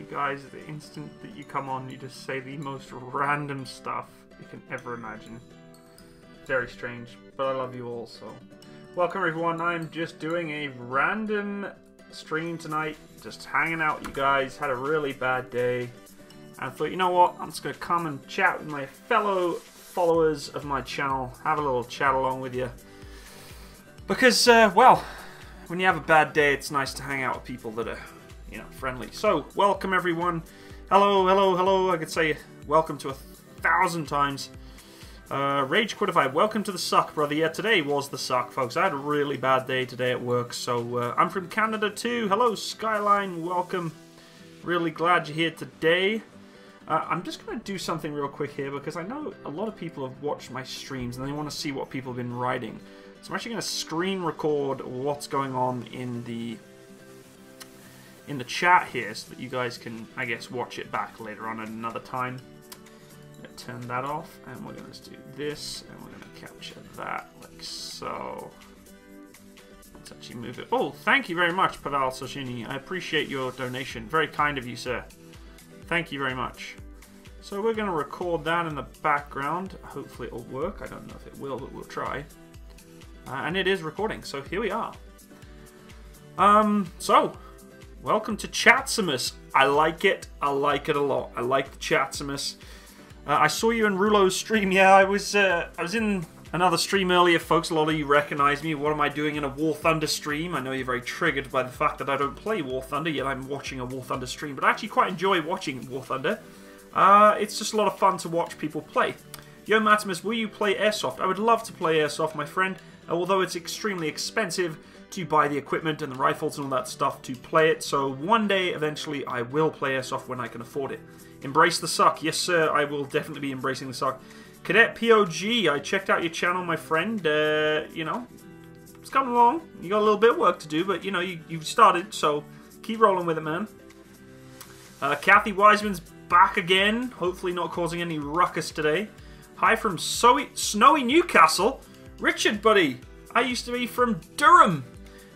guys, the instant that you come on, you just say the most random stuff you can ever imagine. Very strange, but I love you all, so... Welcome everyone, I'm just doing a random stream tonight, just hanging out with you guys, had a really bad day, and I thought, you know what, I'm just going to come and chat with my fellow followers of my channel, have a little chat along with you. Because, well, when you have a bad day, it's nice to hang out with people that are, you know, friendly. So, welcome everyone. Hello, hello, hello. I could say welcome to 1,000 times. Rage Quitified, welcome to the suck, brother. Yeah, today was the suck, folks. I had a really bad day today at work, so I'm from Canada too. Hello, Skyline, welcome. Really glad you're here today. I'm just going to do something real quick here because I know a lot of people have watched my streams and they want to see what people have been writing. So I'm actually going to screen record what's going on in the chat here so that you guys can, I guess, watch it back later on at another time. I'm going to turn that off and we're going to do this and we're going to capture that like so. Let's actually move it. Oh, thank you very much, Pavel Soshini. I appreciate your donation. Very kind of you, sir. Thank you very much. So we're going to record that in the background. Hopefully it'll work. I don't know if it will, but we'll try. And it is recording, so here we are. So, welcome to Matsimus. I like it. I like it a lot. I like the Matsimus. I saw you in Rulo's stream. Yeah, I was in another stream earlier, folks. A lot of you recognize me. What am I doing in a War Thunder stream? I know you're very triggered by the fact that I don't play War Thunder, yet I'm watching a War Thunder stream. But I actually quite enjoy watching War Thunder. It's just a lot of fun to watch people play. Yo, Matsimus, will you play Airsoft? I would love to play Airsoft, my friend. Although it's extremely expensive to buy the equipment and the rifles and all that stuff to play it. So one day, eventually, I will play Airsoft when I can afford it. Embrace the suck. Yes, sir, I will definitely be embracing the suck. Cadet POG, I checked out your channel, my friend. You know, it's coming along. You got a little bit of work to do, but, you know, you've started, so keep rolling with it, man. Kathy Wiseman's back again. Hopefully not causing any ruckus today. Hi from snowy Newcastle. Richard, buddy, I used to be from Durham.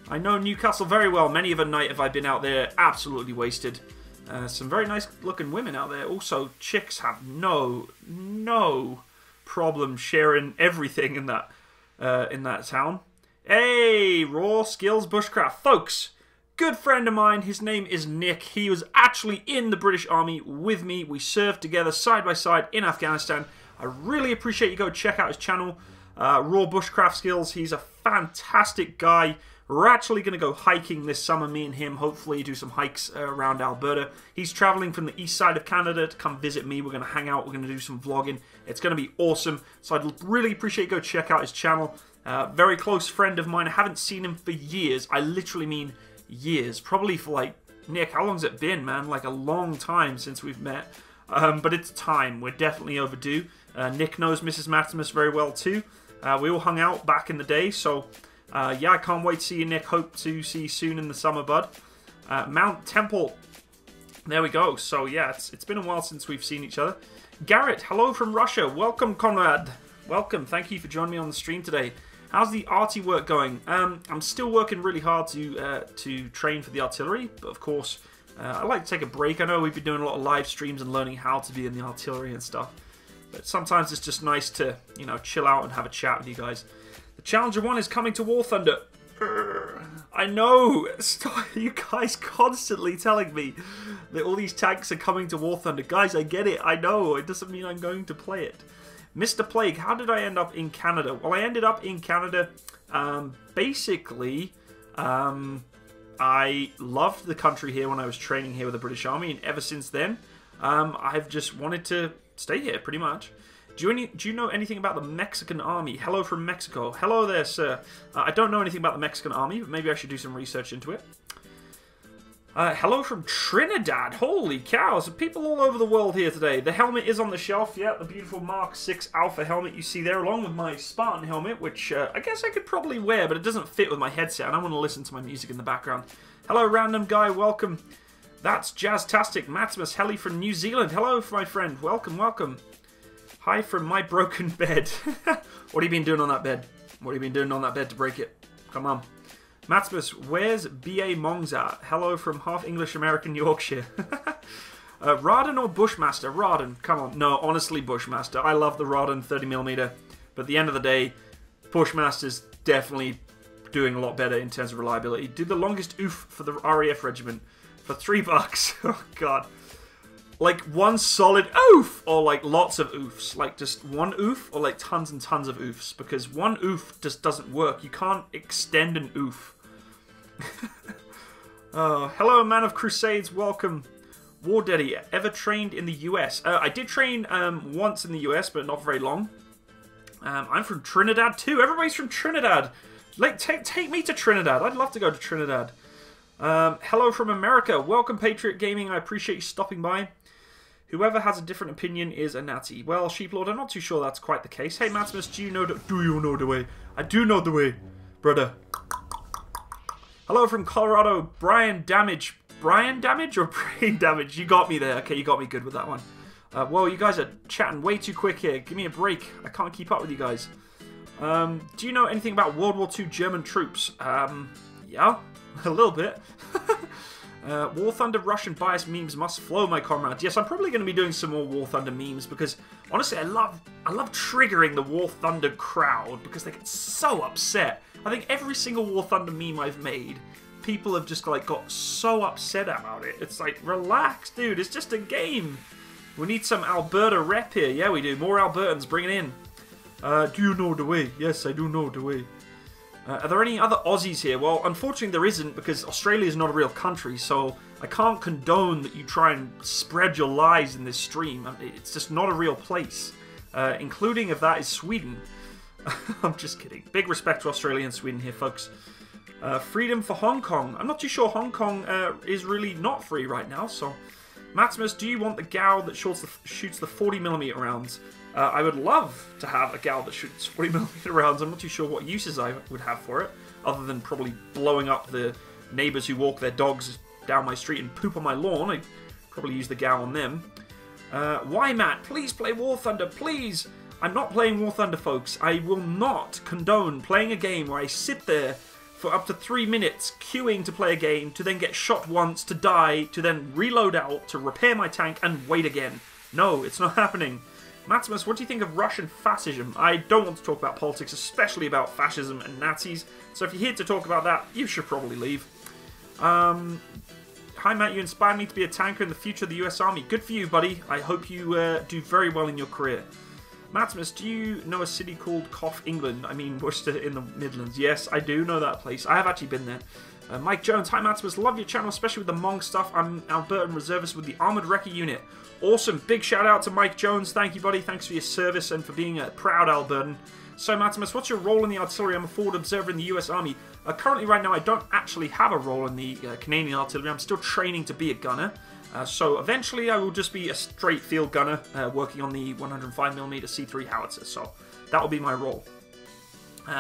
I know Newcastle very well. Many of a night have I been out there absolutely wasted. Some very nice looking women out there. Also, chicks have no problem sharing everything in that town. Hey, Raw Skills Bushcraft. Folks, good friend of mine. His name is Nick. He was actually in the British Army with me. We served together side by side in Afghanistan. I really appreciate you go check out his channel. Raw Bushcraft Skills. He's a fantastic guy. We're actually going to go hiking this summer, me and him. Hopefully do some hikes around Alberta. He's traveling from the east side of Canada to come visit me. We're going to hang out. We're going to do some vlogging. It's going to be awesome. So I'd really appreciate you go check out his channel. Very close friend of mine. I haven't seen him for years. I literally mean years. Probably for like, Nick, how long's it been, man? Like a long time since we've met. But it's time. We're definitely overdue. Nick knows Mrs. Matsimus very well too. We all hung out back in the day, so yeah, I can't wait to see you, Nick. Hope to see you soon in the summer, bud. Mount Temple. There we go. So yeah, it's been a while since we've seen each other. Garrett, hello from Russia. Welcome, Conrad. Welcome. Thank you for joining me on the stream today. How's the arty work going? I'm still working really hard to train for the artillery, but of course, I like to take a break. I know we've been doing a lot of live streams and learning how to be in the artillery and stuff. But sometimes it's just nice to, you know, chill out and have a chat with you guys. The Challenger 1 is coming to War Thunder. I know. Stop, you guys constantly telling me that all these tanks are coming to War Thunder. Guys, I get it. I know. It doesn't mean I'm going to play it. Mr. Plague, how did I end up in Canada? Well, I ended up in Canada, basically, I loved the country here when I was training here with the British Army. And ever since then, I've just wanted to stay here, pretty much. Do you know anything about the Mexican Army? Hello from Mexico. Hello there, sir. I don't know anything about the Mexican Army, but maybe I should do some research into it. Hello from Trinidad. Holy cows, people all over the world here today. The helmet is on the shelf, yeah, the beautiful Mark 6 Alpha helmet you see there, along with my Spartan helmet, which I guess I could probably wear, but it doesn't fit with my headset, and I want to listen to my music in the background. Hello, random guy, welcome. That's Jazztastic Matsimus Heli from New Zealand. Hello, my friend. Welcome, welcome. Hi from my broken bed. What have you been doing on that bed? What have you been doing on that bed to break it? Come on. Matsimus, where's B.A. Mongs at? Hello from half English American Yorkshire. Raden or Bushmaster? Raden, come on. No, honestly, Bushmaster. I love the Raden 30mm. But at the end of the day, Bushmaster's definitely doing a lot better in terms of reliability. Did the longest oof for the RAF regiment for $3. Oh, God. Like, one solid oof, or like lots of oofs. Like, just one oof, or like tons and tons of oofs. Because one oof just doesn't work. You can't extend an oof. Hello, Man of Crusades. Welcome. War Daddy, ever trained in the US? I did train once in the US, but not very long. I'm from Trinidad too. Everybody's from Trinidad. Like, take me to Trinidad. I'd love to go to Trinidad. Hello from America. Welcome, Patriot Gaming. I appreciate you stopping by. Whoever has a different opinion is a Nazi. Well, Sheeplord, I'm not too sure that's quite the case. Hey, Matsimus, do you know the way? I do know the way, brother. Hello from Colorado. Brian Damage. Brian Damage or Brain Damage? You got me there. Okay, you got me good with that one. Whoa, you guys are chatting way too quick here. Give me a break. I can't keep up with you guys. Do you know anything about World War II German troops? Yeah, a little bit. War Thunder Russian bias memes must flow, my comrades. Yes, I'm probably going to be doing some more War Thunder memes because, honestly, I love triggering the War Thunder crowd because they get so upset. I think every single War Thunder meme I've made, people have just like got so upset about it. It's like, relax, dude. It's just a game. We need some Alberta rep here. Yeah, we do. More Albertans. Bring it in. Do you know the way? Yes, I do know the way. Are there any other Aussies here? Well, unfortunately there isn't because Australia is not a real country, so I can't condone that you try and spread your lies in this stream. It's just not a real place, including if that is Sweden. I'm just kidding. Big respect to Australia and Sweden here, folks. Freedom for Hong Kong. I'm not too sure Hong Kong is really not free right now, so... Matsimus, do you want the Gao that shoots the 40mm rounds? I would love to have a Gao that shoots 40mm rounds. I'm not too sure what uses I would have for it, other than probably blowing up the neighbours who walk their dogs down my street and poop on my lawn. I'd probably use the Gao on them. Why, Matt? Please play War Thunder, please! I'm not playing War Thunder, folks. I will not condone playing a game where I sit there for up to 3 minutes queuing to play a game, to then get shot once, to die, to then reload out, to repair my tank, and wait again. No, it's not happening. Matsimus, what do you think of Russian fascism? I don't want to talk about politics, especially about fascism and Nazis, so if you're here to talk about that, you should probably leave. Hi Matt, you inspired me to be a tanker in the future of the US Army. Good for you, buddy. I hope you do very well in your career. Matsimus, do you know a city called Cough, England? I mean, Worcester in the Midlands. Yes, I do know that place. I have actually been there. Mike Jones, hi Matsimus, love your channel, especially with the Mong stuff. I'm Albertan reservist with the Armoured Wrecker Unit. Awesome, big shout out to Mike Jones. Thank you, buddy. Thanks for your service and for being a proud Albertan. So, Matsimus, what's your role in the artillery? I'm a forward observer in the US Army. Currently, right now, I don't actually have a role in the Canadian artillery. I'm still training to be a gunner. So eventually I will just be a straight field gunner working on the 105mm C3 howitzer. So that will be my role.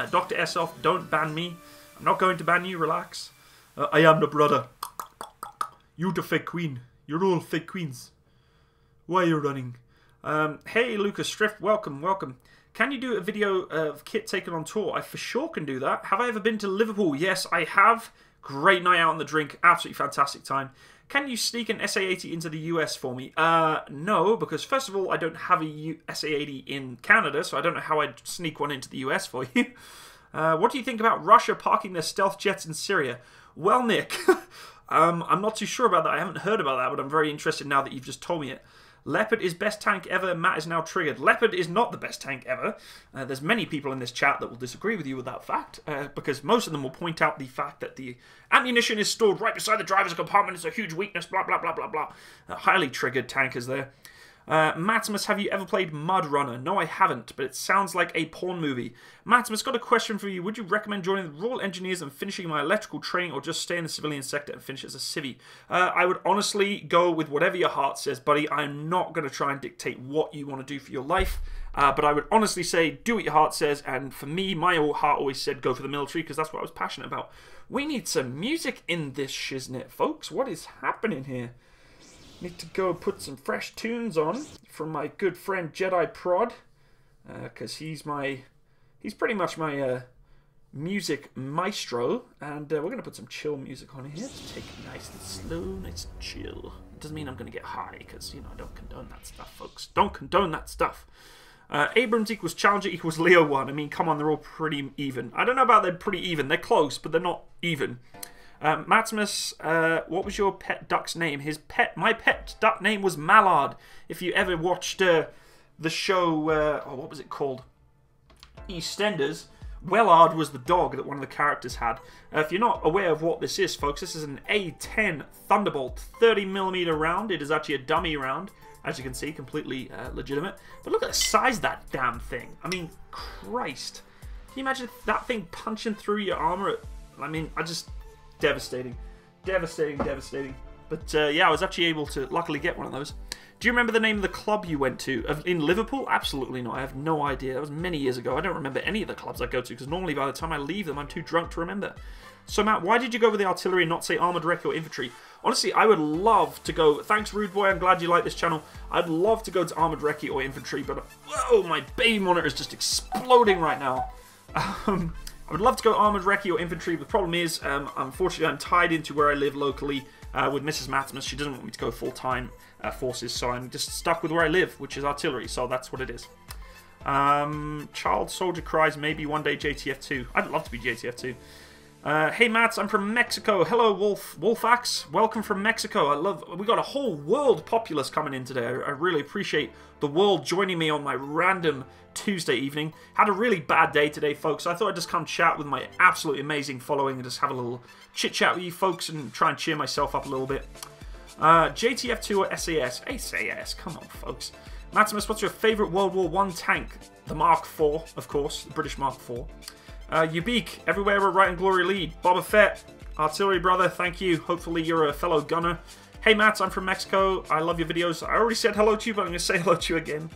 Dr. Essoff, don't ban me. I'm not going to ban you, relax. I am the brother. You the fake queen. You're all fake queens. Why are you running? Hey Lucas Strift, welcome, welcome. Can you do a video of Kit taken on tour? I for sure can do that. Have I ever been to Liverpool? Yes, I have. Great night out on the drink. Absolutely fantastic time. Can you sneak an SA-80 into the US for me? No, because first of all, I don't have a SA-80 in Canada, so I don't know how I'd sneak one into the US for you. What do you think about Russia parking their stealth jets in Syria? Well, Nick, I'm not too sure about that. I haven't heard about that, but I'm very interested now that you've just told me it. Leopard is best tank ever. Matt is now triggered. Leopard is not the best tank ever. There's many people in this chat that will disagree with you with that fact, because most of them will point out the fact that the ammunition is stored right beside the driver's compartment. It's a huge weakness, blah, blah, blah, blah, blah. Highly triggered tankers there. Matsimus, have you ever played Mud Runner? No, I haven't, but it sounds like a porn movie. Matsimus, got a question for you. Would you recommend joining the Royal Engineers and finishing my electrical training, or just stay in the civilian sector and finish as a civvy? I would honestly go with whatever your heart says, buddy. I'm not going to try and dictate what you want to do for your life, but I would honestly say do what your heart says, and for me, my heart always said go for the military, because that's what I was passionate about. We need some music in this shiznit, folks. What is happening here? Need to go put some fresh tunes on from my good friend Jedi Prod, because he's pretty much my music maestro, and we're going to put some chill music on here to take it nice and slow, nice and chill. doesn't mean I'm going to get high, because, you know, I don't condone that stuff, folks. Don't condone that stuff. Abrams equals Challenger equals Leo 1. I mean, come on, they're all pretty even. I don't know about they're pretty even. They're close, but they're not even. Matsimus, what was your pet duck's name? My pet duck name was Mallard. If you ever watched the show, what was it called? EastEnders. Wellard was the dog that one of the characters had. If you're not aware of what this is, folks, this is an A10 Thunderbolt 30mm round. It is actually a dummy round, as you can see, completely legitimate. But look at the size of that damn thing. I mean, Christ. Can you imagine that thing punching through your armor? I mean, devastating. Devastating, devastating. But yeah, I was actually able to luckily get one of those. Do you remember the name of the club you went to? In Liverpool? Absolutely not. I have no idea. That was many years ago. I don't remember any of the clubs I go to, because normally by the time I leave them, I'm too drunk to remember. So, Matt, why did you go with the artillery and not, say, armoured wreck or infantry? Honestly, I would love to go... Thanks, Rude Boy. I'm glad you like this channel. I'd love to go to armoured wreck or infantry, but... Whoa, my baby monitor is just exploding right now. I would love to go armoured wreck or infantry, but the problem is, unfortunately, I'm tied into where I live locally with Mrs. Matsimus. She doesn't want me to go full-time forces, so I'm just stuck with where I live, which is artillery, so that's what it is. Child Soldier cries, maybe one day JTF2. I'd love to be JTF2. Hey Mats, I'm from Mexico. Hello Wolfax, welcome from Mexico. We got a whole world populace coming in today. I really appreciate the world joining me on my random Tuesday evening. Had a really bad day today, folks. I thought I'd just come chat with my absolutely amazing following and just have a little chit chat with you folks and try and cheer myself up a little bit. JTF2 or SAS? SAS, come on folks. Matsimus, what's your favourite World War I tank? The Mark IV, of course, the British Mark IV. Ubeek, everywhere where Right and Glory lead. Boba Fett, artillery brother, thank you. Hopefully you're a fellow gunner. Hey Mats, I'm from Mexico. I love your videos. I already said hello to you, but I'm going to say hello to you again.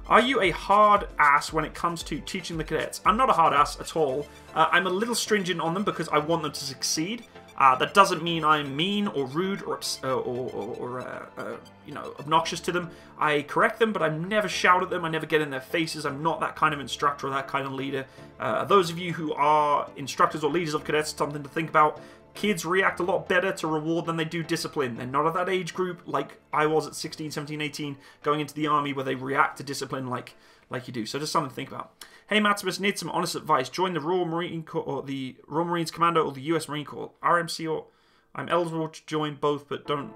Are you a hard ass when it comes to teaching the cadets? I'm not a hard ass at all. I'm a little stringent on them because I want them to succeed. That doesn't mean I'm mean or rude or you know, obnoxious to them. I correct them, but I never shout at them. I never get in their faces. I'm not that kind of instructor or that kind of leader. Those of you who are instructors or leaders of cadets, something to think about. Kids react a lot better to reward than they do discipline. They're not at that age group like I was at 16, 17, 18, going into the army where they react to discipline like you do. So just something to think about. Hey Matsimus, need some honest advice. Join the Royal Marine Corps or the Royal Marines Commando or the US Marine Corps. RMC or... I'm eligible to join both, but don't...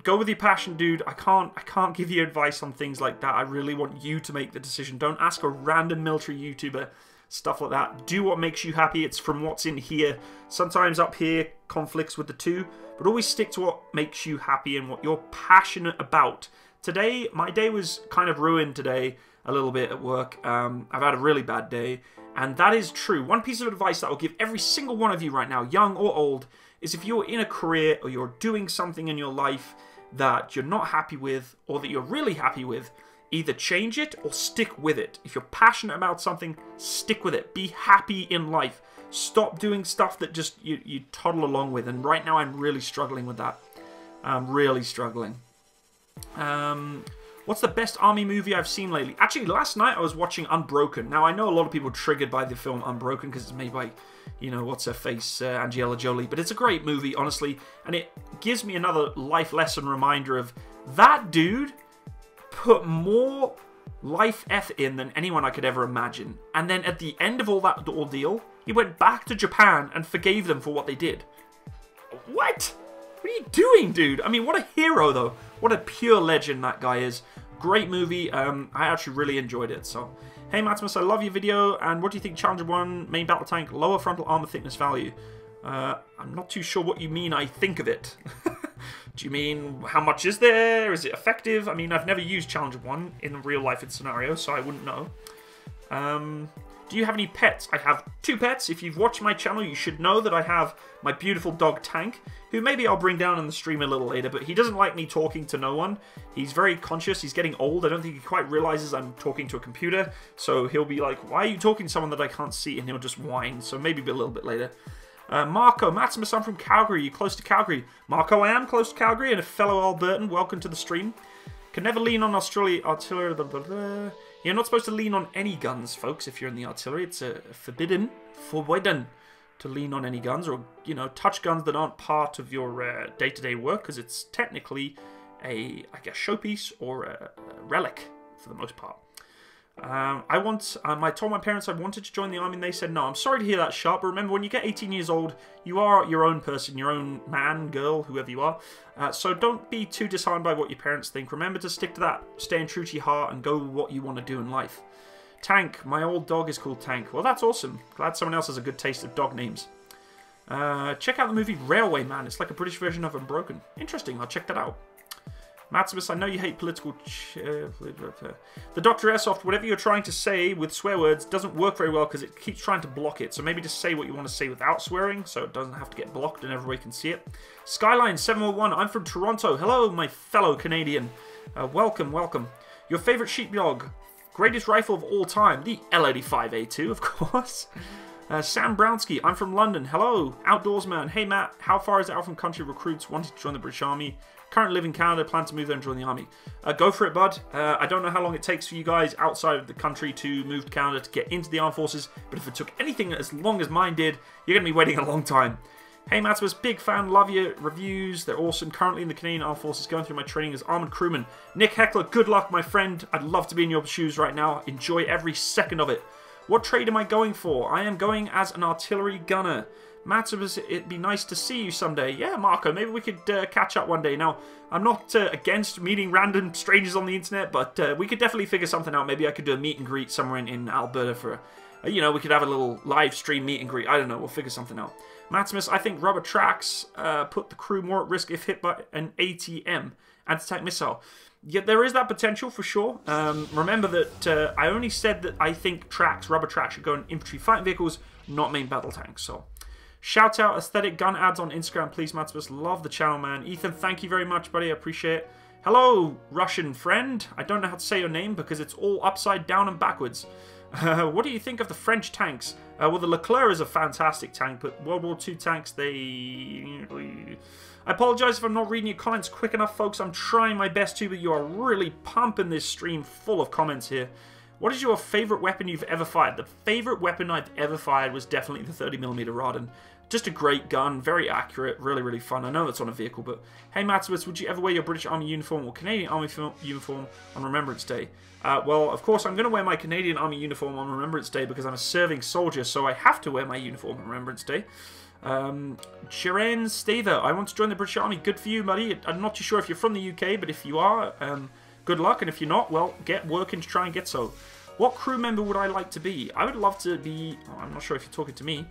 go with your passion, dude. I can't give you advice on things like that. I really want you to make the decision. Don't ask a random military YouTuber stuff like that. Do what makes you happy. It's from what's in here. Sometimes up here conflicts with the two, but always stick to what makes you happy and what you're passionate about. Today, my day was kind of ruined today a little bit at work. I've had a really bad day, and that is true. One piece of advice that I'll give every single one of you right now, young or old, is if you're in a career or you're doing something in your life that you're not happy with or that you're really happy with, either change it or stick with it. If you're passionate about something, stick with it. Be happy in life. Stop doing stuff that just you toddle along with. And right now I'm really struggling with that. I'm really struggling. What's the best army movie I've seen lately? Actually, last night I was watching Unbroken. Now, I know a lot of people are triggered by the film Unbroken because it's made by, you know, what's-her-face, Angela Jolie. But it's a great movie, honestly. And it gives me another life lesson reminder of that dude put more life effort in than anyone I could ever imagine. And then at the end of all that ordeal, he went back to Japan and forgave them for what they did. What? What are you doing, dude? I mean, what a hero, though. What a pure legend that guy is. Great movie. I actually really enjoyed it. So, hey, Matsimus, I love your video. And what do you think Challenger 1 main battle tank, lower frontal armor thickness value? I'm not too sure what you mean I think of it. Do you mean how much is there? Is it effective? I mean, I've never used Challenger 1 in real life scenario, so I wouldn't know. Do you have any pets? I have 2 pets. If you've watched my channel, you should know that I have my beautiful dog Tank, who maybe I'll bring down in the stream a little later, but he doesn't like me talking to no one. He's very conscious. He's getting old. I don't think he quite realizes I'm talking to a computer, so he'll be like, why are you talking to someone that I can't see? And he'll just whine, so maybe a little bit later. Marco, Matsimus, I'm from Calgary. You close to Calgary? Marco, I am close to Calgary, and a fellow Albertan. Welcome to the stream. Can never lean on Australia artillery. Blah, blah, blah. You're not supposed to lean on any guns, folks, if you're in the artillery. It's forbidden to lean on any guns or, you know, touch guns that aren't part of your day-to-day work, because it's technically a, I guess, showpiece or a relic for the most part. I told my parents I wanted to join the army and they said no. I'm sorry to hear that, Sharp, but remember, when you get 18 years old, you are your own person, your own man, girl, whoever you are. So don't be too disheartened by what your parents think. Remember to stick to that, staying true to your heart, and go with what you want to do in life. Tank. My old dog is called Tank. Well, that's awesome. Glad someone else has a good taste of dog names. Check out the movie Railway Man. It's like a British version of Unbroken. Interesting. I'll check that out. Matsimus, I know you hate political... The Dr. Airsoft, whatever you're trying to say with swear words doesn't work very well because it keeps trying to block it. So maybe just say what you want to say without swearing so it doesn't have to get blocked and everybody can see it. Skyline 701, I'm from Toronto. Hello, my fellow Canadian. Welcome, welcome. Your favourite sheepdog. Greatest rifle of all time. The L85A2, of course. Sam Brownsky, I'm from London. Hello, Outdoors Man. Hey, Matt, how far is it out from country recruits wanting to join the British Army? Currently live in Canada, plan to move there and join the army. Go for it, bud. I don't know how long it takes for you guys outside of the country to move to Canada to get into the armed forces, but if it took anything as long as mine did, you're going to be waiting a long time. Hey, Matsimus, big fan, love your reviews. They're awesome. Currently in the Canadian Armed Forces, going through my training as Armoured Crewman. Nick Heckler, good luck, my friend. I'd love to be in your shoes right now. Enjoy every second of it. What trade am I going for? I am going as an artillery gunner. Matsimus, it'd be nice to see you someday. Yeah, Marco, maybe we could catch up one day. Now, I'm not against meeting random strangers on the internet, but we could definitely figure something out. Maybe I could do a meet and greet somewhere in Alberta for, you know, we could have a little live stream meet and greet. I don't know, we'll figure something out. Matsimus, I think rubber tracks put the crew more at risk if hit by an ATM, anti-tank missile. Yeah, there is that potential for sure. Remember that I only said that I think rubber tracks should go in infantry fighting vehicles, not main battle tanks, so... Shout out aesthetic gun ads on Instagram, please, Matsimus. Love the channel, man. Ethan, thank you very much, buddy. I appreciate it. Hello, Russian friend. I don't know how to say your name because it's all upside down and backwards. What do you think of the French tanks? Well, the Leclerc is a fantastic tank, but World War II tanks, they... I apologize if I'm not reading your comments quick enough, folks. I'm trying my best to, but you are really pumping this stream full of comments here. What is your favourite weapon you've ever fired? The favourite weapon I've ever fired was definitely the 30mm Rodin. Just a great gun, very accurate, really, really fun. I know that's on a vehicle, but hey, Matsimus, would you ever wear your British Army uniform or Canadian Army uniform on Remembrance Day? Well, of course, I'm going to wear my Canadian Army uniform on Remembrance Day because I'm a serving soldier, so I have to wear my uniform on Remembrance Day. Shiren Staver, I want to join the British Army. Good for you, buddy. I'm not too sure if you're from the UK, but if you are, good luck. And if you're not, well, get working to try and get so. What crew member would I like to be? I would love to be... Oh, I'm not sure if you're talking to me.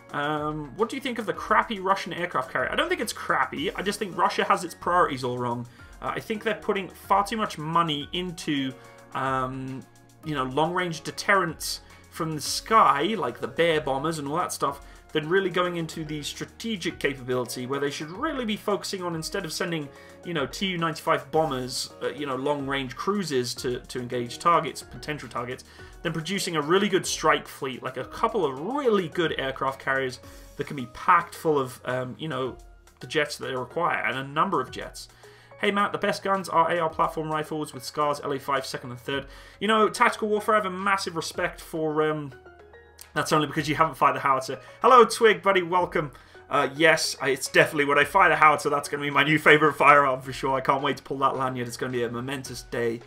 What do you think of the crappy Russian aircraft carrier? I don't think it's crappy. I just think Russia has its priorities all wrong. I think they're putting far too much money into, you know, long-range deterrents from the sky, like the Bear bombers and all that stuff, than really going into the strategic capability where they should really be focusing on, instead of sending, you know, Tu-95 bombers, you know, long-range cruisers to engage targets, potential targets, then producing a really good strike fleet, like a couple of really good aircraft carriers that can be packed full of, you know, the jets that they require, and a number of jets. Hey Matt, the best guns are AR platform rifles with SCAR's LA5 second and third. You know, tactical warfare, I have a massive respect for... That's only because you haven't fired the howitzer. Hello, Twig, buddy, welcome. Yes, it's definitely, when I fire the howitzer, that's going to be my new favourite firearm for sure. I can't wait to pull that lanyard. It's going to be a momentous day.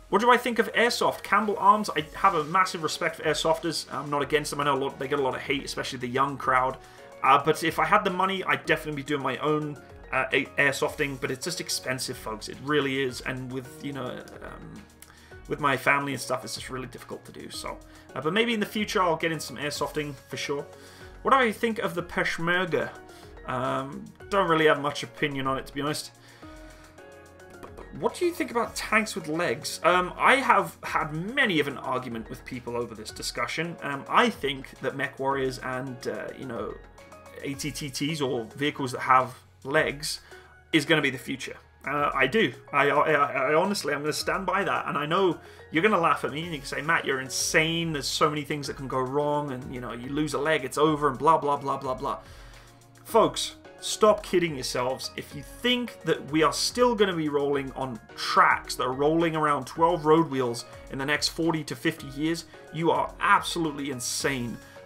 What do I think of Airsoft? Campbell Arms, I have a massive respect for Airsofters. I'm not against them. I know they get a lot of hate, especially the young crowd. But if I had the money, I'd definitely be doing my own airsofting. But it's just expensive, folks. It really is. And with, you know... with my family and stuff, it's just really difficult to do. So, but maybe in the future I'll get into some airsofting for sure. What do I think of the Peshmerga? Don't really have much opinion on it, to be honest. What do you think about tanks with legs? I have had many of an argument with people over this discussion. I think that mech warriors and you know, ATTTs or vehicles that have legs is going to be the future. I do. I honestly, I'm going to stand by that. And I know you're going to laugh at me and you can say, Matt, you're insane. There's so many things that can go wrong. And, you know, you lose a leg, it's over and blah, blah, blah, blah, blah. Folks, stop kidding yourselves. If you think that we are still going to be rolling on tracks that are rolling around 12 road wheels in the next 40 to 50 years, you are absolutely insane.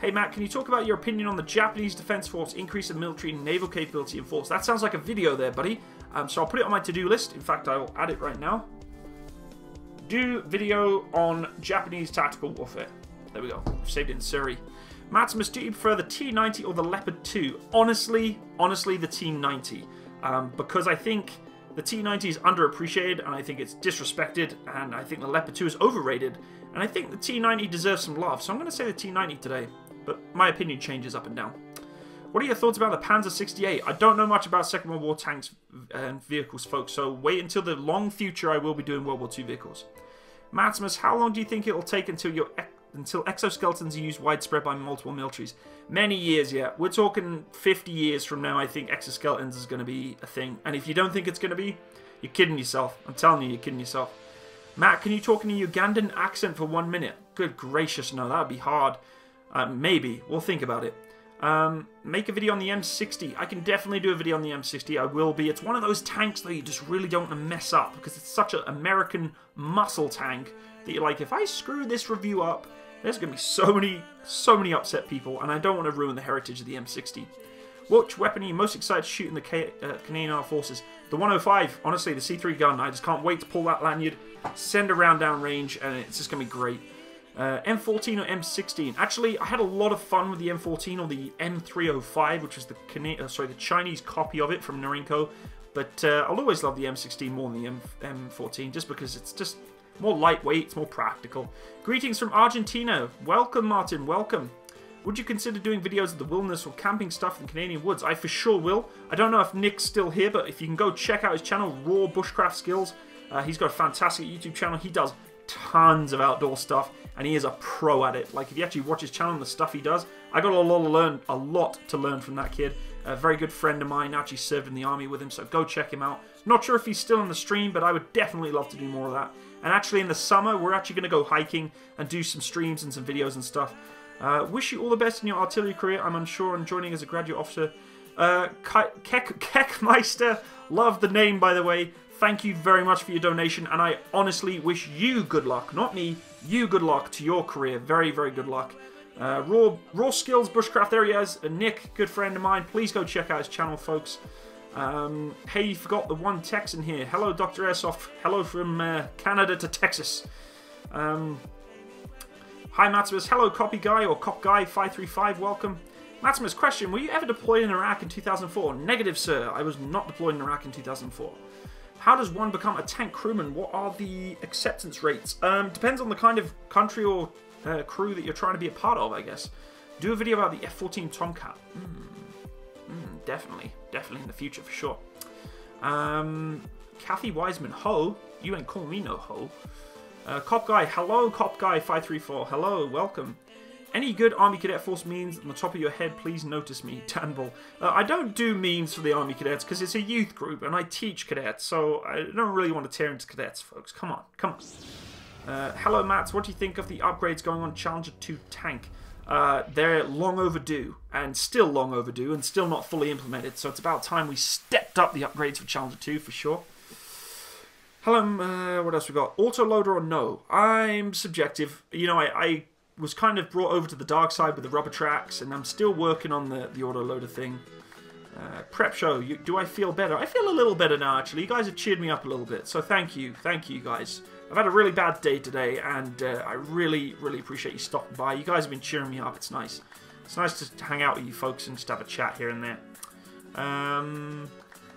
Hey Matt, can you talk about your opinion on the Japanese Defense Force increase in military and naval capability in force? That sounds like a video there, buddy. So I'll put it on my to-do list. In fact, I will add it right now. Do video on Japanese tactical warfare. There we go. I've saved it in Surrey. Matsimus, do you prefer the T-90 or the Leopard 2? Honestly, the T-90. Because I think the T-90 is underappreciated, and I think it's disrespected, and I think the Leopard 2 is overrated, and I think the T-90 deserves some love, so I'm going to say the T-90 today, but my opinion changes up and down. What are your thoughts about the Panzer 68? I don't know much about Second World War tanks and vehicles, folks, so wait until the long future I will be doing World War II vehicles. Matsimus, how long do you think it will take until exoskeletons are used widespread by multiple militaries? Many years yet. We're talking 50 years from now, I think exoskeletons is going to be a thing. And if you don't think it's going to be, you're kidding yourself. I'm telling you, you're kidding yourself. Matt, can you talk in a Ugandan accent for 1 minute? Good gracious, no, that would be hard. Maybe. We'll think about it. Make a video on the M60. I can definitely do a video on the M60. I will be. It's one of those tanks that you just really don't want to mess up because it's such an American muscle tank that you're like, if I screw this review up, there's going to be so many upset people, and I don't want to ruin the heritage of the M60. Which weapon are you most excited to shoot in the Canadian Armed Forces? The 105, honestly, the C3 gun. I just can't wait to pull that lanyard, send a round down range, and it's just going to be great. M14 or M16? Actually, I had a lot of fun with the M14 or the M305, which is the Chinese copy of it from Norinco. But I'll always love the M16 more than the M14, just because it's just more lightweight, it's more practical. Greetings from Argentina. Welcome, Martin, welcome. Would you consider doing videos of the wilderness or camping stuff in the Canadian woods? I for sure will. I don't know if Nick's still here, but if you can go check out his channel, Raw Bushcraft Skills. He's got a fantastic YouTube channel. He does tons of outdoor stuff, and he is a pro at it. Like, if you actually watch his channel and the stuff he does, I got a lot to learn from that kid. A very good friend of mine, actually served in the army with him, so go check him out. Not sure if he's still on the stream, but I would definitely love to do more of that. And actually in the summer, we're actually going to go hiking and do some streams and some videos and stuff. Wish you all the best in your artillery career. I'm unsure on joining as a graduate officer. Keckmeister, love the name, by the way. Thank you very much for your donation, and I honestly wish you good luck. Not me, you good luck to your career. Very, very good luck. Raw Skills Bushcraft, there he is. Nick, good friend of mine. Please go check out his channel, folks. Hey, you forgot the one Texan here. Hello, Dr. Airsoft. Hello from Canada to Texas. Hi, Matsimus. Hello, Copy Guy or Cop Guy 535. Welcome. Matsimus, question. Were you ever deployed in Iraq in 2004? Negative, sir. I was not deployed in Iraq in 2004. How does one become a tank crewman? What are the acceptance rates? Depends on the kind of country or crew that you're trying to be a part of, I guess. Do a video about the F-14 Tomcat. Definitely in the future for sure. Kathy Wiseman, ho, you ain't calling me no ho. Cop Guy, hello, Cop Guy 534, hello, welcome. Any good Army Cadet Force memes on the top of your head, please notice me, Danbull. I don't do memes for the Army Cadets because it's a youth group and I teach cadets, so I don't really want to tear into cadets, folks. Come on. Hello, Mats, what do you think of the upgrades going on Challenger 2 tank? They're long overdue, and still long overdue, and still not fully implemented, so it's about time we stepped up the upgrades for Challenger 2, for sure. Hello, what else we got? Autoloader or no? I'm subjective. You know, I was kind of brought over to the dark side with the rubber tracks, and I'm still working on the autoloader thing. Prep show, do I feel better? I feel a little better now, actually. You guys have cheered me up a little bit, so thank you guys. I've had a really bad day today, and I really appreciate you stopping by. You guys have been cheering me up. It's nice. It's nice to hang out with you folks and just have a chat here and there.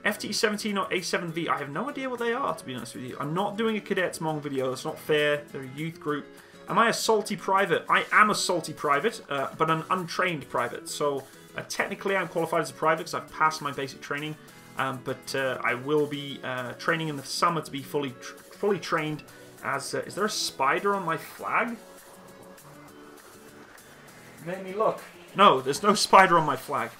FT17 or A7V, I have no idea what they are, to be honest with you. I'm not doing a Cadets Mong video. It's not fair. They're a youth group. Am I a salty private? I am a salty private, but an untrained private. So technically I'm qualified as a private because I've passed my basic training. But I will be training in the summer to be fully trained as... is there a spider on my flag? Make me look. No, there's no spider on my flag.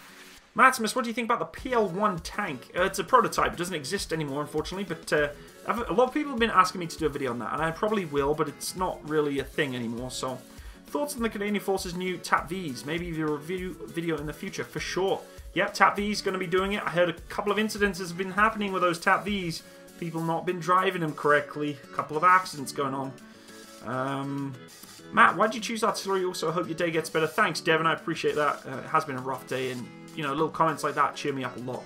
Matsimus, what do you think about the PL1 tank? It's a prototype. It doesn't exist anymore, unfortunately, but a lot of people have been asking me to do a video on that, and I probably will, but it's not really a thing anymore, so... Thoughts on the Canadian Forces' new TAP-Vs? Maybe a review video in the future, for sure. Yep, TAP-V's going to be doing it. I heard a couple of incidences have been happening with those TAP-Vs. People not been driving them correctly. A couple of accidents going on. Matt, why'd you choose artillery? Also, hope your day gets better. Thanks, Devin. I appreciate that. It has been a rough day, and you know, little comments like that cheer me up a lot.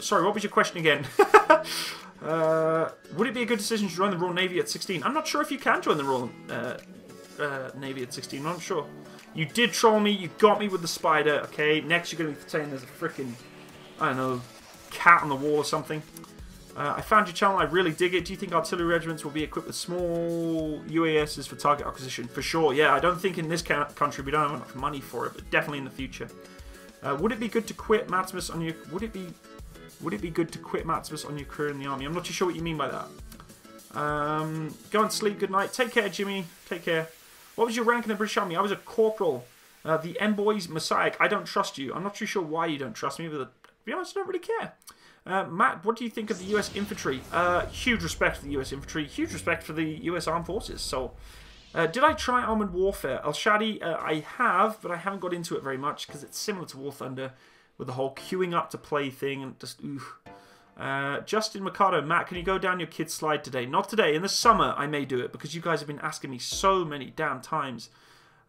Sorry, what was your question again? Would it be a good decision to join the Royal Navy at 16? I'm not sure if you can join the Royal Navy at 16. I'm not sure. You did troll me. You got me with the spider. Okay, next you're going to be saying there's a freaking, I don't know, cat on the wall or something. I found your channel. I really dig it. Do you think artillery regiments will be equipped with small UASs for target acquisition? For sure. Yeah, I don't think in this country we don't have enough money for it, but definitely in the future. Would it be good to quit Matsimus on your? Would it be good to quit Matsimus on your career in the army? I'm not too sure what you mean by that. Go and sleep. Good night. Take care, Jimmy. Take care. What was your rank in the British Army? I was a corporal. The M-Boys Messiah. I don't trust you. I'm not too sure why you don't trust me, but to be honest, I don't really care. Matt, what do you think of the US infantry? Huge respect for the US infantry. Huge respect for the US Armed Forces. So, did I try Armored Warfare? El Shadi, I have, but I haven't got into it very much because it's similar to War Thunder with the whole queuing up to play thing and just, oof. Justin Mercado, Matt, can you go down your kid's slide today? Not today. In the summer, I may do it because you guys have been asking me so many damn times.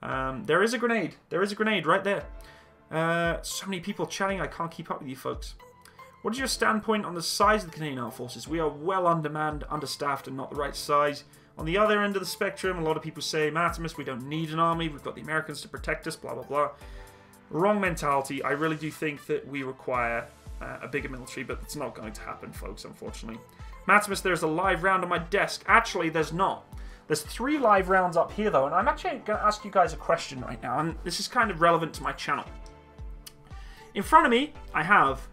There is a grenade. There is a grenade right there. So many people chatting. I can't keep up with you folks. What is your standpoint on the size of the Canadian Armed Forces? We are well undermanned, understaffed, and not the right size. On the other end of the spectrum, a lot of people say, Matsimus, we don't need an army. We've got the Americans to protect us, blah, blah, blah. Wrong mentality. I really do think that we require a bigger military, but it's not going to happen, folks, unfortunately. Matsimus, there's a live round on my desk. Actually, there's not. There's 3 live rounds up here, though, and I'm actually going to ask you guys a question right now, and this is kind of relevant to my channel. In front of me, I have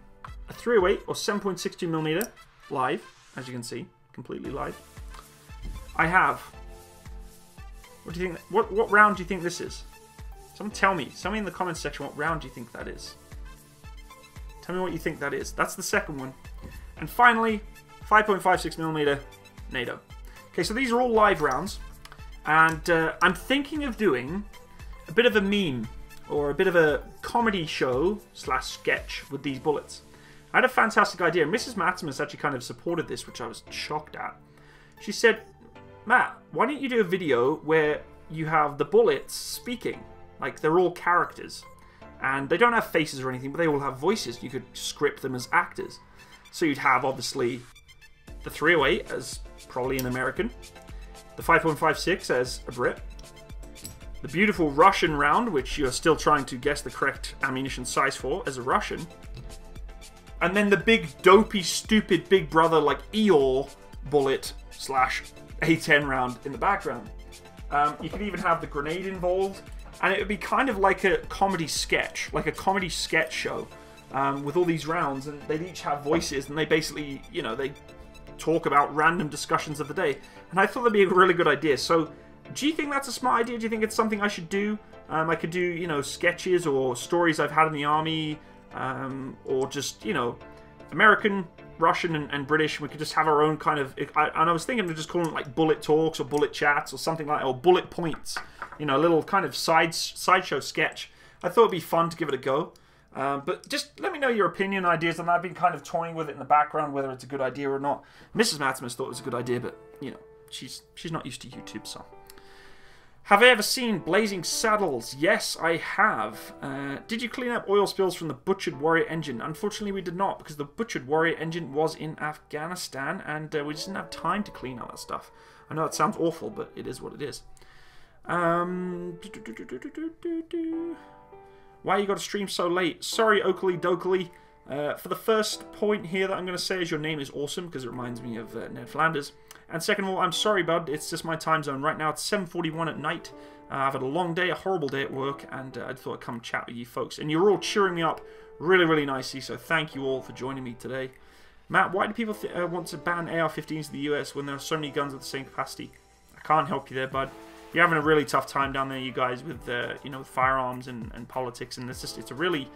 a 308 or 7.62mm live, as you can see, completely live. I have. What do you think? What round do you think this is? Someone tell me. Tell me in the comments section what round do you think that is. Tell me what you think that is. That's the second one. And finally, 5.56mm NATO. Okay, so these are all live rounds, and I'm thinking of doing a bit of a meme or a bit of a comedy show / sketch with these bullets. I had a fantastic idea. Mrs. Matsimus actually kind of supported this, which I was shocked at. She said, Matt, why don't you do a video where you have the bullets speaking? Like, they're all characters. And they don't have faces or anything, but they all have voices. You could script them as actors. So you'd have, obviously, the 308 as probably an American. The 5.56 as a Brit. The beautiful Russian round, which you're still trying to guess the correct ammunition size for, as a Russian. And then the big, dopey, stupid Big Brother, like, Eeyore bullet / A10 round in the background. You could even have the grenade involved. And it would be kind of like a comedy sketch. Like a comedy sketch show. With all these rounds. And they'd each have voices. And they basically, you know, they talk about random discussions of the day. And I thought that'd be a really good idea. So, do you think that's a smart idea? Do you think it's something I should do? I could do, you know, sketches or stories I've had in the army. Or just, you know, American, Russian, and British. We could just have our own kind of... And I was thinking of just calling it like bullet talks or bullet chats or something like that. Or bullet points. You know, a little kind of sideshow sketch. I thought it'd be fun to give it a go. But just let me know your opinion, ideas on that. I've been kind of toying with it in the background, whether it's a good idea or not. Mrs. Matsimus thought it was a good idea, but, you know, she's not used to YouTube, so... Have I ever seen Blazing Saddles? Yes, I have. Did you clean up oil spills from the Butchered Warrior engine? Unfortunately, we did not, because the Butchered Warrior engine was in Afghanistan, and we just didn't have time to clean all that stuff. I know it sounds awful, but it is what it is. Why you got to stream so late? Sorry, Oakley Dokley. For the first point here that I'm going to say is your name is awesome, because it reminds me of Ned Flanders. And second of all, I'm sorry, bud. It's just my time zone. Right now, it's 7:41 at night. I've had a long day, a horrible day at work, and I thought I'd come chat with you folks. And you're all cheering me up really, really nicely, so thank you all for joining me today. Matt, why do people want to ban AR-15s in the US when there are so many guns of the same capacity? I can't help you there, bud. You're having a really tough time down there, you guys, with you know, firearms and politics, and it's a really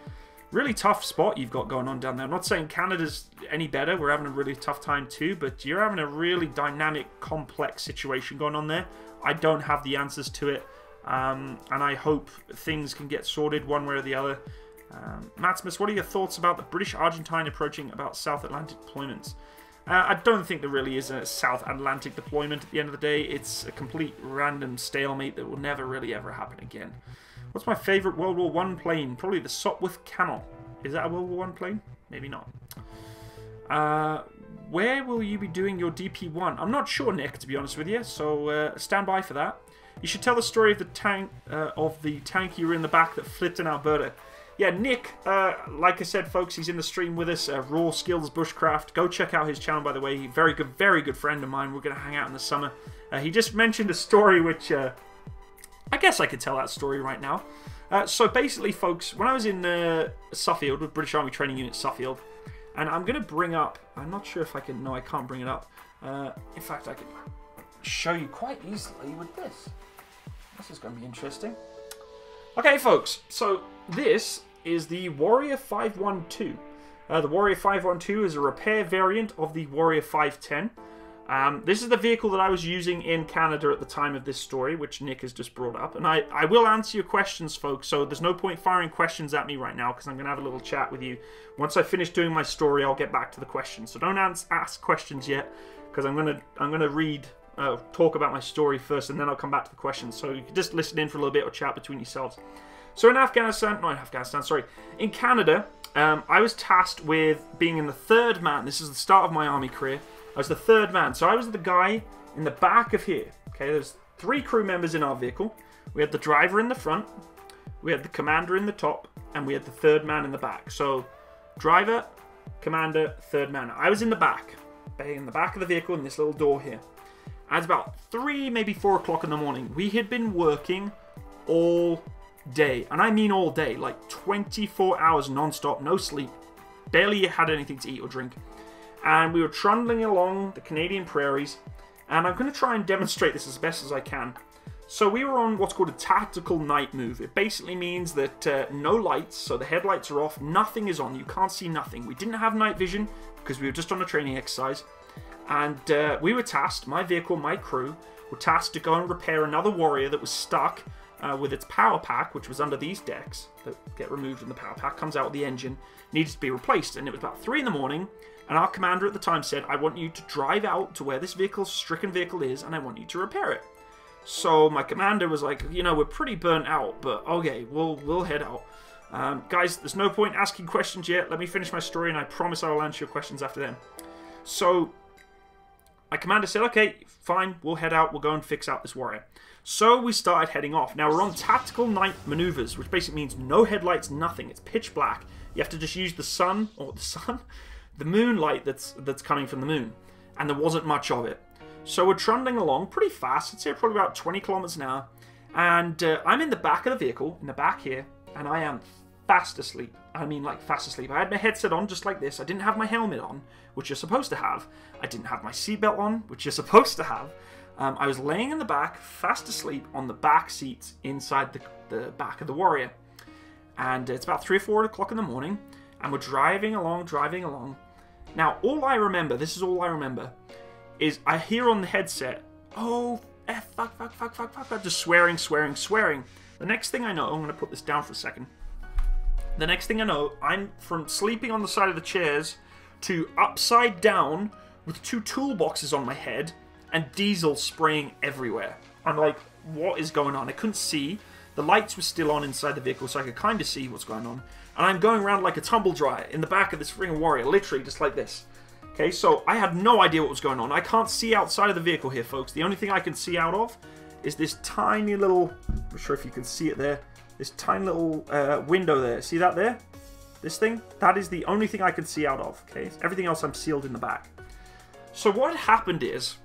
tough spot you've got going on down there. I'm not saying Canada's any better. We're having a really tough time too, but you're having a really dynamic, complex situation going on there. I don't have the answers to it, and I hope things can get sorted one way or the other. Matsimus, what are your thoughts about the British Argentine approaching about South Atlantic deployments? I don't think there really is a South Atlantic deployment at the end of the day. It's a complete random stalemate that will never really ever happen again. What's my favourite World War I plane? Probably the Sopwith Camel. Is that a World War I plane? Maybe not. Where will you be doing your DP1? I'm not sure, Nick, to be honest with you, so stand by for that. You should tell the story of the tank you were in the back that flipped in Alberta. Yeah, Nick, like I said, folks, he's in the stream with us, Raw Skills Bushcraft. Go check out his channel, by the way. Very good friend of mine. We're going to hang out in the summer. He just mentioned a story which, I guess I could tell that story right now. So basically, folks, when I was in Suffield, with British Army Training Unit Suffield, and I'm going to bring up, I'm not sure if I can, no, I can't bring it up. In fact, I can show you quite easily with this. This is going to be interesting. Okay, folks, so this is the Warrior 512. The Warrior 512 is a repair variant of the Warrior 510. This is the vehicle that I was using in Canada at the time of this story, which Nick has just brought up. And I will answer your questions, folks, so there's no point firing questions at me right now, because I'm going to have a little chat with you. Once I finish doing my story, I'll get back to the questions. So don't ask questions yet, because I'm gonna read, talk about my story first, and then I'll come back to the questions. So you can just listen in for a little bit or chat between yourselves. So in in Canada, I was tasked with being in the third man. This is the start of my army career. I was the third man. So I was the guy in the back of here. Okay, there's 3 crew members in our vehicle. We had the driver in the front, we had the commander in the top, and we had the third man in the back. So driver, commander, third man. I was in the back of the vehicle in this little door here. And it's about 3, maybe 4 o'clock in the morning. We had been working all day, and I mean all day, like 24 hours non-stop, no sleep, barely had anything to eat or drink, and we were trundling along the Canadian prairies, and I'm going to try and demonstrate this as best as I can. So we were on what's called a tactical night move. It basically means that no lights, so the headlights are off, nothing is on, you can't see nothing. We didn't have night vision because we were just on a training exercise, and we were tasked, my vehicle, my crew, were tasked to go and repair another Warrior that was stuck with its power pack, which was under these decks that get removed when the power pack comes out of the engine, needed to be replaced. And it was about 3 in the morning, and our commander at the time said, I want you to drive out to where this stricken vehicle is, and I want you to repair it. So my commander was like, you know, we're pretty burnt out, but okay, we'll head out. Guys, there's no point asking questions yet. Let me finish my story, and I promise I will answer your questions after then. So my commander said, okay, fine, we'll head out, we'll go and fix out this Warrior. So we started heading off. Now we're on tactical night maneuvers, which basically means no headlights, nothing. It's pitch black. You have to just use the moonlight that's coming from the moon. And there wasn't much of it. So we're trundling along pretty fast. I'd say probably about 20 kilometers an hour. And I'm in the back of the vehicle, in the back here, and I am fast asleep. I mean, like, fast asleep. I had my headset on just like this. I didn't have my helmet on, which you're supposed to have. I didn't have my seatbelt on, which you're supposed to have. I was laying in the back, fast asleep, on the back seats inside the back of the Warrior. And it's about 3 or 4 o'clock in the morning, and we're driving along. Now, all I remember, this is all I remember, is I hear on the headset, oh, fuck, just swearing. The next thing I know, I'm going to put this down for a second. The next thing I know, I'm from sleeping on the side of the chairs to upside down with 2 toolboxes on my head and diesel spraying everywhere. I'm like, what is going on? I couldn't see. The lights were still on inside the vehicle, so I could kind of see what's going on. And I'm going around like a tumble dryer in the back of this freaking Warrior, literally just like this. Okay, so I had no idea what was going on. I can't see outside of the vehicle here, folks. The only thing I can see out of is this tiny little, I'm not sure if you can see it there, this tiny little window there. See that there? This thing? That is the only thing I can see out of, okay? Everything else I'm sealed in the back. So what happened is,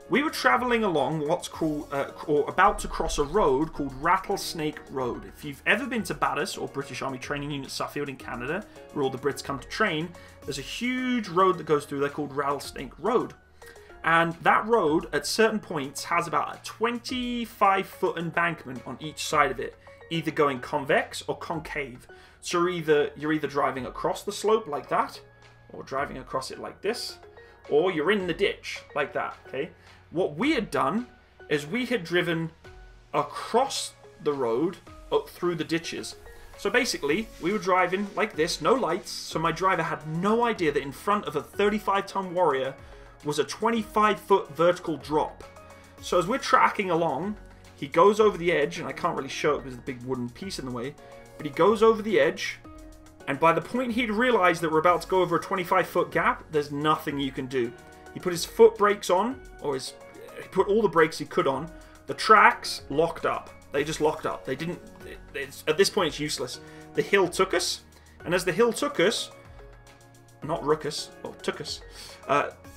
we were traveling along what's called, or about to cross a road called Rattlesnake Road. If you've ever been to Battis or British Army Training Unit Suffield in Canada, where all the Brits come to train, there's a huge road that goes through there called Rattlesnake Road. And that road, at certain points, has about a 25-foot embankment on each side of it, either going convex or concave. So you're either driving across the slope like that, or driving across it like this, or you're in the ditch like that, okay? What we had done is we had driven across the road up through the ditches. So basically, we were driving like this, no lights, so my driver had no idea that in front of a 35-ton warrior was a 25-foot vertical drop. So as we're tracking along, he goes over the edge, and I can't really show it because there's a big wooden piece in the way, but he goes over the edge, and by the point he'd realised that we're about to go over a 25-foot gap, there's nothing you can do. He put his foot brakes on, or he put all the brakes he could on. The tracks locked up. They just locked up. They didn't... at this point, it's useless. The hill took us, and as the hill took us... Not rook us, or took us.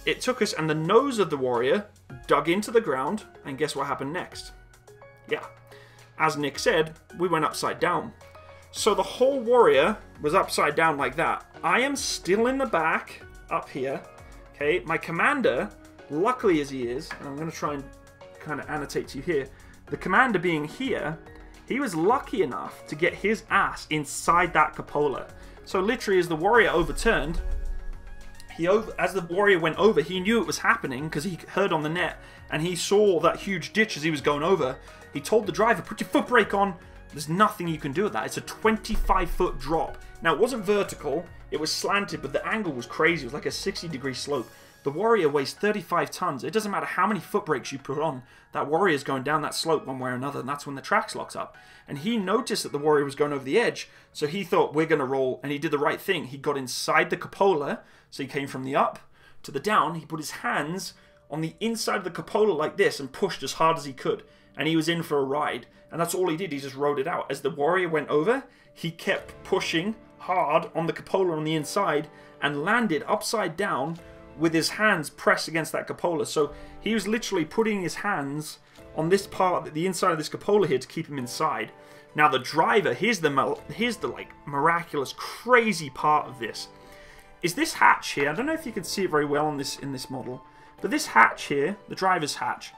It took us, and the nose of the warrior dug into the ground, and guess what happened next? Yeah. As Nick said, we went upside down. So the whole warrior was upside down like that. I am still in the back, up here. Okay, my commander, luckily as he is, and I'm going to try and kind of annotate to you here, the commander being here, he was lucky enough to get his ass inside that cupola. So literally as the warrior overturned, as the warrior went over, he knew it was happening because he heard on the net and he saw that huge ditch as he was going over. He told the driver, put your foot brake on. There's nothing you can do with that. It's a 25-foot drop. Now, it wasn't vertical. It was slanted, but the angle was crazy. It was like a 60-degree slope. The warrior weighs 35 tons. It doesn't matter how many foot brakes you put on. That warrior's going down that slope one way or another, and that's when the tracks locks up. And he noticed that the warrior was going over the edge, so he thought, we're going to roll, and he did the right thing. He got inside the cupola, so he came from the up to the down. He put his hands on the inside of the cupola like this and pushed as hard as he could. And he was in for a ride. And that's all he did. He just rode it out. As the warrior went over, he kept pushing hard on the cupola on the inside and landed upside down with his hands pressed against that cupola. So he was literally putting his hands on this part, the inside of this cupola here, to keep him inside. Now the driver, here's the like miraculous, crazy part of this, is this hatch here. I don't know if you can see it very well in this model, but this hatch here, the driver's hatch,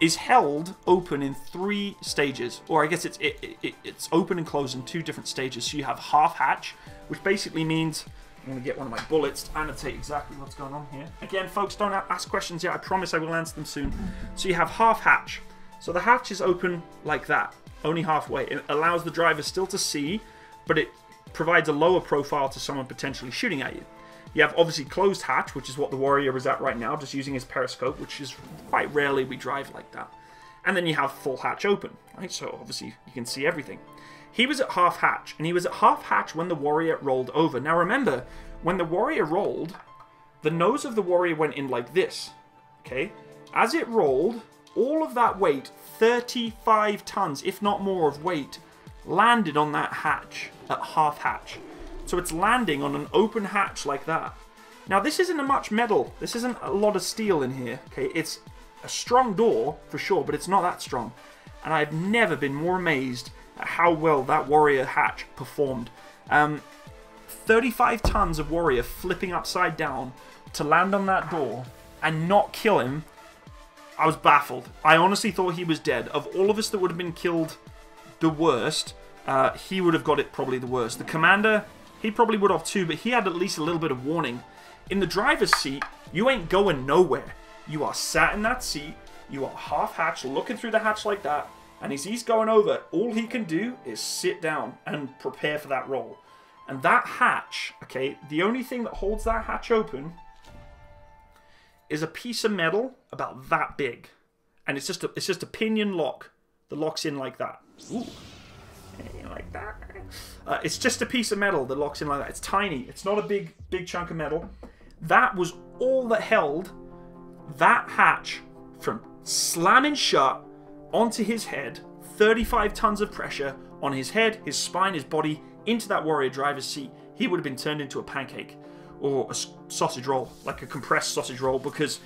is held open in 3 stages, or I guess it's open and closed in 2 different stages. So you have half hatch, which basically means, I'm going to get one of my bullets to annotate exactly what's going on here. Again, folks, don't ask questions yet. I promise I will answer them soon. So you have half hatch. So the hatch is open like that, only halfway. It allows the driver still to see, but it provides a lower profile to someone potentially shooting at you. You have obviously closed hatch, which is what the warrior is at right now, just using his periscope, which is quite rarely we drive like that. And then you have full hatch open, right? So obviously you can see everything. He was at half hatch, and he was at half hatch when the warrior rolled over. Now remember, when the warrior rolled, the nose of the warrior went in like this, okay? As it rolled, all of that weight, 35 tons, if not more of weight, landed on that hatch at half hatch. So it's landing on an open hatch like that. Now this isn't a much metal. This isn't a lot of steel in here. Okay, it's a strong door for sure, but it's not that strong. And I've never been more amazed at how well that warrior hatch performed. 35 tons of warrior flipping upside down to land on that door and not kill him. I was baffled. I honestly thought he was dead. Of all of us that would have been killed the worst, he would have got it probably the worst. The commander, he probably would have too, but he had at least a little bit of warning. In the driver's seat, you ain't going nowhere. You are sat in that seat, you are half hatch, looking through the hatch like that, and as he's going over, all he can do is sit down and prepare for that roll. And that hatch, okay, the only thing that holds that hatch open is a piece of metal about that big. And it's just a pinion lock that locks in like that. Ooh. Like that. It's just a piece of metal that locks in like that. It's tiny. It's not a big chunk of metal. That was all that held that hatch from slamming shut onto his head. 35 tons of pressure on his head, his spine, his body, into that warrior driver's seat. He would have been turned into a pancake or a sausage roll, like a compressed sausage roll, because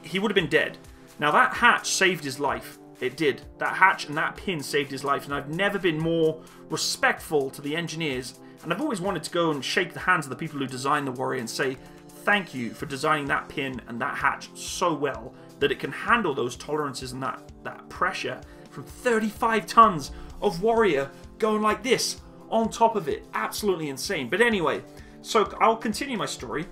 he would have been dead. Now that hatch saved his life. It did. That hatch and that pin saved his life, and I've never been more respectful to the engineers, and I've always wanted to go and shake the hands of the people who designed the warrior and say thank you for designing that pin and that hatch so well that it can handle those tolerances and that pressure from 35 tons of warrior going like this on top of it. Absolutely insane. But anyway, so I'll continue my story.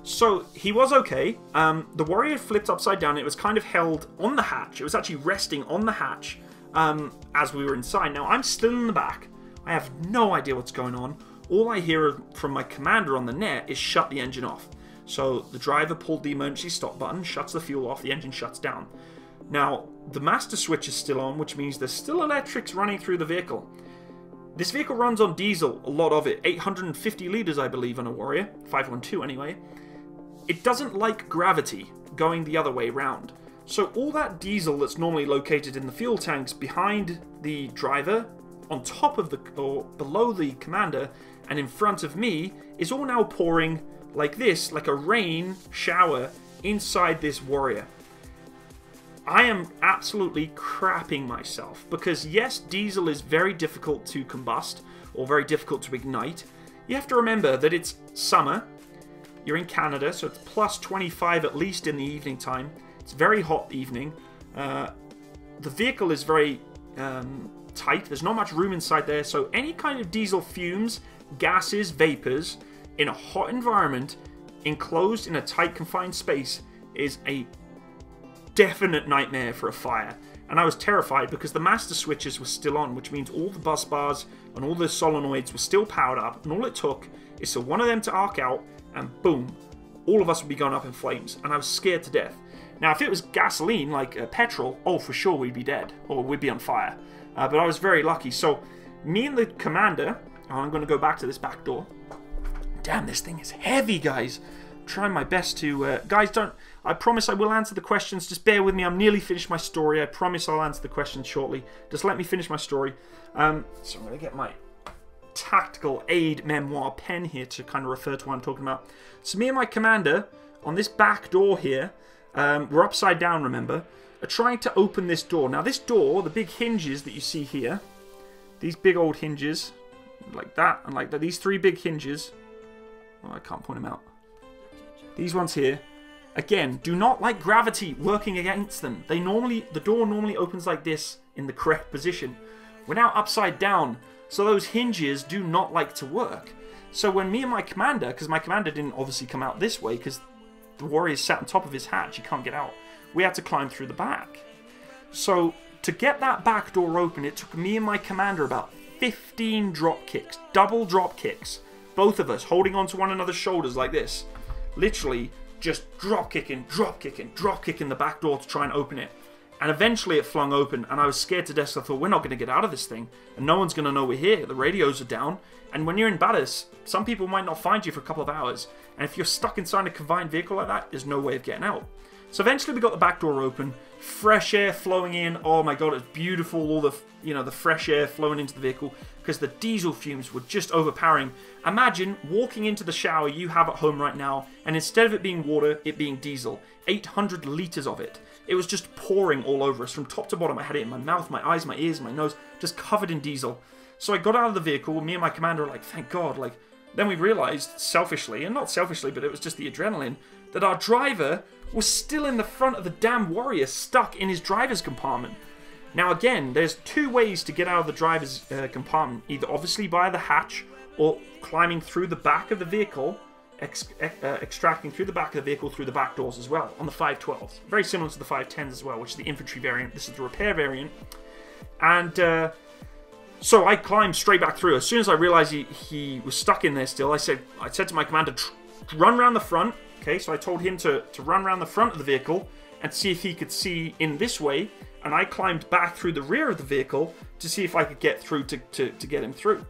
So he was okay. The warrior flipped upside down. It was kind of held on the hatch. It was actually resting on the hatch as we were inside. Now I'm still in the back. I have no idea what's going on. All I hear from my commander on the net is shut the engine off. So the driver pulled the emergency stop button, shuts the fuel off, the engine shuts down. Now, the master switch is still on, which means there's still electrics running through the vehicle. This vehicle runs on diesel, a lot of it, 850 litres I believe on a Warrior, 512 anyway. It doesn't like gravity going the other way round. So all that diesel that's normally located in the fuel tanks behind the driver, on top of or below the commander, and in front of me, is all now pouring like this, like a rain shower inside this Warrior. I am absolutely crapping myself because yes, diesel is very difficult to combust or very difficult to ignite. You have to remember that it's summer, you're in Canada, so it's plus 25 at least in the evening time. It's very hot evening. The vehicle is very tight, there's not much room inside there, so any kind of diesel fumes, gases, vapors in a hot environment, enclosed in a tight confined space, is a definite nightmare for a fire. And I was terrified because the master switches were still on, which means all the bus bars and all the solenoids were still powered up, and all it took is for one of them to arc out and boom, all of us would be going up in flames, and I was scared to death. Now if it was gasoline, like petrol, oh for sure we'd be dead, or we'd be on fire. But I was very lucky. So me and the commander, I'm going to go back to this back door. Damn, this thing is heavy, guys. I'm trying my best to... guys, I promise I will answer the questions. Just bear with me. I'm nearly finished my story. I promise I'll answer the questions shortly. Just let me finish my story. So I'm going to get my tactical aid memoir pen here to kind of refer to what I'm talking about. So me and my commander, on this back door here, we're upside down, remember, are trying to open this door. Now this door, the big hinges that you see here, these big old hinges, like that and like that, these three big hinges, oh, I can't point them out. These ones here, again, do not like gravity working against them. The door normally opens like this in the correct position. We're now upside down, so those hinges do not like to work. So when me and my commander, because my commander didn't obviously come out this way because the Warrior sat on top of his hatch, he can't get out. We had to climb through the back. So to get that back door open, it took me and my commander about 15 drop kicks, double drop kicks, both of us holding onto one another's shoulders like this, literally just drop kicking the back door to try and open it. And eventually it flung open, and I was scared to death, so I thought, we're not going to get out of this thing, and no one's going to know we're here. The radios are down, and when you're in Battis, some people might not find you for a couple of hours, and if you're stuck inside a confined vehicle like that, there's no way of getting out. So eventually we got the back door open, fresh air flowing in. Oh my god, it's beautiful, all the, the fresh air flowing into the vehicle, because the diesel fumes were just overpowering. Imagine walking into the shower you have at home right now, and instead of it being water, it being diesel. 800 litres of it. It was just pouring all over us from top to bottom. I had it in my mouth, my eyes, my ears, my nose, just covered in diesel. So I got out of the vehicle, me and my commander were like, thank god. Then we realised, selfishly, and not selfishly, but it was just the adrenaline, that our driver was still in the front of the damn Warrior, stuck in his driver's compartment. Now again, there's two ways to get out of the driver's compartment. Either obviously by the hatch, or climbing through the back of the vehicle, extracting through the back of the vehicle through the back doors as well, on the 512s. Very similar to the 510s as well, which is the infantry variant. This is the repair variant. And so I climbed straight back through. As soon as I realised he was stuck in there still, I said to my commander, run around the front. Okay, so I told him to run around the front of the vehicle and see if he could see in this way, and I climbed back through the rear of the vehicle to see if I could get through to get him through.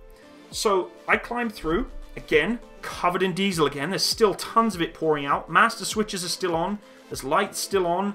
So I climbed through, again, covered in diesel again. There's still tons of it pouring out. Master switches are still on. There's lights still on.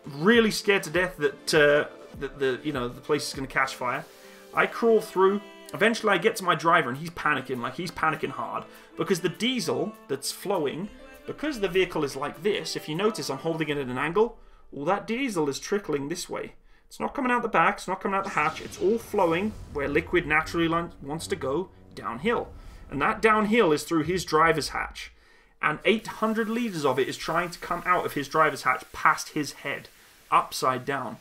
Really scared to death that the place is going to catch fire. I crawl through. Eventually I get to my driver and he's panicking hard because the diesel that's flowing, because the vehicle is like this, if you notice I'm holding it at an angle, all that diesel is trickling this way. It's not coming out the back, it's not coming out the hatch, it's all flowing where liquid naturally wants to go, downhill. And that downhill is through his driver's hatch. And 800 litres of it is trying to come out of his driver's hatch past his head, upside down.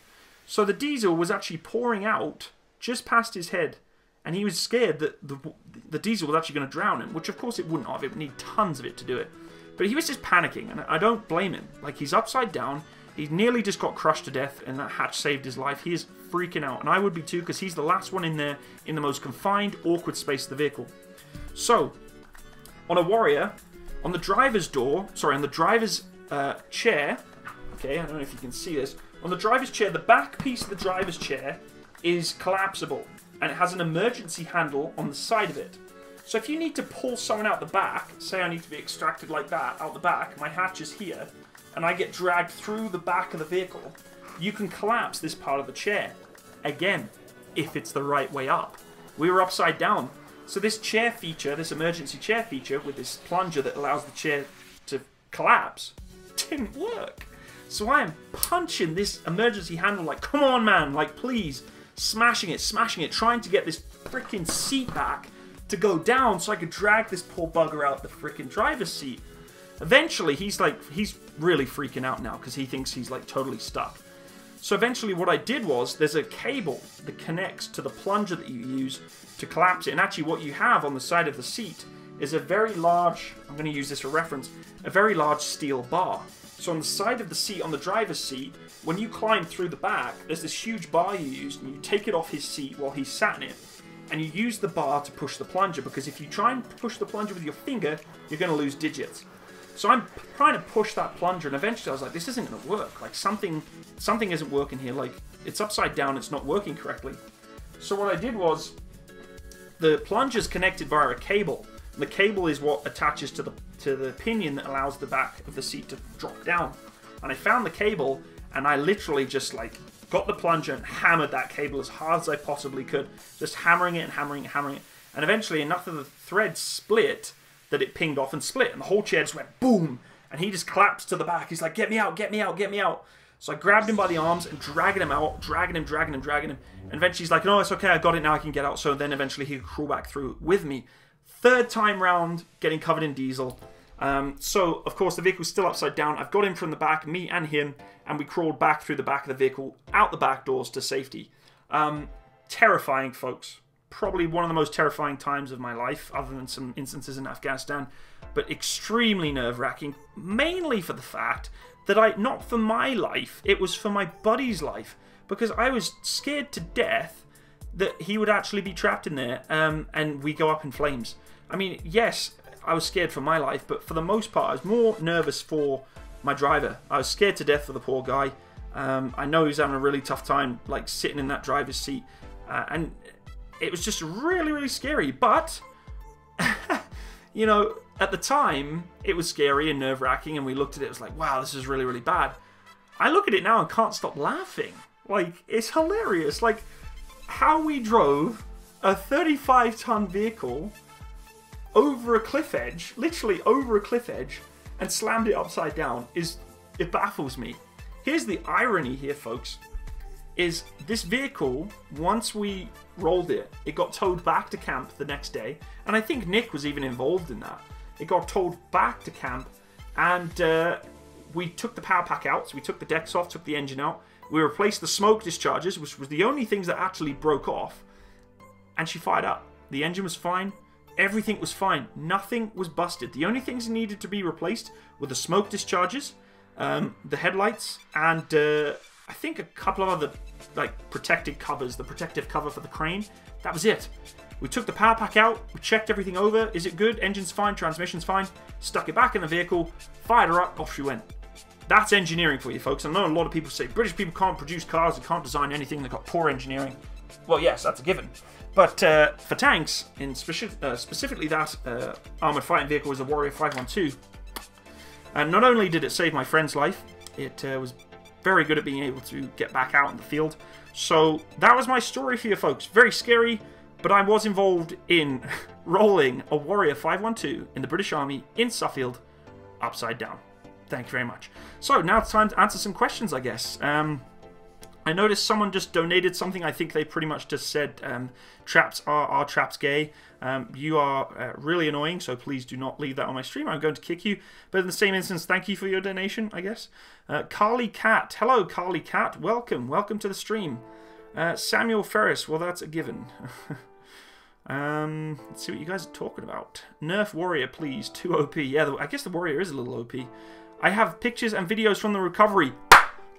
So the diesel was actually pouring out just past his head, and he was scared that the diesel was actually going to drown him, which of course it wouldn't have. It would need tons of it to do it. But he was just panicking, and I don't blame him. Like, he's upside down, he nearly just got crushed to death, and that hatch saved his life. He is freaking out. And I would be too, because he's the last one in there in the most confined, awkward space of the vehicle. So, on a warrior, on the driver's door, sorry, on the driver's chair, okay, I don't know if you can see this, on the driver's chair, the back piece of the driver's chair is collapsible, and it has an emergency handle on the side of it. So if you need to pull someone out the back, say I need to be extracted like that, out the back, my hatch is here, and I get dragged through the back of the vehicle, you can collapse this part of the chair. Again, if it's the right way up. We were upside down. So this chair feature, this emergency chair feature with this plunger that allows the chair to collapse, didn't work. So I am punching this emergency handle like, come on, man, like, please. Smashing it, trying to get this freaking seat back to go down so I could drag this poor bugger out the freaking driver's seat. Eventually, he's really freaking out now because he thinks he's like totally stuck. So eventually what I did was, there's a cable that connects to the plunger that you use to collapse it. And actually what you have on the side of the seat is a very large, I'm going to use this for reference, a very large steel bar. So on the side of the seat, on the driver's seat, when you climb through the back, there's this huge bar you use, and you take it off his seat while he's sat in it, and you use the bar to push the plunger, because if you try and push the plunger with your finger, you're going to lose digits. So I'm trying to push that plunger, and eventually I was like, this isn't going to work. Like, something isn't working here. Like, it's upside down, it's not working correctly. So what I did was, the plunger's connected via a cable. The cable is what attaches to the pinion that allows the back of the seat to drop down. And I found the cable, and I literally just like got the plunger and hammered that cable as hard as I possibly could, just hammering it and hammering it. And eventually enough of the thread split that it pinged off and split, and the whole chair just went boom, and he just collapsed to the back. He's like, get me out, get me out, get me out. So I grabbed him by the arms and dragging him out, dragging him. And eventually he's like, no, it's okay, I got it now, I can get out. So then eventually he could crawl back through with me. Third time round, getting covered in diesel. So, of course, the vehicle's still upside down. I've got him from the back, me and him, and we crawled back through the back of the vehicle, out the back doors to safety. Terrifying, folks. Probably one of the most terrifying times of my life, other than some instances in Afghanistan, but extremely nerve-wracking, mainly for the fact that not for my life, it was for my buddy's life, because I was scared to death that he would actually be trapped in there, and we go up in flames. I mean, yes, I was scared for my life, but for the most part, I was more nervous for my driver. I was scared to death for the poor guy. I know he was having a really tough time, like, sitting in that driver's seat, and it was just really, really scary. But, you know, at the time, it was scary and nerve-wracking, and we looked at it, it was like, wow, this is really, really bad. I look at it now and can't stop laughing. Like, it's hilarious. Like, how we drove a 35-ton vehicle over a cliff edge, literally over a cliff edge, and slammed it upside down, it baffles me. Here's the irony here, folks, is this vehicle, once we rolled it, it got towed back to camp the next day, and I think Nick was even involved in that. It got towed back to camp, and we took the power pack out, so we took the decks off, took the engine out, we replaced the smoke discharges, which was the only things that actually broke off, and she fired up. The engine was fine. Everything was fine. Nothing was busted. The only things that needed to be replaced were the smoke discharges, the headlights, and I think a couple of other like protected covers, the protective cover for the crane. That was it. We took the power pack out, we checked everything over. Is it good? Engine's fine, transmission's fine. Stuck it back in the vehicle, fired her up, off she went. That's engineering for you, folks. I know a lot of people say British people can't produce cars, they can't design anything, they've got poor engineering. Well, yes, that's a given. But for tanks, in specifically that armoured fighting vehicle was a Warrior 512. And not only did it save my friend's life, it was very good at being able to get back out in the field. So that was my story for you, folks. Very scary, but I was involved in rolling a Warrior 512 in the British Army in Suffield upside down. Thank you very much. So now it's time to answer some questions, I guess. I noticed someone just donated something. I think they pretty much just said, traps are traps gay. You are really annoying, so please do not leave that on my stream. I'm going to kick you. But in the same instance, thank you for your donation, I guess. Carly Cat. Hello, Carly Cat. Welcome. Welcome to the stream. Samuel Ferris. Well, that's a given. Let's see what you guys are talking about. Nerf Warrior, please. Too OP. Yeah, I guess the Warrior is a little OP. I have pictures and videos from the recovery.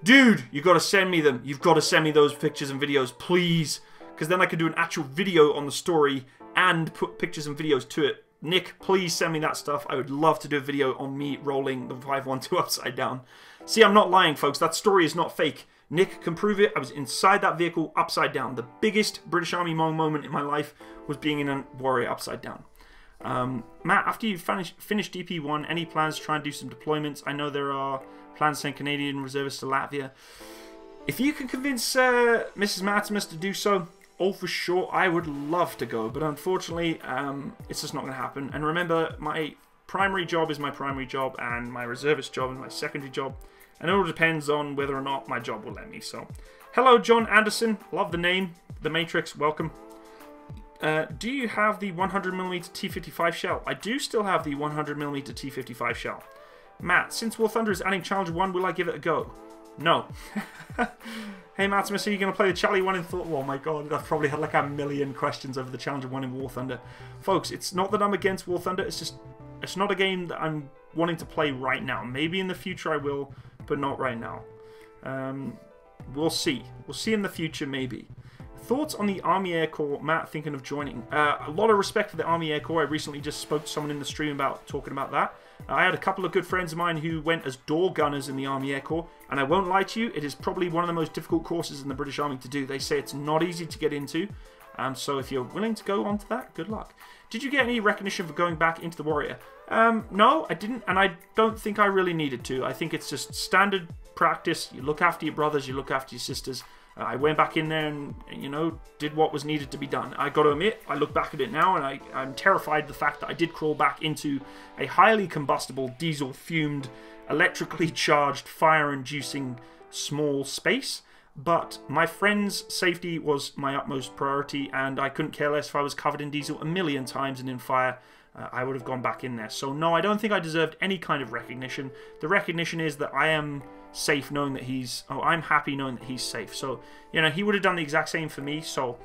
Dude, you got to send me them. You've got to send me those pictures and videos, please. Because then I can do an actual video on the story and put pictures and videos to it. Nick, please send me that stuff. I would love to do a video on me rolling the 512 upside down. See, I'm not lying, folks. That story is not fake. Nick can prove it. I was inside that vehicle upside down. The biggest British Army Hmong moment in my life was being in a warrior upside down. Matt, after you finish DP1, any plans to try and do some deployments? I know there are plans to send Canadian reservists to Latvia. If you can convince Mrs. Matsimus to do so, all for sure, I would love to go. But unfortunately, it's just not going to happen. And remember, my primary job is my primary job, and my reservist job is my secondary job. And it all depends on whether or not my job will let me. So, hello, John Anderson. Love the name. The Matrix, welcome. Do you have the 100mm T55 shell? I do still have the 100mm T55 shell. Matt, since War Thunder is adding Challenger 1, will I give it a go? No. Hey, Matsimus, are you going to play the Charlie 1 in Thor? Oh my god, I've probably had like a million questions over the Challenger 1 in War Thunder. Folks, it's not that I'm against War Thunder, it's just, it's not a game that I'm wanting to play right now. Maybe in the future I will, but not right now. We'll see. We'll see in the future, maybe. Thoughts on the Army Air Corps, Matt, thinking of joining? A lot of respect for the Army Air Corps. I recently just spoke to someone in the stream about talking about that. I had a couple of good friends of mine who went as door gunners in the Army Air Corps, and I won't lie to you, it is probably one of the most difficult courses in the British Army to do. They say it's not easy to get into, so if you're willing to go on to that, good luck. Did you get any recognition for going back into the Warrior? No, I didn't, and I don't think I really needed to. I think it's just standard practice. You look after your brothers, you look after your sisters. I went back in there and, you know, did what was needed to be done. I got to admit, I look back at it now and I'm terrified of the fact that I did crawl back into a highly combustible, diesel-fumed, electrically charged, fire-inducing small space. But my friend's safety was my utmost priority, and I couldn't care less if I was covered in diesel a million times and in fire. I would have gone back in there. So no, I don't think I deserved any kind of recognition. The recognition is that I am safe knowing that he's... Oh, I'm happy knowing that he's safe. So, you know, he would have done the exact same for me. So,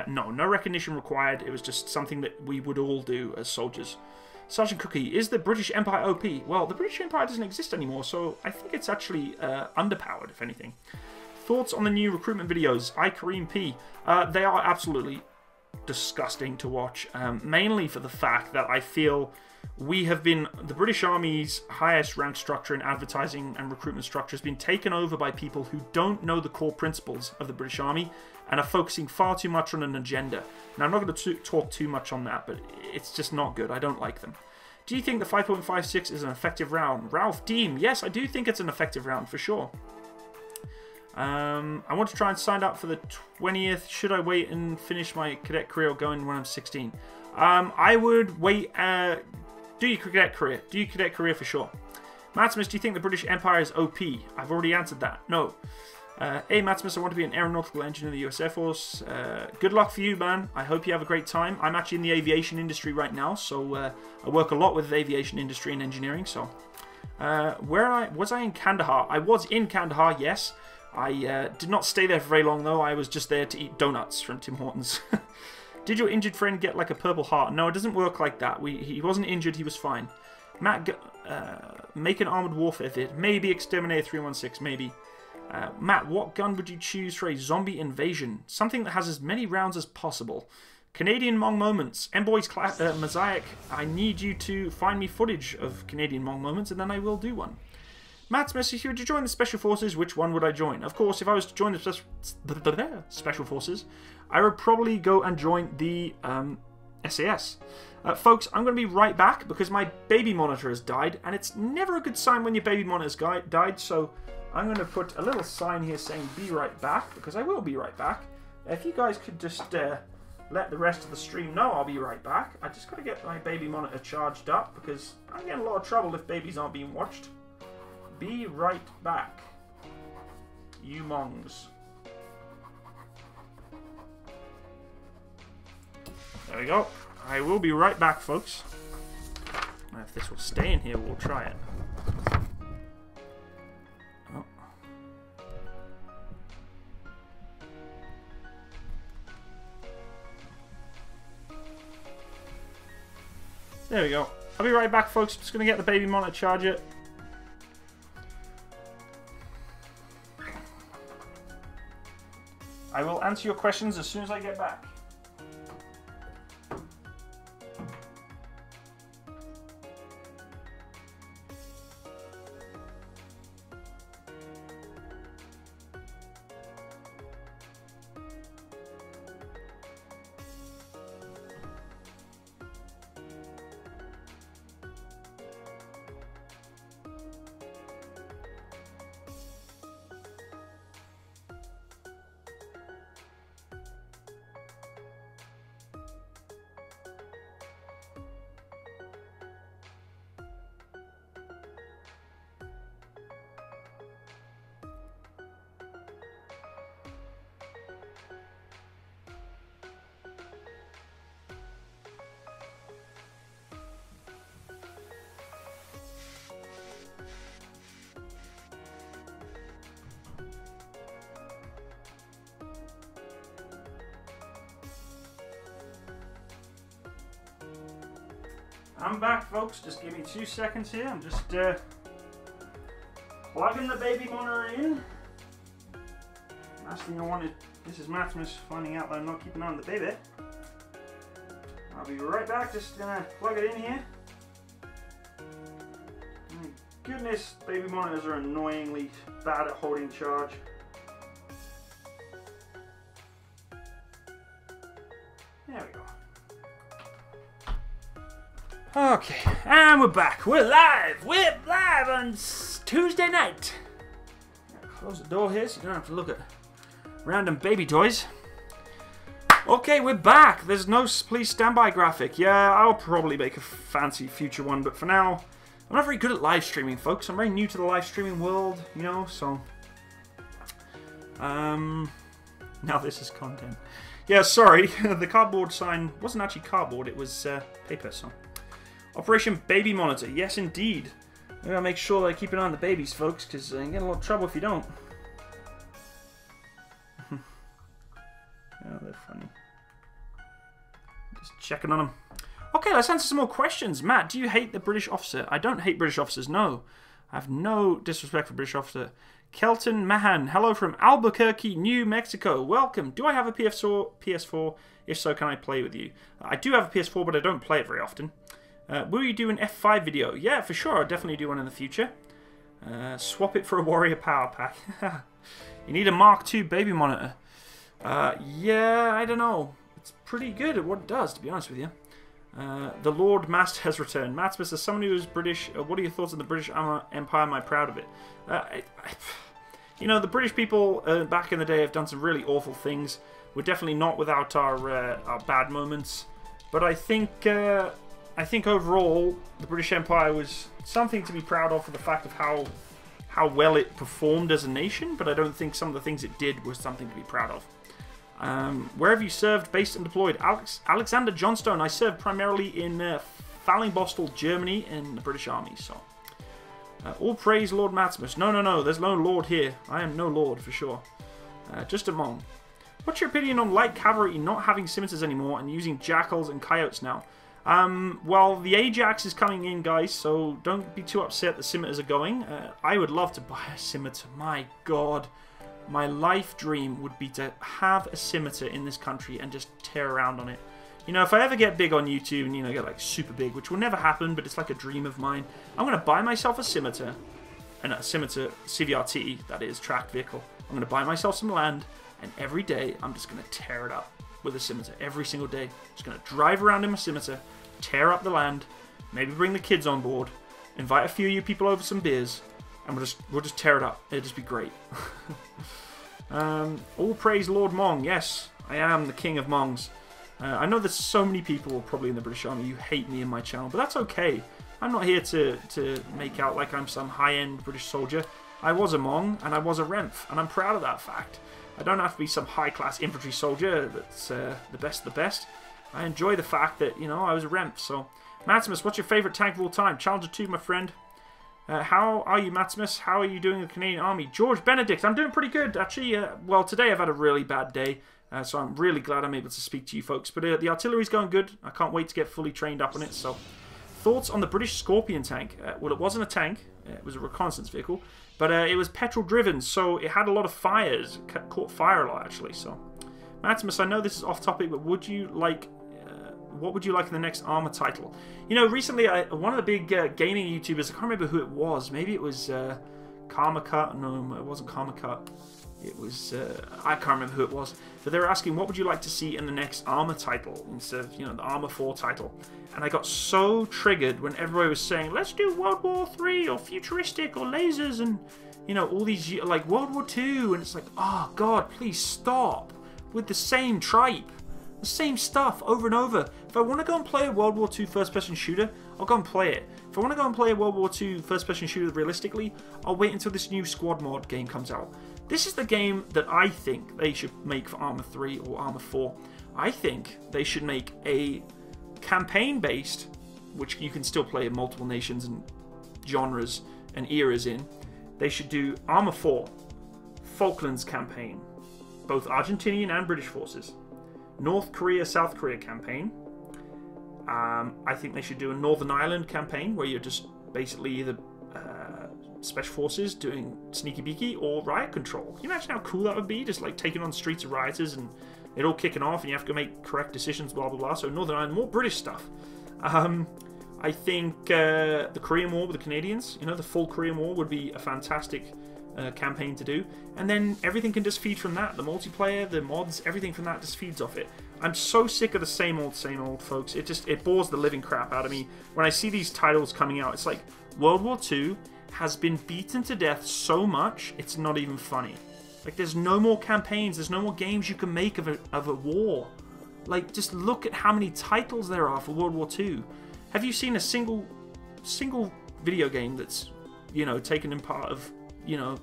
no recognition required. It was just something that we would all do as soldiers. Sergeant Cookie, is the British Empire OP? Well, the British Empire doesn't exist anymore, so I think it's actually underpowered, if anything. Thoughts on the new recruitment videos? Kareem P. They are absolutely disgusting to watch, mainly for the fact that I feel we have been, the British Army's highest rank structure in advertising and recruitment structure has been taken over by people who don't know the core principles of the British Army and are focusing far too much on an agenda. Now, I'm not going to talk too much on that, but it's just not good. I don't like them. Do you think the 5.56 is an effective round? Ralph Deem, yes, I do think it's an effective round for sure. I want to try and sign up for the 20th. Should I wait and finish my cadet career or go in when I'm 16? I would wait. Do your cadet career. Do your cadet career for sure. Matsimus, do you think the British Empire is OP? I've already answered that. No. Hey, Matsimus, I want to be an aeronautical engineer in the US Air Force. Good luck for you, man. I hope you have a great time. I'm actually in the aviation industry right now, so I work a lot with the aviation industry and engineering. So, was I in Kandahar? I was in Kandahar, yes. I did not stay there for very long, though. I was just there to eat donuts from Tim Hortons. Did your injured friend get like a purple heart? No, it doesn't work like that. He wasn't injured, he was fine. Matt, make an armored warfare vid. Maybe Exterminator 316, maybe. Matt, what gun would you choose for a zombie invasion? Something that has as many rounds as possible. Canadian Hmong moments. Mboy's Mosaic, I need you to find me footage of Canadian Hmong moments, and then I will do one. Matsimus, if you were to join the Special Forces, which one would I join? Of course, if I was to join the Special Forces, I would probably go and join the SAS. Folks, I'm going to be right back because my baby monitor has died, and it's never a good sign when your baby monitor's died, so I'm going to put a little sign here saying be right back, because I will be right back. If you guys could just let the rest of the stream know I'll be right back. I just got to get my baby monitor charged up, because I'm getting a lot of trouble if babies aren't being watched. Be right back, you Mongs. There we go. I will be right back, folks. If this will stay in here, we'll try it. Oh. There we go. I'll be right back, folks. Just going to get the baby monitor charger. I will answer your questions as soon as I get back. I'm back, folks. Just give me 2 seconds here. I'm just plugging the baby monitor in. Last thing I wanted, this is Matsimus finding out that I'm not keeping on the baby. I'll be right back. Just gonna plug it in here. My goodness, baby monitors are annoyingly bad at holding charge. There we go. Okay, and we're back. We're live. We're live on Tuesday night. Close the door here so you don't have to look at random baby toys. Okay, we're back. There's no please standby graphic. Yeah, I'll probably make a fancy future one, but for now, I'm not very good at live streaming, folks. I'm very new to the live streaming world, you know, so now this is content. Yeah, sorry, the cardboard sign wasn't actually cardboard, it was paper, so. Operation Baby Monitor. Yes, indeed. We gotta make sure that I keep an eye on the babies, folks, because you get a lot of trouble if you don't. Oh, they're funny. Just checking on them. Okay, let's answer some more questions. Matt, do you hate the British officer? I don't hate British officers, no. I have no disrespect for British officer. Kelton Mahan, hello from Albuquerque, New Mexico. Welcome. Do I have a PS4? If so, can I play with you? I do have a PS4, but I don't play it very often. Will you do an F5 video? Yeah, for sure. I'll definitely do one in the future. Swap it for a Warrior Power Pack. You need a Mark II baby monitor. Yeah, I don't know. It's pretty good at what it does, to be honest with you. The Lord Master has returned. Matsimus, as someone who is British, what are your thoughts on the British Empire? Am I proud of it? You know, the British people back in the day have done some really awful things. We're definitely not without our bad moments. But I think overall, the British Empire was something to be proud of for the fact of how well it performed as a nation, but I don't think some of the things it did was something to be proud of. Where have you served, based and deployed? Alexander Johnstone. I served primarily in Fallingbostel, Germany, in the British Army. So, all praise Lord Matsimus. No, there's no Lord here. I am no Lord, for sure. Just a Mong. What's your opinion on light cavalry not having scimitars anymore and using jackals and coyotes now? Well, the Ajax is coming in, guys, so don't be too upset the scimitars are going. I would love to buy a scimitar. My God. My life dream would be to have a scimitar in this country and just tear around on it. You know, if I ever get big on YouTube and, you know, get like super big, which will never happen, but it's like a dream of mine, I'm going to buy myself a scimitar, and a scimitar CVRT, that is, tracked vehicle. I'm going to buy myself some land, and every day I'm just going to tear it up with a scimitar. Every single day. Just going to drive around in my scimitar, tear up the land, maybe bring the kids on board, invite a few of you people over some beers, and we'll just tear it up. It'll just be great. All praise Lord Mong. Yes, I am the king of Mongs. I know there's so many people probably in the British Army who hate me and my channel, but that's okay. I'm not here to make out like I'm some high-end British soldier. I was a Mong, and I was a Renf, and I'm proud of that fact. I don't have to be some high-class infantry soldier that's the best of the best. I enjoy the fact that, you know, I was a Renf. So, Matsimus, what's your favourite tank of all time? Challenger 2, my friend. How are you, Matsimus? How are you doing in the Canadian Army? George Benedict, I'm doing pretty good, actually. Well, today I've had a really bad day, so I'm really glad I'm able to speak to you folks. But the artillery's going good. I can't wait to get fully trained up on it. So, thoughts on the British Scorpion tank? Well, it wasn't a tank. It was a reconnaissance vehicle. But it was petrol-driven, so it had a lot of fires. It caught fire a lot, actually. So, Matsimus, I know this is off topic, but would you like... what would you like in the next Arma title? You know, recently, one of the big gaming YouTubers, I can't remember who it was. Maybe it was Karma Cut. No, it wasn't Karma Cut. It was... I can't remember who it was. But they were asking, what would you like to see in the next Arma title instead of, you know, the Arma 4 title? And I got so triggered when everybody was saying, let's do World War 3 or futuristic or lasers and, you know, all these, like, World War 2. And it's like, oh, God, please stop with the same tripe. The same stuff over and over. If I want to go and play a World War II first-person shooter, I'll go and play it. If I want to go and play a World War II first-person shooter realistically, I'll wait until this new Squad Mod game comes out. This is the game that I think they should make for Arma 3 or Arma 4. I think they should make a campaign-based, which you can still play in multiple nations and genres and eras in. They should do Arma 4, Falklands campaign, both Argentinian and British forces. North Korea, South Korea campaign. I think they should do a Northern Ireland campaign where you're just basically either Special Forces doing sneaky beaky or riot control. Can you imagine how cool that would be? Just like taking on streets of rioters and it all kicking off and you have to make correct decisions, blah, blah, blah. So Northern Ireland, more British stuff. I think the Korean War with the Canadians, you know, the full Korean War would be a fantastic campaign to do, and then everything can just feed from that. The multiplayer, the mods, everything from that just feeds off it. I'm so sick of the same old, folks. It bores the living crap out of me when I see these titles coming out. It's like World War II has been beaten to death so much it's not even funny. Like, there's no more campaigns, there's no more games you can make of a war. Like, just look at how many titles there are for World War II. Have you seen a single video game that's, you know, taken in part of, you know,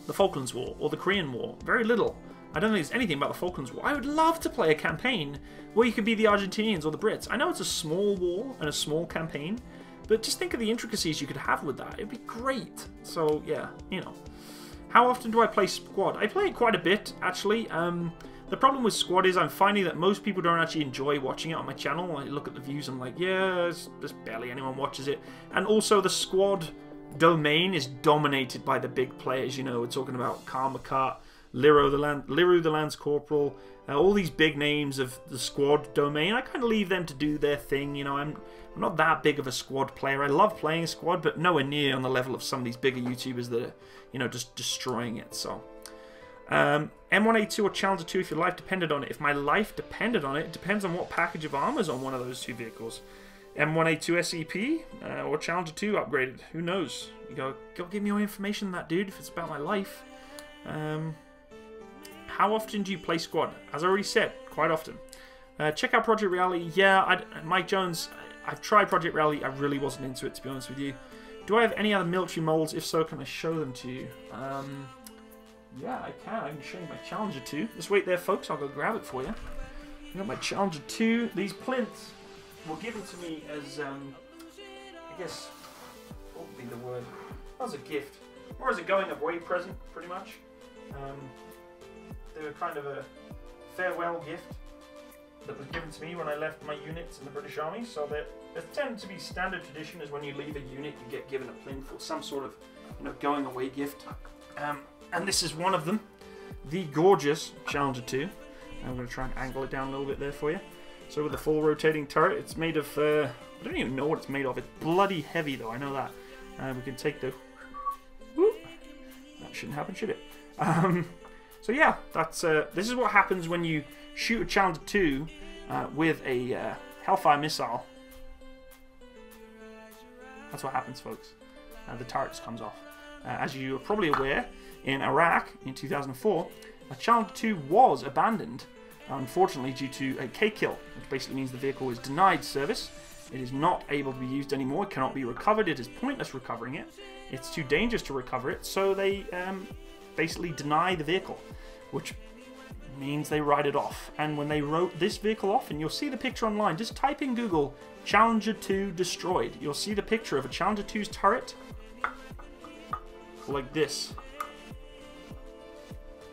the Falklands War or the Korean War? Very little. I don't think there's anything about the Falklands War. I would love to play a campaign where you could be the Argentinians or the Brits. I know it's a small war and a small campaign, but just think of the intricacies you could have with that. It'd be great. So, yeah, you know. How often do I play Squad? I play it quite a bit, actually. The problem with Squad is I'm finding that most people don't actually enjoy watching it on my channel. I look at the views, I'm like, yeah, there's barely anyone watches it. And also the Squad domain is dominated by the big players. You know, we're talking about Karma Cut, Liru the Lance Corporal, all these big names of the Squad domain. I kind of leave them to do their thing. You know, I'm not that big of a Squad player. I love playing Squad, but nowhere near on the level of some of these bigger YouTubers that are, you know, just destroying it. So, M1A2 or Challenger 2 if your life depended on it. If my life depended on it, it depends on what package of armor's on one of those two vehicles. M1A2 SEP or Challenger 2 upgraded. Who knows? You go give me more information on that, dude, if it's about my life. How often do you play Squad? As I already said, quite often. Check out Project Reality. Yeah, Mike Jones, I've tried Project Reality. I really wasn't into it, to be honest with you. Do I have any other military molds? If so, can I show them to you? Yeah, I can. I can show you my Challenger 2. Just wait there, folks. I'll go grab it for you. I got my Challenger 2. These plinths were given to me as, I guess, what would be the word? As a gift. Or as a going-away present, pretty much. They were kind of a farewell gift that was given to me when I left my units in the British Army. So they tend to be standard tradition is when you leave a unit, you get given a plinth or some sort of, you know, going-away gift. And this is one of them. The gorgeous Challenger 2. I'm going to try and angle it down a little bit there for you. So with the full rotating turret, it's made of, I don't even know what it's made of. It's bloody heavy though, I know that. We can take the, whoop. That shouldn't happen, should it? So yeah, that's this is what happens when you shoot a Challenger 2 with a Hellfire missile. That's what happens, folks. The turret just comes off. As you are probably aware, in Iraq in 2004, a Challenger 2 was abandoned, unfortunately due to a K-kill, which basically means the vehicle is denied service. It is not able to be used anymore. It cannot be recovered. It is pointless recovering it. It's too dangerous to recover it, so they basically deny the vehicle, which means they write it off. And when they wrote this vehicle off, and you'll see the picture online, just type in Google Challenger 2 destroyed. You'll see the picture of a Challenger 2's turret like this.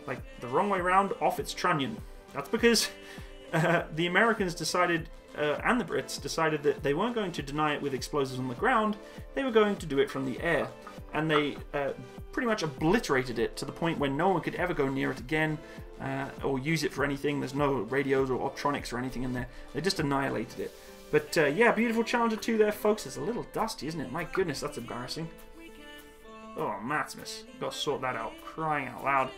Like the wrong way around, off its trunnion. That's because the Americans decided and the Brits decided that they weren't going to deny it with explosives on the ground, they were going to do it from the air. And they pretty much obliterated it to the point where no one could ever go near it again or use it for anything. There's no radios or optronics or anything in there. They just annihilated it. But yeah, beautiful Challenger 2 there, folks. It's a little dusty, isn't it? My goodness, that's embarrassing. Oh, Matsimus. Got to sort that out. Crying out loud.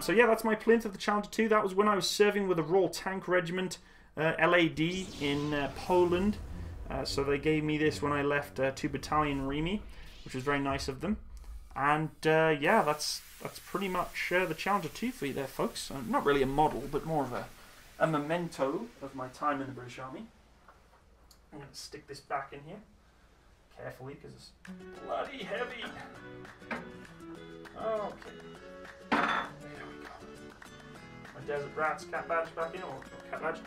So yeah, that's my plinth of the Challenger 2. That was when I was serving with the Royal Tank Regiment, LAD, in Poland. So they gave me this when I left 2 Battalion Remy, which was very nice of them. And yeah, that's pretty much the Challenger 2 for you there, folks. Not really a model, but more of a memento of my time in the British Army. I'm going to stick this back in here carefully because it's bloody heavy. Okay. There we go. My Desert Rats cat badge back in, or cat badge.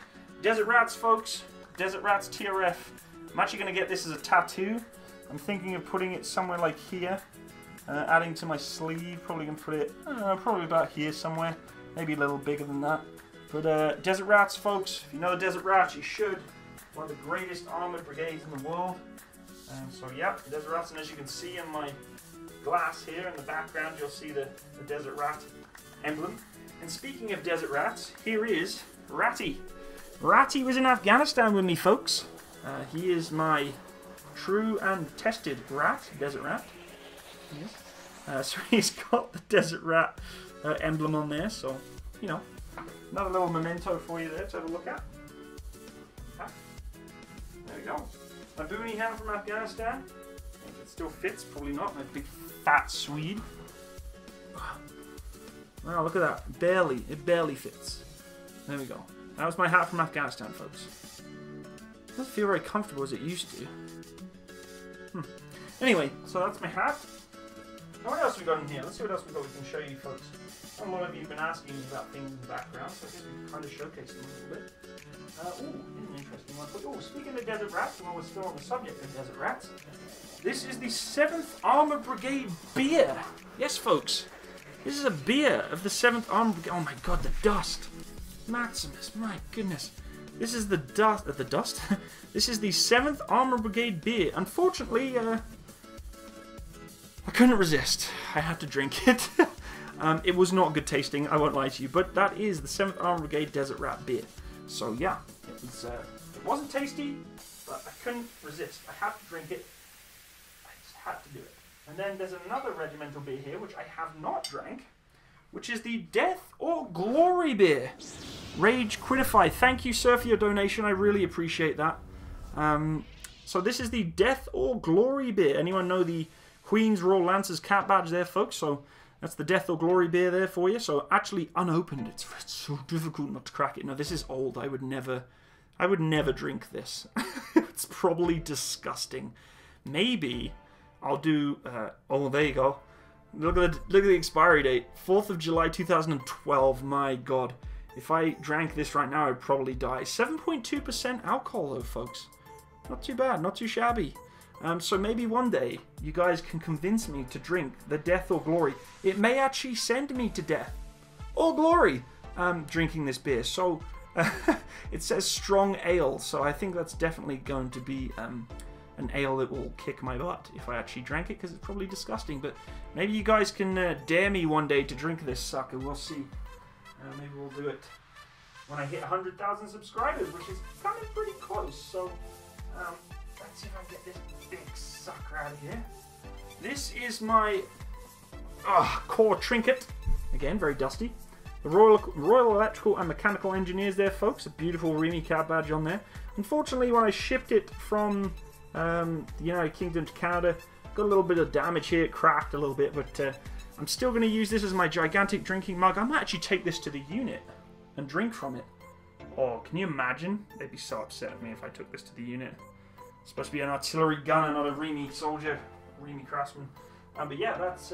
Desert Rats, folks. Desert Rats TRF. I'm actually going to get this as a tattoo. I'm thinking of putting it somewhere like here. Adding to my sleeve. Probably going to put it, I don't know, probably about here somewhere. Maybe a little bigger than that. But Desert Rats, folks. If you know the Desert Rats, you should. One of the greatest armoured brigades in the world. So yeah, Desert Rats, and as you can see in my glass here in the background, you'll see the Desert Rat emblem. And speaking of Desert Rats, here is Ratty. Ratty was in Afghanistan with me, folks. He is my true and tested rat, Desert Rat. Yes. So he's got the Desert Rat emblem on there, so, you know, another little memento for you there to have a look at. There we go. My boonie hat from Afghanistan. I think it still fits, probably not. My big fat Swede. Wow, look at that. It barely fits. There we go. That was my hat from Afghanistan, folks. It doesn't feel very comfortable as it used to. Anyway, so that's my hat. Now what else we got in here? Let's see what else we got we can show you, folks. A lot of you have been asking me about things in the background, so I guess we can kind of showcase them a little bit. Ooh, an interesting one. Oh, speaking of Desert Rats, while we're still on the subject of Desert Rats, this is the 7th Armored Brigade beer. Yes, folks. This is a beer of the 7th Armored Brigade. Oh my god, the dust. Matsimus, my goodness. This is the dust. This is the 7th Armored Brigade beer. Unfortunately, I couldn't resist. I had to drink it. It was not good tasting, I won't lie to you, but that is the 7th Armored Brigade Desert Rat beer. So yeah, it wasn't tasty, but I couldn't resist. I had to drink it. I just had to do it. And then there's another regimental beer here, which I have not drank, which is the Death or Glory beer. Rage Quitify. Thank you, sir, for your donation. I really appreciate that. So this is the Death or Glory beer. Anyone know the Queen's Royal Lancers cat badge there, folks? So that's the Death or Glory beer there for you. So actually unopened. It's so difficult not to crack it. No, this is old. I would never drink this. It's probably disgusting. Maybe I'll do. Oh, there you go. Look at the expiry date. 4th of July 2012. My God, if I drank this right now, I'd probably die. 7.2% alcohol, though, folks. Not too bad. Not too shabby. So maybe one day you guys can convince me to drink the Death or Glory. It may actually send me to death or glory drinking this beer. So it says strong ale, so I think that's definitely going to be an ale that will kick my butt if I actually drank it, because it's probably disgusting. But maybe you guys can dare me one day to drink this sucker. We'll see. Maybe we'll do it when I hit 100,000 subscribers, which is kind of pretty close. So let's see if I can get this big sucker out of here. This is my core trinket. Again, very dusty. The Royal Electrical and Mechanical Engineers there, folks. A beautiful Remy cab badge on there. Unfortunately, when I shipped it from the United Kingdom to Canada, got a little bit of damage here. It cracked a little bit, but I'm still going to use this as my gigantic drinking mug. I might actually take this to the unit and drink from it. Oh, can you imagine? They'd be so upset at me if I took this to the unit. It's supposed to be an artillery gun and not a Remy soldier, Remy craftsman. But yeah, that's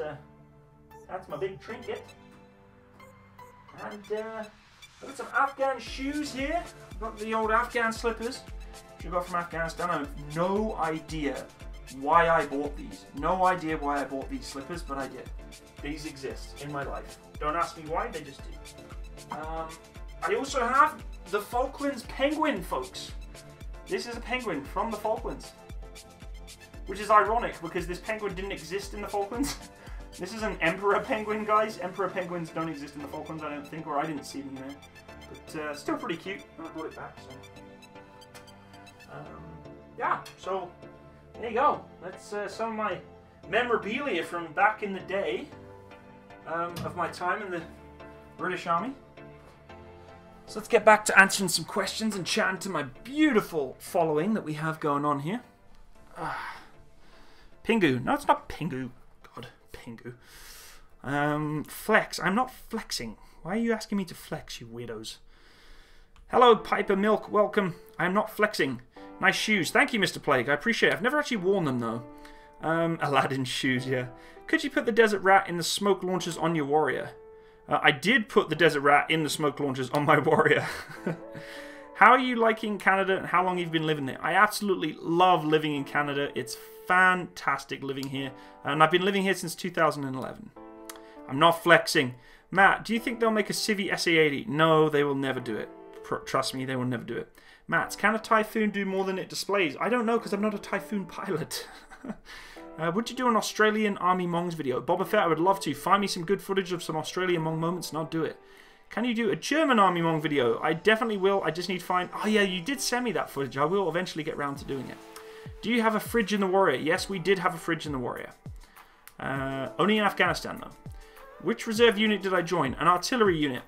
my big trinket. And I've got some Afghan shoes here. I've got the old Afghan slippers, which I got from Afghanistan. I have no idea why I bought these. No idea why I bought these slippers, but I did. These exist in my life. Don't ask me why, they just do. I also have the Falklands penguin, folks. This is a penguin from the Falklands. Which is ironic, because this penguin didn't exist in the Falklands. This is an emperor penguin, guys. Emperor penguins don't exist in the Falklands, I don't think, or I didn't see them there. But still pretty cute. I brought it back, so... yeah, so there you go. That's some of my memorabilia from back in the day of my time in the British Army. So let's get back to answering some questions and chatting to my beautiful following that we have going on here. Pingu. No, it's not Pingu. God, Pingu. Flex. I'm not flexing. Why are you asking me to flex, you weirdos? Hello, Piper Milk. Welcome. I'm not flexing. Nice shoes. Thank you, Mr. Plague. I appreciate it. I've never actually worn them, though. Aladdin's shoes, yeah. Could you put the desert rat in the smoke launchers on your warrior? I did put the desert rat in the smoke launchers on my warrior. How are you liking Canada and how long have you been living there? I absolutely love living in Canada. It's fantastic living here. And I've been living here since 2011. I'm not flexing. Matt, do you think they'll make a Civi SA80? No, they will never do it. Trust me, they will never do it. Matt, can a Typhoon do more than it displays? I don't know because I'm not a Typhoon pilot. Would you do an Australian Army Mongs video? Boba Fett, I would love to. Find me some good footage of some Australian Mong moments and I'll do it. Can you do a German Army Mong video? I definitely will. I just need to find... Oh yeah, you did send me that footage. I will eventually get round to doing it. Do you have a fridge in the Warrior? Yes, we did have a fridge in the Warrior. Only in Afghanistan though. Which reserve unit did I join? An artillery unit.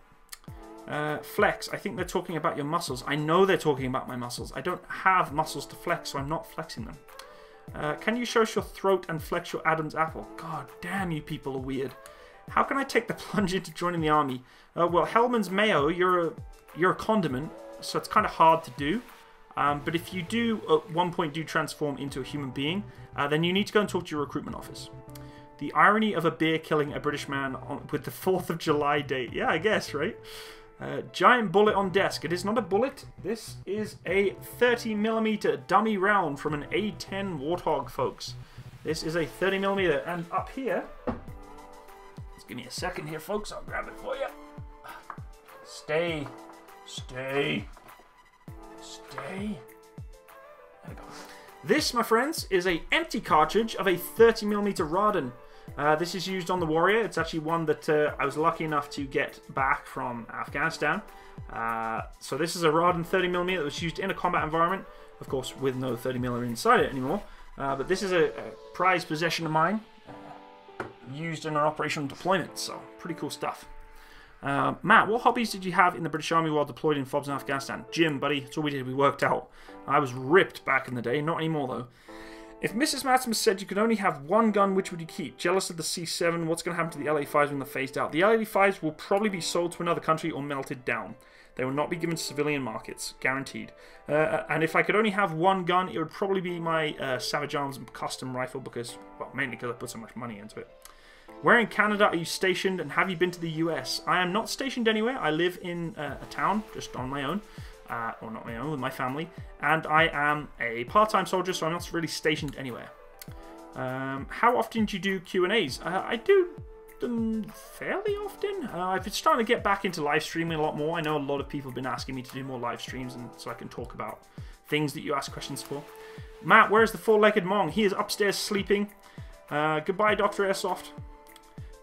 Flex. I think they're talking about your muscles. I know they're talking about my muscles. I don't have muscles to flex, so I'm not flexing them. Can you show us your throat and flex your Adam's apple? God damn, you people are weird. How can I take the plunge into joining the army? Well, Hellman's mayo, you're a condiment, so it's kind of hard to do. But if you do at one point do transform into a human being, then you need to go and talk to your recruitment office. The irony of a bear killing a British man with the 4th of July date. Yeah, I guess, right? Giant bullet on desk. It is not a bullet. This is a 30mm dummy round from an A10 Warthog, folks. This is a 30mm. And up here... Just give me a second here, folks. I'll grab it for you. Stay. Stay. Stay. There we go. This, my friends, is an empty cartridge of a 30mm Radin. This is used on the Warrior. It's actually one that I was lucky enough to get back from Afghanistan. So this is a Radin 30mm that was used in a combat environment. Of course, with no 30mm inside it anymore. But this is a prized possession of mine. Used in an operational deployment. So, pretty cool stuff. Matt, what hobbies did you have in the British Army while deployed in FOBs in Afghanistan? Gym, buddy. That's all we did. We worked out. I was ripped back in the day. Not anymore, though. If Mrs. Matsimus said you could only have one gun, which would you keep? Jealous of the C7? What's going to happen to the LA5s when they're phased out? The LA5s will probably be sold to another country or melted down. They will not be given to civilian markets. Guaranteed. And if I could only have one gun, it would probably be my Savage Arms custom rifle because, well, mainly because I put so much money into it. Where in Canada are you stationed and have you been to the US? I am not stationed anywhere. I live in a town just on my own. Or not my own, with my family. And I am a part-time soldier, so I'm not really stationed anywhere. How often do you do Q&As? I do them fairly often. I've been starting to get back into live streaming a lot more. I know a lot of people have been asking me to do more live streams, and so I can talk about things that you ask questions for. Matt, where's the four-legged Mong? He is upstairs sleeping. Goodbye, Dr. Airsoft.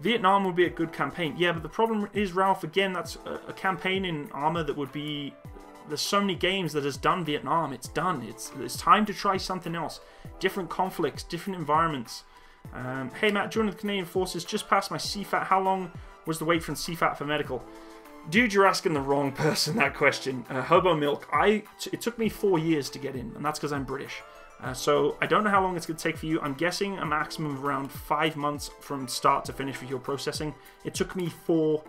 Vietnam would be a good campaign. Yeah, but the problem is, Ralph, again, that's a campaign in Arma that would be... There's so many games that has done Vietnam. It's done. It's time to try something else. Different conflicts, different environments. Hey, Matt, joining the Canadian Forces. Just passed my CFAT. How long was the wait from CFAT for medical? Dude, you're asking the wrong person that question. Hobo Milk. It took me 4 years to get in, and that's because I'm British. So I don't know how long it's going to take for you. I'm guessing a maximum of around 5 months from start to finish with your processing. It took me 4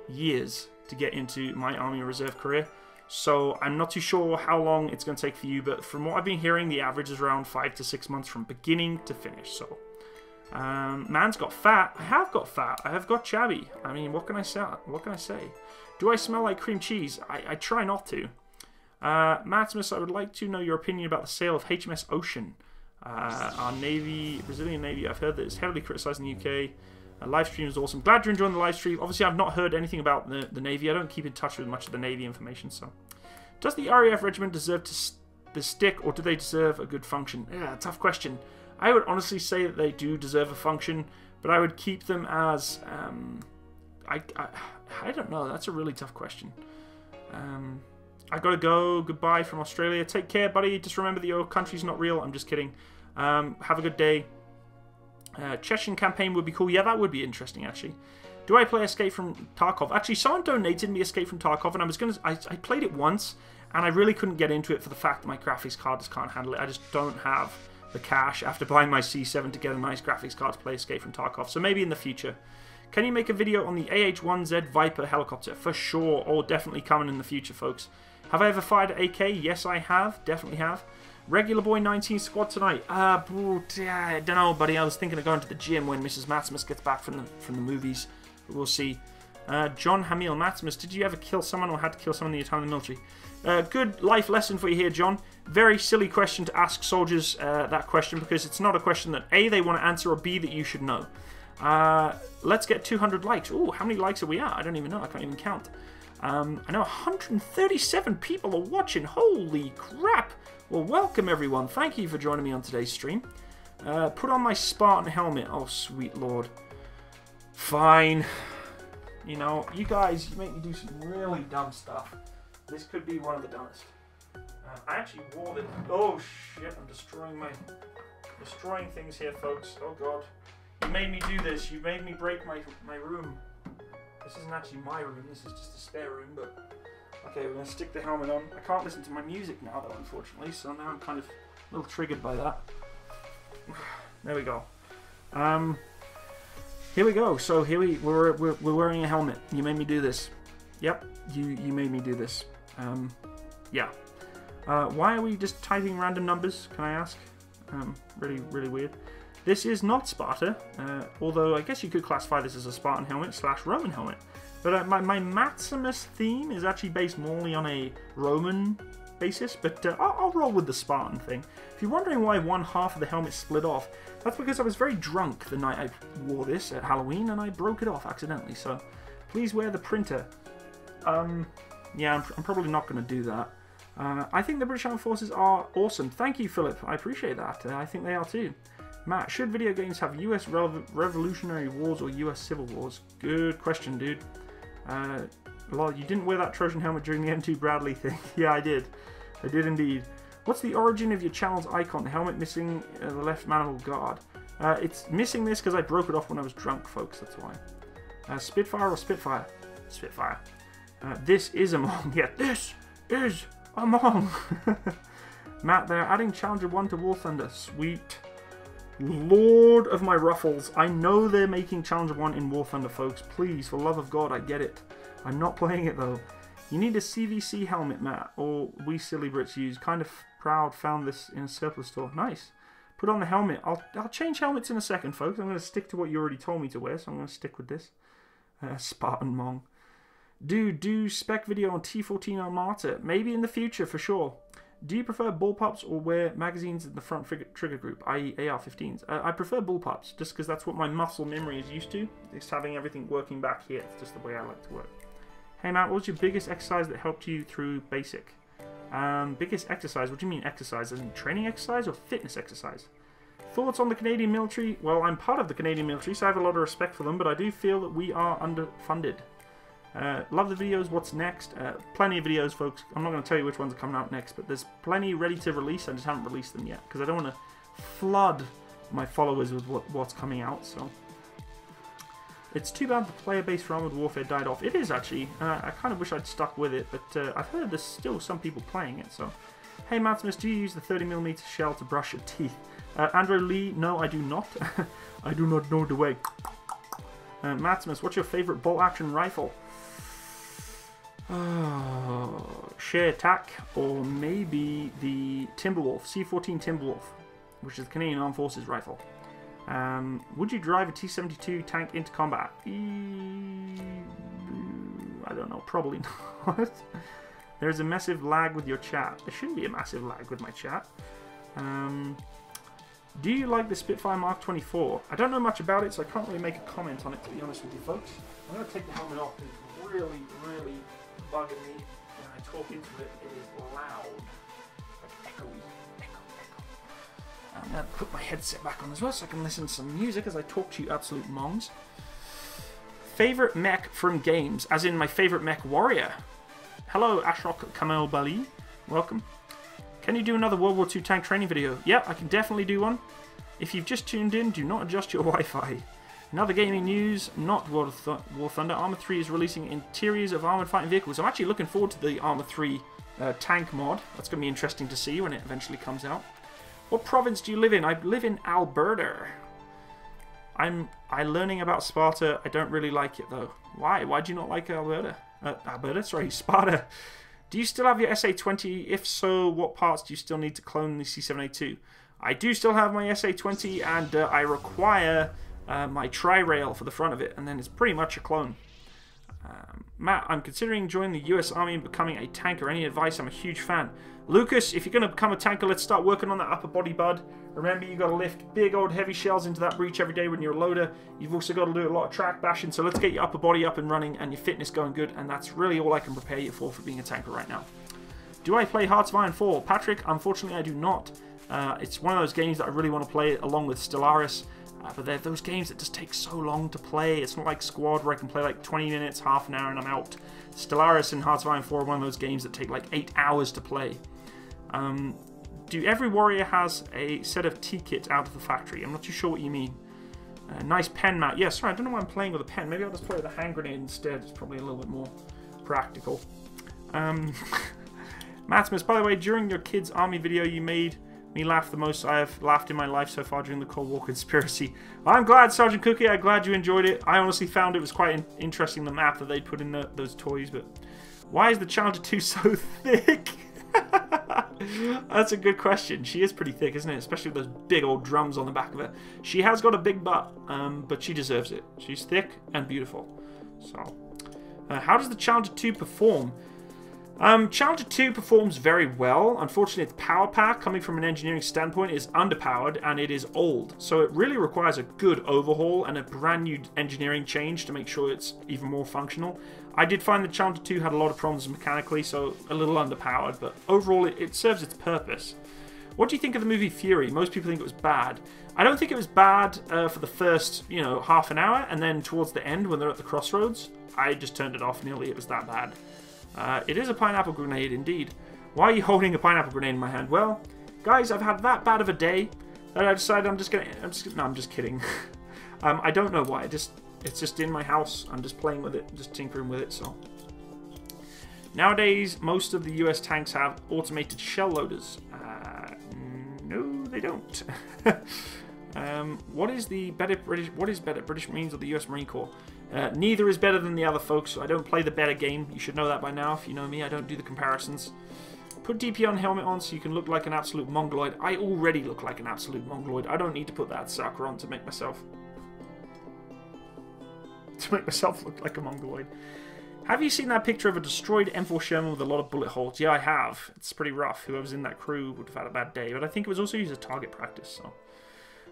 years to get into my Army Reserve career. So I'm not too sure how long it's going to take for you, but from what I've been hearing, the average is around 5 to 6 months from beginning to finish. So, man's got fat. I have got fat. I have got chubby. I mean, what can I say? What can I say? Do I smell like cream cheese? I try not to. Matsimus, I would like to know your opinion about the sale of HMS Ocean. Our Navy, Brazilian Navy, I've heard that it's heavily criticised in the UK. Live stream is awesome. Glad you're enjoying the live stream. Obviously, I've not heard anything about the Navy. I don't keep in touch with much of the Navy information. So, does the RAF regiment deserve to the stick, or do they deserve a good function? Yeah, tough question. I would honestly say that they do deserve a function, but I would keep them as... I don't know. That's a really tough question. I gotta go. Goodbye from Australia. Take care, buddy. Just remember that your country's not real. I'm just kidding. Have a good day. Chechen campaign would be cool. Yeah, that would be interesting, actually. Do I play Escape from Tarkov? Actually, someone donated me Escape from Tarkov, and I played it once, and I really couldn't get into it for the fact that my graphics card just can't handle it. I just don't have the cash after buying my C7 to get a nice graphics card to play Escape from Tarkov. So maybe in the future. Can you make a video on the AH-1Z Viper helicopter? For sure, or definitely coming in the future, folks. Have I ever fired an AK? Yes, I have. Definitely have. Regular Boy 19 squad tonight. I don't know, buddy. I was thinking of going to the gym when Mrs. Matsimus gets back from the movies. But we'll see. John Hamil Matsimus, did you ever kill someone or had to kill someone in your time in the military? Good life lesson for you here, John. Very silly question to ask soldiers, that question, because it's not a question that A, they want to answer, or B, that you should know. Let's get 200 likes. Ooh, how many likes are we at? I don't even know. I can't even count. I know 137 people are watching. Holy crap. Well, welcome, everyone. Thank you for joining me on today's stream. Put on my Spartan helmet. Oh, sweet lord. Fine. You know, you guys, you make me do some really dumb stuff. This could be one of the dumbest. I actually wore this. Oh, shit. I'm destroying things here, folks. Oh, God. You made me do this. You made me break my room. This isn't actually my room. This is just a spare room, but... Okay, we're going to stick the helmet on. I can't listen to my music now, though, unfortunately, so now I'm kind of a little triggered by that. There we go. Here we go. So here we're wearing a helmet. You made me do this. Yep, you made me do this. Yeah. Why are we just typing random numbers, can I ask? Really weird. This is not Sparta, although I guess you could classify this as a Spartan helmet / Roman helmet. But my Matsimus theme is actually based more on a Roman basis, but I'll roll with the Spartan thing. If you're wondering why one half of the helmet split off, that's because I was very drunk the night I wore this at Halloween, and I broke it off accidentally, so please wear the printer. Yeah, I'm probably not going to do that. I think the British Armed Forces are awesome. Thank you, Philip. I appreciate that. I think they are too. Matt, should video games have US Revolutionary Wars or US Civil Wars? Good question, dude. Lol, you didn't wear that Trojan helmet during the M2 Bradley thing. Yeah, I did. I did indeed. What's the origin of your channel's icon? The helmet missing the left mandible guard. It's missing this because I broke it off when I was drunk, folks. That's why. Spitfire or Spitfire? Spitfire. This is Among. Yeah, this is Among. Matt, they're adding Challenger 1 to War Thunder. Sweet. Lord of my ruffles. I know they're making Challenger 1 in War Thunder, folks. Please, for love of God, I get it. I'm not playing it, though. You need a CVC helmet, Matt, or we silly Brits use. Kind of proud, found this in a surplus store. Nice. Put on the helmet. I'll change helmets in a second, folks. I'm going to stick to what you already told me to wear, so I'm going to stick with this. Spartan Mong. Do spec video on T14 Armata. Maybe in the future, for sure. Do you prefer bullpups or wear magazines in the front trigger group, i.e. AR-15s? I prefer bullpups, just because that's what my muscle memory is used to. It's having everything working back here. It's just the way I like to work. Hey Matt, what was your biggest exercise that helped you through basic? Biggest exercise? What do you mean exercise? As in training exercise or fitness exercise? Thoughts on the Canadian military? Well, I'm part of the Canadian military, so I have a lot of respect for them, but I do feel that we are underfunded. Love the videos. What's next? Plenty of videos, folks. I'm not going to tell you which ones are coming out next, but there's plenty ready to release. I just haven't released them yet because I don't want to flood my followers with what's coming out. So it's too bad the player-based for Armored Warfare died off. It is actually. I kind of wish I'd stuck with it, but I've heard there's still some people playing it. So, hey Matsimus, do you use the 30mm shell to brush your teeth? Andrew Lee, no, I do not. I do not know the way. Matsimus, what's your favorite bolt-action rifle? Share Attack, or maybe the Timberwolf, C14 Timberwolf, which is the Canadian Armed Forces rifle. Would you drive a T-72 tank into combat? I don't know, probably not. There's a massive lag with your chat. There shouldn't be a massive lag with my chat. Do you like the Spitfire Mark 24? I don't know much about it, so I can't really make a comment on it, to be honest with you folks. I'm going to take the helmet off because it's really bugging me when I talk into it. It is loud, like echoey. I'm going to put my headset back on as well so I can listen to some music as I talk to you absolute mongs. Favorite mech from games, as in my favorite mech warrior. Hello, Ashrok Kamal Bali. Welcome. Can you do another World War II tank training video? Yeah, I can definitely do one. If you've just tuned in, do not adjust your Wi-Fi. In other gaming news, not War Thunder, Arma 3 is releasing interiors of armoured fighting vehicles. I'm actually looking forward to the Arma 3 tank mod. That's going to be interesting to see when it eventually comes out. What province do you live in? I live in Alberta. I'm learning about Sparta. I don't really like it though. Why? Why do you not like Alberta? Sparta. Do you still have your SA-20? If so, what parts do you still need to clone the C782? I do still have my SA-20 and I require my tri-rail for the front of it, and then it's pretty much a clone. Matt, I'm considering joining the US Army and becoming a tanker. Any advice? I'm a huge fan. Lucas, if you're going to become a tanker, let's start working on that upper body, bud. Remember, you got to lift big old heavy shells into that breach every day when you're a loader. You've also got to do a lot of track bashing, so let's get your upper body up and running and your fitness going good, and that's really all I can prepare you for being a tanker right now. Do I play Hearts of Iron 4? Patrick, unfortunately I do not. It's one of those games that I really want to play along with Stellaris. But they're those games that just take so long to play. It's not like Squad where I can play like 20 minutes, half an hour, and I'm out. Stellaris and Hearts of Iron 4 are one of those games that take like 8 hours to play. Do every warrior has a set of T-kits out of the factory? I'm not too sure what you mean. Nice pen, Matt. Yeah, sorry, I don't know why I'm playing with a pen. Maybe I'll just play with a hand grenade instead. It's probably a little bit more practical. Matsimus, by the way, during your kids' army video, you made me laugh the most I have laughed in my life so far during the Cold War conspiracy. I'm glad, Sergeant Cookie. I'm glad you enjoyed it. I honestly found it was quite interesting, the map that they put in those toys. But why is the Challenger 2 so thick? That's a good question. She is pretty thick, isn't it? Especially with those big old drums on the back of her. She has got a big butt, but she deserves it. She's thick and beautiful. So, how does the Challenger 2 perform? Challenger 2 performs very well. Unfortunately, its power pack, coming from an engineering standpoint, is underpowered and it is old. So it really requires a good overhaul and a brand new engineering change to make sure it's even more functional. I did find the Challenger 2 had a lot of problems mechanically, so a little underpowered, but overall it serves its purpose. What do you think of the movie Fury? Most people think it was bad. I don't think it was bad for the first, half an hour, and then towards the end when they're at the crossroads, I just turned it off nearly. It was that bad. It is a pineapple grenade, indeed. Why are you holding a pineapple grenade in my hand? Well, guys, I've had that bad of a day that I decided I'm just kidding. I don't know why. It's just in my house. I'm just playing with it, just tinkering with it. So nowadays, most of the US tanks have automated shell loaders. No, they don't. What is better, British Marines or the US Marine Corps? Neither is better than the other, folks. So I don't play the better game. You should know that by now. If you know me, I don't do the comparisons. Put DP on helmet on so you can look like an absolute mongoloid. I already look like an absolute mongoloid. I don't need to put that sucker on to make myself look like a mongoloid. Have you seen that picture of a destroyed M4 Sherman with a lot of bullet holes? Yeah, I have. It's pretty rough. Whoever's in that crew would have had a bad day. But I think it was also used as target practice, so...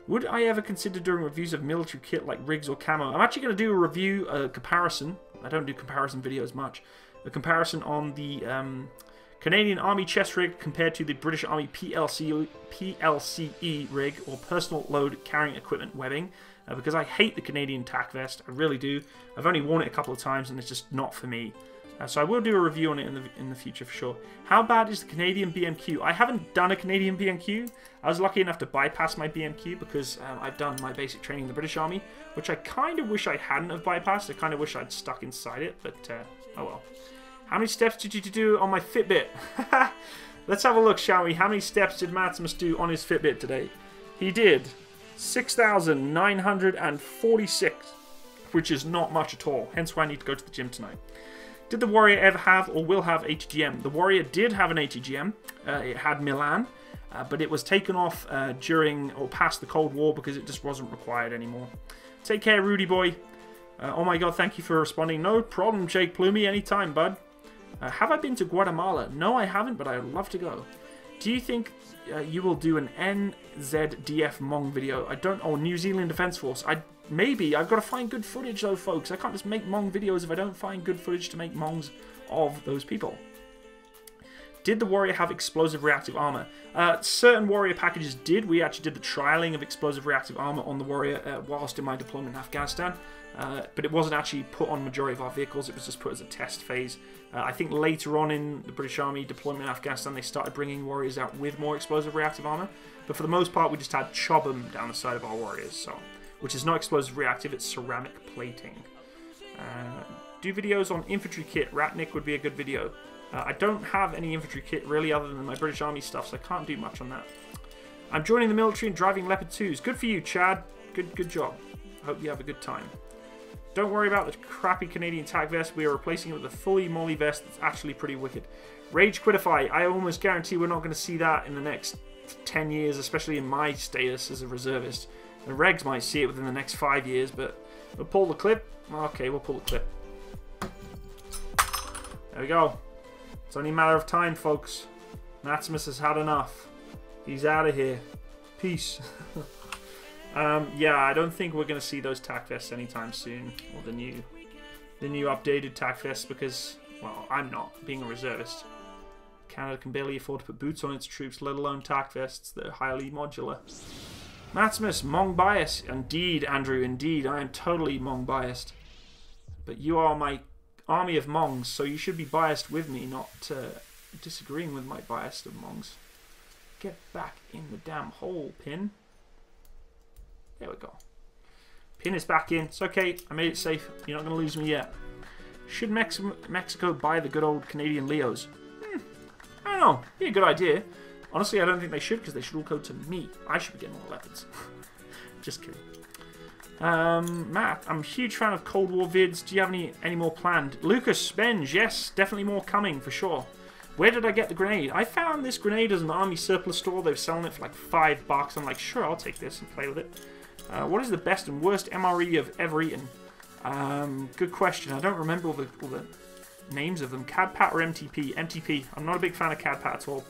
Would I ever consider doing reviews of military kit like rigs or camo? I'm actually going to do a review, a comparison. I don't do comparison videos much. A comparison on the Canadian Army chest rig compared to the British Army PLCE rig, or personal load carrying equipment webbing. Because I hate the Canadian tack vest. I really do. I've only worn it a couple of times and it's just not for me. So I will do a review on it in the future for sure. How bad is the Canadian BMQ? I haven't done a Canadian BMQ. I was lucky enough to bypass my BMQ because I've done my basic training in the British Army, which I kind of wish I hadn't have bypassed. I kind of wish I'd stuck inside it, but oh well. How many steps did you do on my Fitbit? Let's have a look, shall we? How many steps did Matsimus do on his Fitbit today? He did 6,946, which is not much at all. Hence why I need to go to the gym tonight. Did the Warrior ever have or will have ATGM? The Warrior did have an ATGM. It had Milan, but it was taken off during or past the Cold War because it just wasn't required anymore. Take care, Rudy boy. Oh my god, thank you for responding. No problem, Jake Plumy. Anytime, bud. Have I been to Guatemala? No, I haven't, but I'd love to go. Do you think you will do an NZDF Mong video? I don't... Oh, New Zealand Defence Force. Maybe. I've got to find good footage though, folks. I can't just make Mong videos if I don't find good footage to make Mongs of those people. Did the warrior have explosive reactive armor? Certain warrior packages did. We actually did the trialing of explosive reactive armor on the warrior whilst in my deployment in Afghanistan. But it wasn't actually put on majority of our vehicles. It was just put as a test phase. I think later on in the British Army deployment in Afghanistan, they started bringing warriors out with more explosive reactive armor. But for the most part, we just had chobham down the side of our warriors, so which is not explosive reactive, it's ceramic plating. Do videos on infantry kit. Ratnik would be a good video. I don't have any infantry kit really other than my British Army stuff, so I can't do much on that. I'm joining the military and driving Leopard 2s. Good for you, Chad. Good job. Hope you have a good time. Don't worry about the crappy Canadian tac vest. We are replacing it with a fully molly vest that's actually pretty wicked. Rage Quitify. I almost guarantee we're not going to see that in the next 10 years, especially in my status as a reservist. The regs might see it within the next 5 years, but we'll pull the clip. Okay, we'll pull the clip. There we go. It's only a matter of time, folks. Matsimus has had enough. He's out of here. Peace. Yeah, I don't think we're going to see those tac vests anytime soon, or the new updated tac vests, because, well, I'm not, being a reservist. Canada can barely afford to put boots on its troops, let alone tac vests that are highly modular. Matsimus, Hmong bias. Indeed, Andrew, indeed, I am totally Hmong biased. But you are my army of Hmongs, so you should be biased with me, not disagreeing with my bias of Hmongs. Get back in the damn hole, Pin. There we go. Pin is back in. It's okay. I made it safe. You're not going to lose me yet. Should Mexico buy the good old Canadian Leos? I don't know. Be a good idea. Honestly, I don't think they should, because they should all go to me. I should be getting all the leopards. Just kidding. Matt, I'm a huge fan of Cold War vids. Do you have any more planned? Lucas, Benj, yes, definitely more coming for sure. Where did I get the grenade? I found this grenade as an army surplus store. They were selling it for like $5. I'm like, sure, I'll take this and play with it. What is the best and worst MRE you've ever eaten? Good question. I don't remember all the names of them. CADPAT or MTP? MTP. I'm not a big fan of CADPAT at all.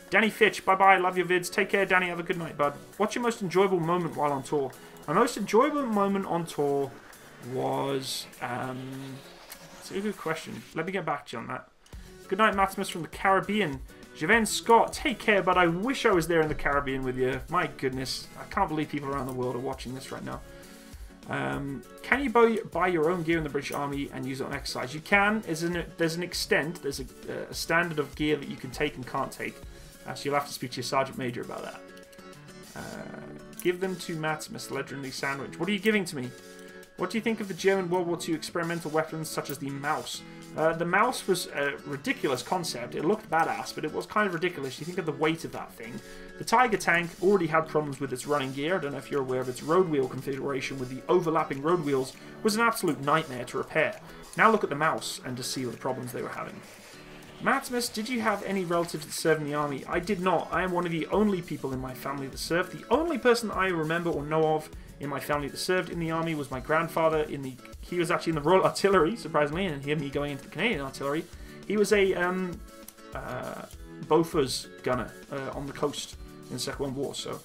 Danny Fitch, bye-bye. Love your vids. Take care, Danny. Have a good night, bud. What's your most enjoyable moment while on tour? My most enjoyable moment on tour was... it's a good question. Let me get back to you on that. Good night, Matsimus from the Caribbean. Javen Scott, take care, but I wish I was there in the Caribbean with you. My goodness. I can't believe people around the world are watching this right now. Can you buy your own gear in the British Army and use it on exercise? You can. There's an extent. There's a standard of gear that you can take and can't take. So you'll have to speak to your Sergeant Major about that. Give them to Matsimus, legendary sandwich. What are you giving to me? What do you think of the German World War II experimental weapons such as the Maus? The Maus was a ridiculous concept. It looked badass, but it was kind of ridiculous. You think of the weight of that thing. The Tiger tank already had problems with its running gear. I don't know if you're aware of its road wheel configuration with the overlapping road wheels was an absolute nightmare to repair. Now look at the Maus and just see what the problems they were having. Matsimus, did you have any relatives that served in the army? I did not. I am one of the only people in my family that served. The only person that I remember or know of in my family that served in the army was my grandfather. He was actually in the Royal Artillery, surprisingly, and me going into the Canadian Artillery. He was a Bofors gunner on the coast in the Second World War. So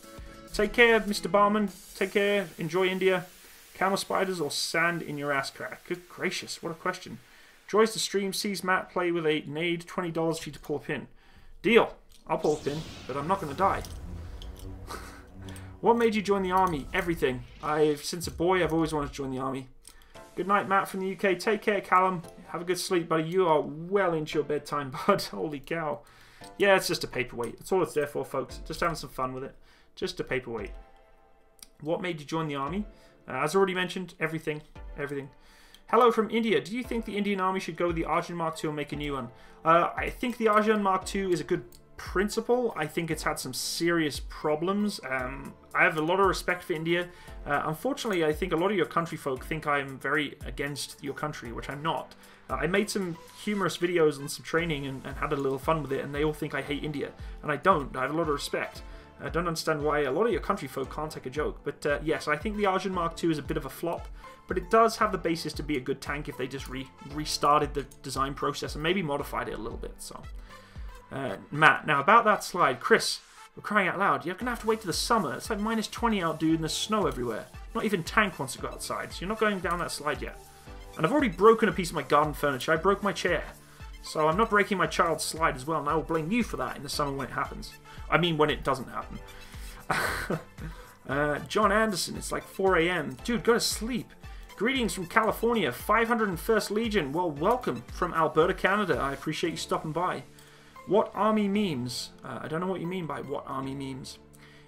take care, Mr. Barman. Take care. Enjoy India. Camel spiders or sand in your ass crack? Good gracious, what a question. Joys the stream, sees Matt play with a nade, $20 for you to pull a pin. Deal. I'll pull a pin, but I'm not going to die. What made you join the army? Everything. Since a boy, I've always wanted to join the army. Good night, Matt from the UK. Take care, Callum. Have a good sleep, buddy. You are well into your bedtime, bud. Holy cow. Yeah, it's just a paperweight. That's all it's there for, folks. Just having some fun with it. Just a paperweight. What made you join the army? As already mentioned, everything. Everything. Hello from India. Do you think the Indian Army should go with the Arjun Mark II and make a new one? I think the Arjun Mark II is a good principle. I think it's had some serious problems. I have a lot of respect for India. Unfortunately, I think a lot of your country folk think I'm very against your country, which I'm not. I made some humorous videos and some training and had a little fun with it, and they all think I hate India. And I don't. I have a lot of respect. I don't understand why a lot of your country folk can't take a joke. But yes, I think the Arjun Mark II is a bit of a flop. But it does have the basis to be a good tank if they just restarted the design process and maybe modified it a little bit. So, Matt, now about that slide. Chris, we're crying out loud. You're going to have to wait till the summer. It's like -20 out, dude, and there's snow everywhere. Not even Tank wants to go outside, so you're not going down that slide yet. And I've already broken a piece of my garden furniture. I broke my chair. So I'm not breaking my child's slide as well, and I will blame you for that in the summer when it happens. I mean, when it doesn't happen. John Anderson, it's like 4 a.m. Dude, go to sleep. Greetings from California, 501st Legion. Well, welcome from Alberta, Canada. I appreciate you stopping by. What army memes? I don't know what you mean by what army memes.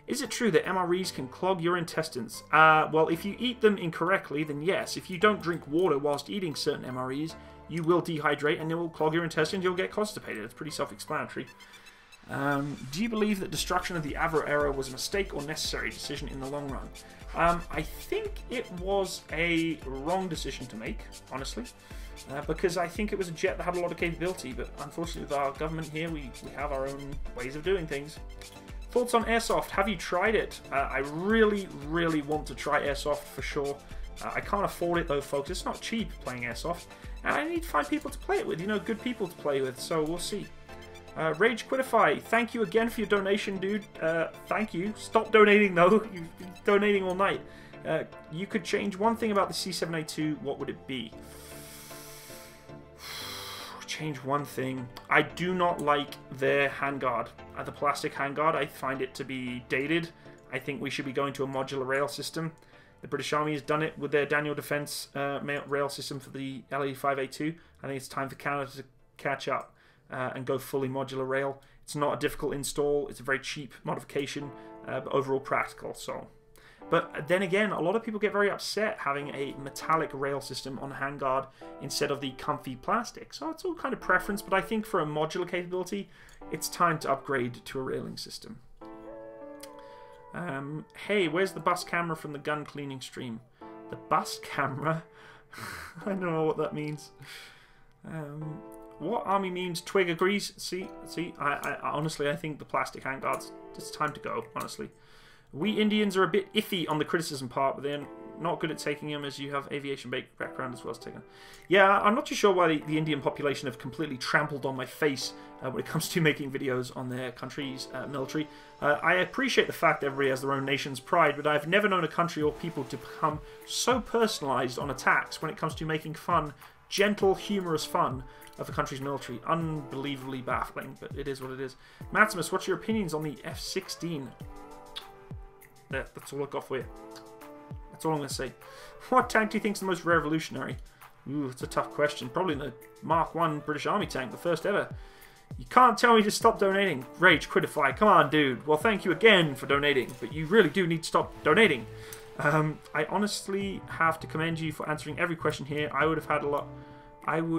Is it true that MREs can clog your intestines? Well, if you eat them incorrectly, then yes. If you don't drink water whilst eating certain MREs, you will dehydrate and it will clog your intestines. You'll get constipated. It's pretty self-explanatory. Do you believe that destruction of the Avro era was a mistake or necessary decision in the long run? I think it was a wrong decision to make, honestly, because I think it was a jet that had a lot of capability, but unfortunately with our government here, we have our own ways of doing things. Thoughts on Airsoft? Have you tried it? I really, really want to try Airsoft for sure. I can't afford it though, folks. It's not cheap playing Airsoft, and I need to find people to play it with, you know, good people to play with, so we'll see. Rage Quitify, thank you again for your donation, dude. Thank you. Stop donating, though. You've been donating all night. You could change one thing about the C7A2. What would it be? Change one thing. I do not like their handguard. The plastic handguard, I find it to be dated. I think we should be going to a modular rail system. The British Army has done it with their Daniel Defence rail system for the LE5A2. I think it's time for Canada to catch up. And go fully modular rail. It's not a difficult install. It's a very cheap modification, but overall practical. So, but then again, a lot of people get very upset having a metallic rail system on handguard instead of the comfy plastic. So it's all kind of preference. But I think for a modular capability, it's time to upgrade to a railing system. Hey, where's the bus camera from the gun cleaning stream? The bus camera? I don't know what that means. What army memes? Twig agrees. See, I honestly, I think the plastic handguards, it's time to go, honestly. We Indians are a bit iffy on the criticism part, but they're not good at taking them, as you have aviation background as well as taking them. Yeah, I'm not too sure why the Indian population have completely trampled on my face when it comes to making videos on their country's military. I appreciate the fact that everybody has their own nation's pride, but I've never known a country or people to become so personalised on attacks when it comes to making fun, gentle, humorous fun of the country's military. Unbelievably baffling, but it is what it is. Matsimus, what's your opinions on the F-16? There, that's all I've got for you. That's all I'm going to say. What tank do you think is the most revolutionary? Ooh, it's a tough question. Probably the Mark I British Army tank, the first ever. You can't tell me to stop donating. Rage Quitify, come on, dude. Well, thank you again for donating, but you really do need to stop donating. I honestly have to commend you for answering every question here. I would have had a lot...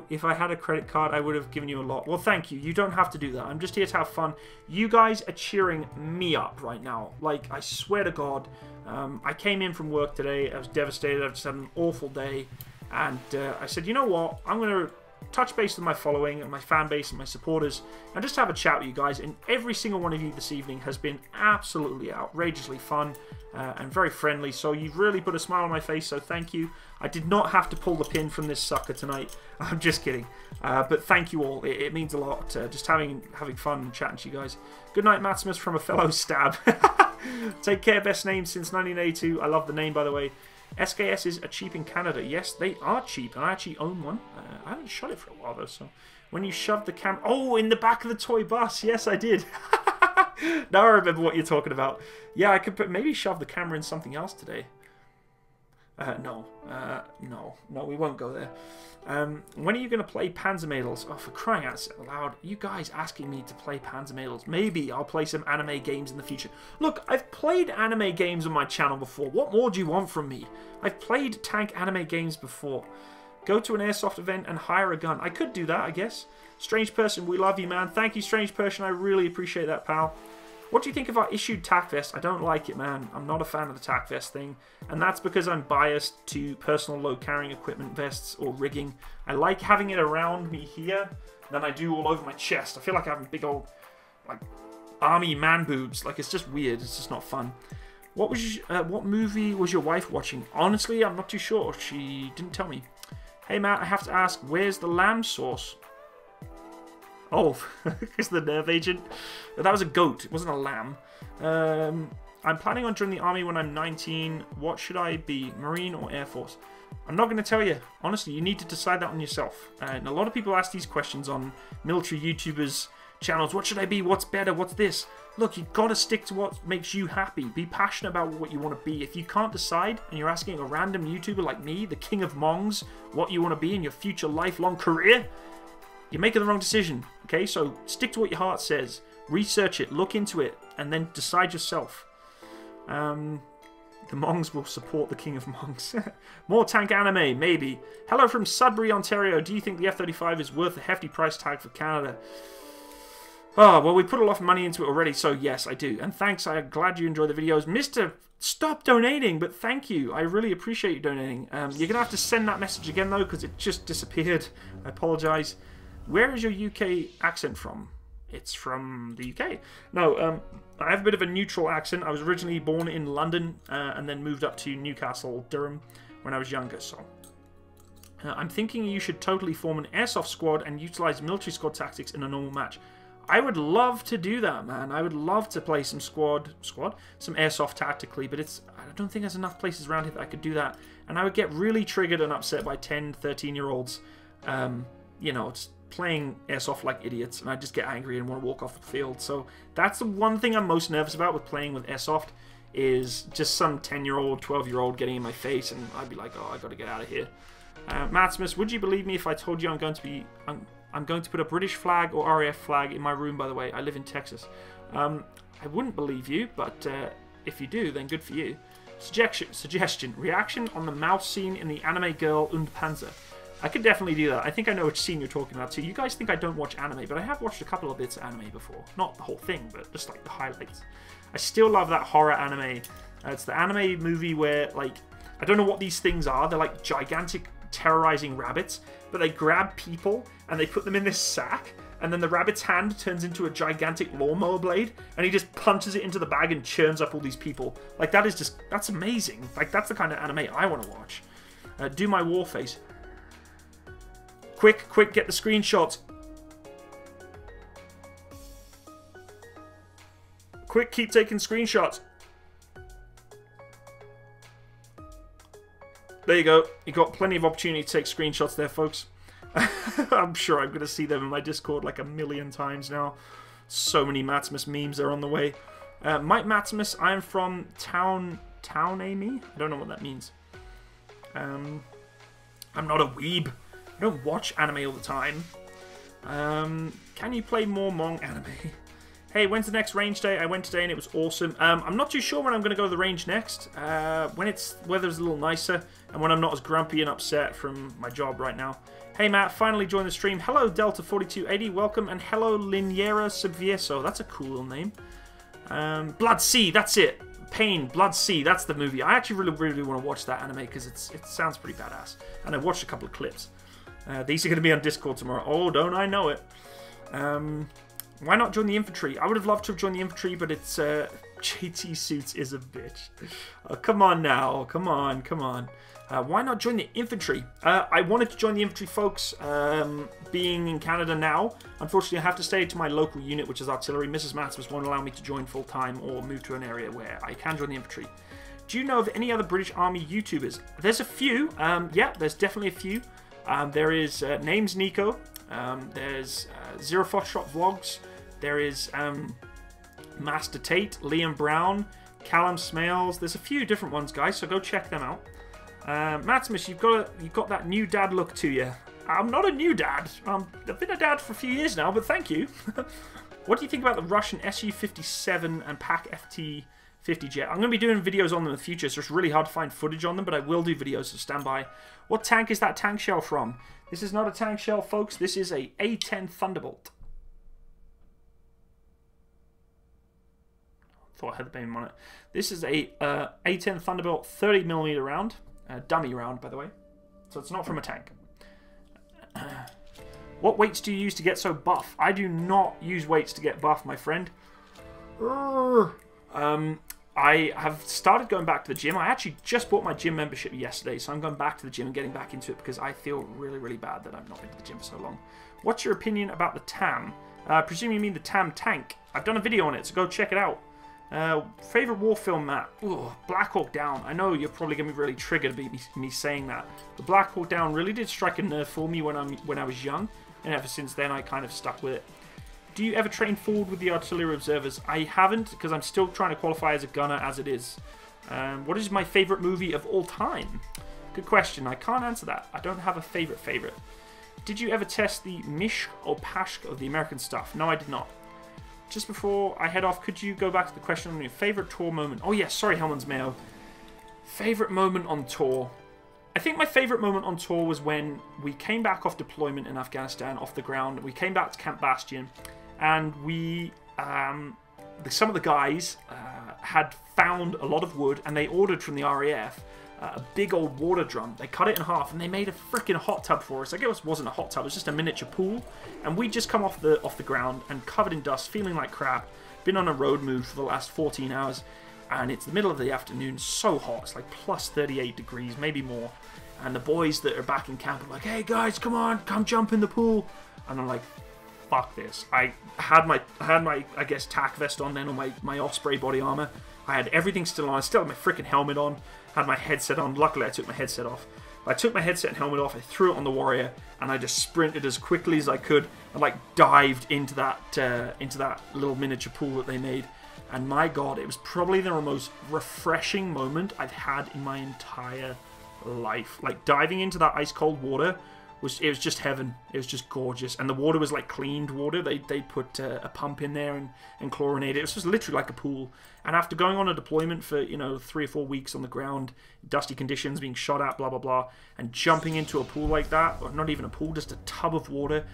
if I had a credit card, I would have given you a lot. Well, thank you. You don't have to do that. I'm just here to have fun. You guys are cheering me up right now. Like, I swear to God. I came in from work today. I was devastated. I've just had an awful day. And I said, you know what? I'm going to touch base with my following and my fan base and my supporters and just have a chat with you guys. And every single one of you this evening has been absolutely outrageously fun and very friendly. So you've really put a smile on my face. So thank you. I did not have to pull the pin from this sucker tonight. I'm just kidding. But thank you all. It means a lot. Just having fun and chatting to you guys. Good night, Matsimus, from a fellow stab. Take care. Best name since 1982. I love the name, by the way. SKSs are cheap in Canada. Yes, they are cheap. And I actually own one. I haven't shot it for a while, though. So when you shoved the camera... Oh, in the back of the toy bus. Yes, I did. Now I remember what you're talking about. Yeah, I could maybe shove the camera in something else today. No, we won't go there. When are you going to play Panzermädels? Oh, for crying out loud. You guys asking me to play Panzermädels. Maybe I'll play some anime games in the future. Look, I've played anime games on my channel before. What more do you want from me? I've played tank anime games before. Go to an airsoft event and hire a gun. I could do that, I guess. Strange Person, we love you, man. Thank you, Strange Person. I really appreciate that, pal. What do you think of our issued tack vest? I don't like it, man. I'm not a fan of the tack vest thing. And that's because I'm biased to personal load-carrying equipment vests or rigging. I like having it around me here than I do all over my chest. I feel like I'm having big old, like, army man boobs. Like, it's just weird. It's just not fun. What movie was your wife watching? Honestly, I'm not too sure. She didn't tell me. Hey, Matt, I have to ask, where's the lamb sauce? Oh, it's the nerve agent. That was a goat. It wasn't a lamb. I'm planning on joining the army when I'm 19. What should I be, Marine or Air Force? I'm not going to tell you. Honestly, you need to decide that on yourself. And a lot of people ask these questions on military YouTubers' channels. What should I be? What's better? What's this? Look, you've got to stick to what makes you happy. Be passionate about what you want to be. If you can't decide and you're asking a random YouTuber like me, the king of Mongs, what you want to be in your future lifelong career, you're making the wrong decision. Okay, so stick to what your heart says. Research it, look into it, and then decide yourself. The Mongs will support the king of Mongs. More tank anime, maybe. Hello from Sudbury, Ontario. Do you think the F-35 is worth a hefty price tag for Canada? Oh, well, we put a lot of money into it already, so yes, I do. And thanks, I'm glad you enjoy the videos. Mr. Stop donating, but thank you. I really appreciate you donating. You're going to have to send that message again, though, because it just disappeared. I apologise. Where is your UK accent from? It's from the UK. No, I have a bit of a neutral accent. I was originally born in London and then moved up to Newcastle, Durham, when I was younger, so... I'm thinking you should totally form an airsoft squad and utilise military squad tactics in a normal match. I would love to do that, man. I would love to play some some airsoft tactically, but I don't think there's enough places around here that I could do that. And I would get really triggered and upset by 10, 13-year-olds, you know, just playing airsoft like idiots, and I just get angry and want to walk off the field. So that's the one thing I'm most nervous about with playing with airsoft, is just some 10-year-old, 12-year-old getting in my face, and I'd be like, oh, I got to get out of here. Matsimus, would you believe me if I told you I'm going to put a British flag or RAF flag in my room, by the way? I live in Texas. I wouldn't believe you, but if you do, then good for you. Suggestion. Reaction on the mouse scene in the anime Girl und Panzer. I could definitely do that. I think I know which scene you're talking about too. You guys think I don't watch anime, but I have watched a couple of bits of anime before. Not the whole thing, but just like the highlights. I still love that horror anime. It's the anime movie where, like, I don't know what these things are. They're like gigantic terrorizing rabbits, but they grab people and they put them in this sack, and then the rabbit's hand turns into a gigantic lawnmower blade, and he just punches it into the bag and churns up all these people. Like, that is just, that's amazing. Like, that's the kind of anime I want to watch. Do my war face. Quick, get the screenshots. Quick, keep taking screenshots. There you go. You got plenty of opportunity to take screenshots there, folks. I'm sure I'm going to see them in my Discord like a million times now. So many Matsimus memes are on the way. Mike Matsimus, I am from Town Amy? I don't know what that means. I'm not a weeb. I don't watch anime all the time. Can you play more Mong anime? Hey, when's the next range day? I went today and it was awesome. I'm not too sure when I'm going to go to the range next. When weather's a little nicer and when I'm not as grumpy and upset from my job right now. Hey Matt, finally joined the stream. Hello Delta4280, welcome, and hello Liniera Subvieso. That's a cool little name. Blood Sea, that's it. Pain, Blood Sea, that's the movie. I actually really want to watch that anime because it sounds pretty badass. And I watched a couple of clips. These are going to be on Discord tomorrow. Oh, don't I know it. Why not join the infantry? I would have loved to have joined the infantry, but it's JT Suits is a bitch. Oh, come on now. Come on. Why not join the infantry? I wanted to join the infantry, folks. Being in Canada now, unfortunately I have to stay to my local unit, which is artillery. Mrs. Matsimus won't allow me to join full-time or move to an area where I can join the infantry. Do you know of any other British Army YouTubers? There's a few. Yeah, there's definitely a few. There is Names Nico. There's Zero Foxtrot Vlogs. There is Master Tate, Liam Brown, Callum Smales. There's a few different ones, guys, so go check them out. Matsimus, you've got that new dad look to you. I'm not a new dad. I've been a dad for a few years now, but thank you. What do you think about the Russian Su-57 and Pak FT-50 jet? I'm going to be doing videos on them in the future, so it's really hard to find footage on them, but I will do videos, so stand by. What tank is that tank shell from? This is not a tank shell, folks. This is a A10 Thunderbolt. Thought I had the name on it. This is a A10 Thunderbolt 30mm round. Dummy round, by the way. So it's not from a tank. What weights do you use to get so buff? I do not use weights to get buff, my friend. I have started going back to the gym. I actually just bought my gym membership yesterday, so I'm going back to the gym and getting back into it because I feel really bad that I've not been to the gym for so long. What's your opinion about the TAM? I presume you mean the TAM tank. I've done a video on it, so go check it out. Favorite war film, Matt? Ooh, Black Hawk Down. I know you're probably going to be really triggered by me saying that. But Black Hawk Down really did strike a nerve for me when I was young. And ever since then, I kind of stuck with it. Do you ever train forward with the artillery observers? I haven't, because I'm still trying to qualify as a gunner as it is. What is my favorite movie of all time? Good question. I can't answer that. I don't have a favorite. Did you ever test the Mishk or Pashk of the American stuff? No, I did not. Just before I head off, could you go back to the question on your favorite tour moment? Oh, yes. Sorry, Hellman's Mayo. Favorite moment on tour. I think my favorite moment on tour was when we came back off deployment in Afghanistan, off the ground. We came back to Camp Bastion, and we, some of the guys had found a lot of wood, and they ordered from the RAF a big old water drum. They cut it in half, and they made a freaking hot tub for us. I guess it wasn't a hot tub; it was just a miniature pool. And we just come off the ground and covered in dust, feeling like crap. Been on a road move for the last 14 hours, and it's the middle of the afternoon. So hot, it's like plus 38 degrees, maybe more. And the boys that are back in camp are like, "Hey guys, come on, come jump in the pool." And I'm like, "Fuck this!" I had my I guess tack vest on then, or my Osprey body armor. I had everything still on. I still had my freaking helmet on. Had my headset on. Luckily, I took my headset off. I took my headset and helmet off. I threw it on the Warrior, and I just sprinted as quickly as I could and like dived into that little miniature pool that they made. And my God, it was probably the most refreshing moment I've had in my entire life. Like diving into that ice cold water was just heaven. It was just gorgeous, and the water was like cleaned water. They put a pump in there and chlorinated it. It was just literally like a pool. And after going on a deployment for 3 or 4 weeks on the ground, dusty conditions, being shot at, blah blah blah, and jumping into a pool like that, or not even a pool, just a tub of water,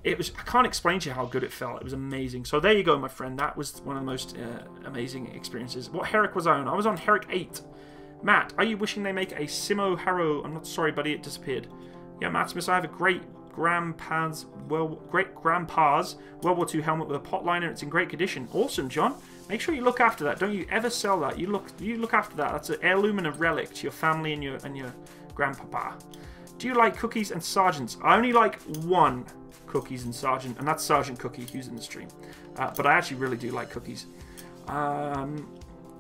it was, I can't explain to you how good it felt. It was amazing. So there you go, my friend. That was one of the most amazing experiences. What Herrick was I on? I was on Herrick 8. Matt, are you wishing they make a Simo Harrow? I'm not sorry, buddy, it disappeared. Yeah, Matsimus, I have a great grandpa's World War II helmet with a pot liner. It's in great condition. Awesome, John. Make sure you look after that. Don't you ever sell that. You look after that. That's an heirloom and a relic to your family and your grandpapa. Do you like cookies and sergeants? I only like one cookies and sergeant, and that's Sergeant Cookie, who's in the stream. But I actually really do like cookies.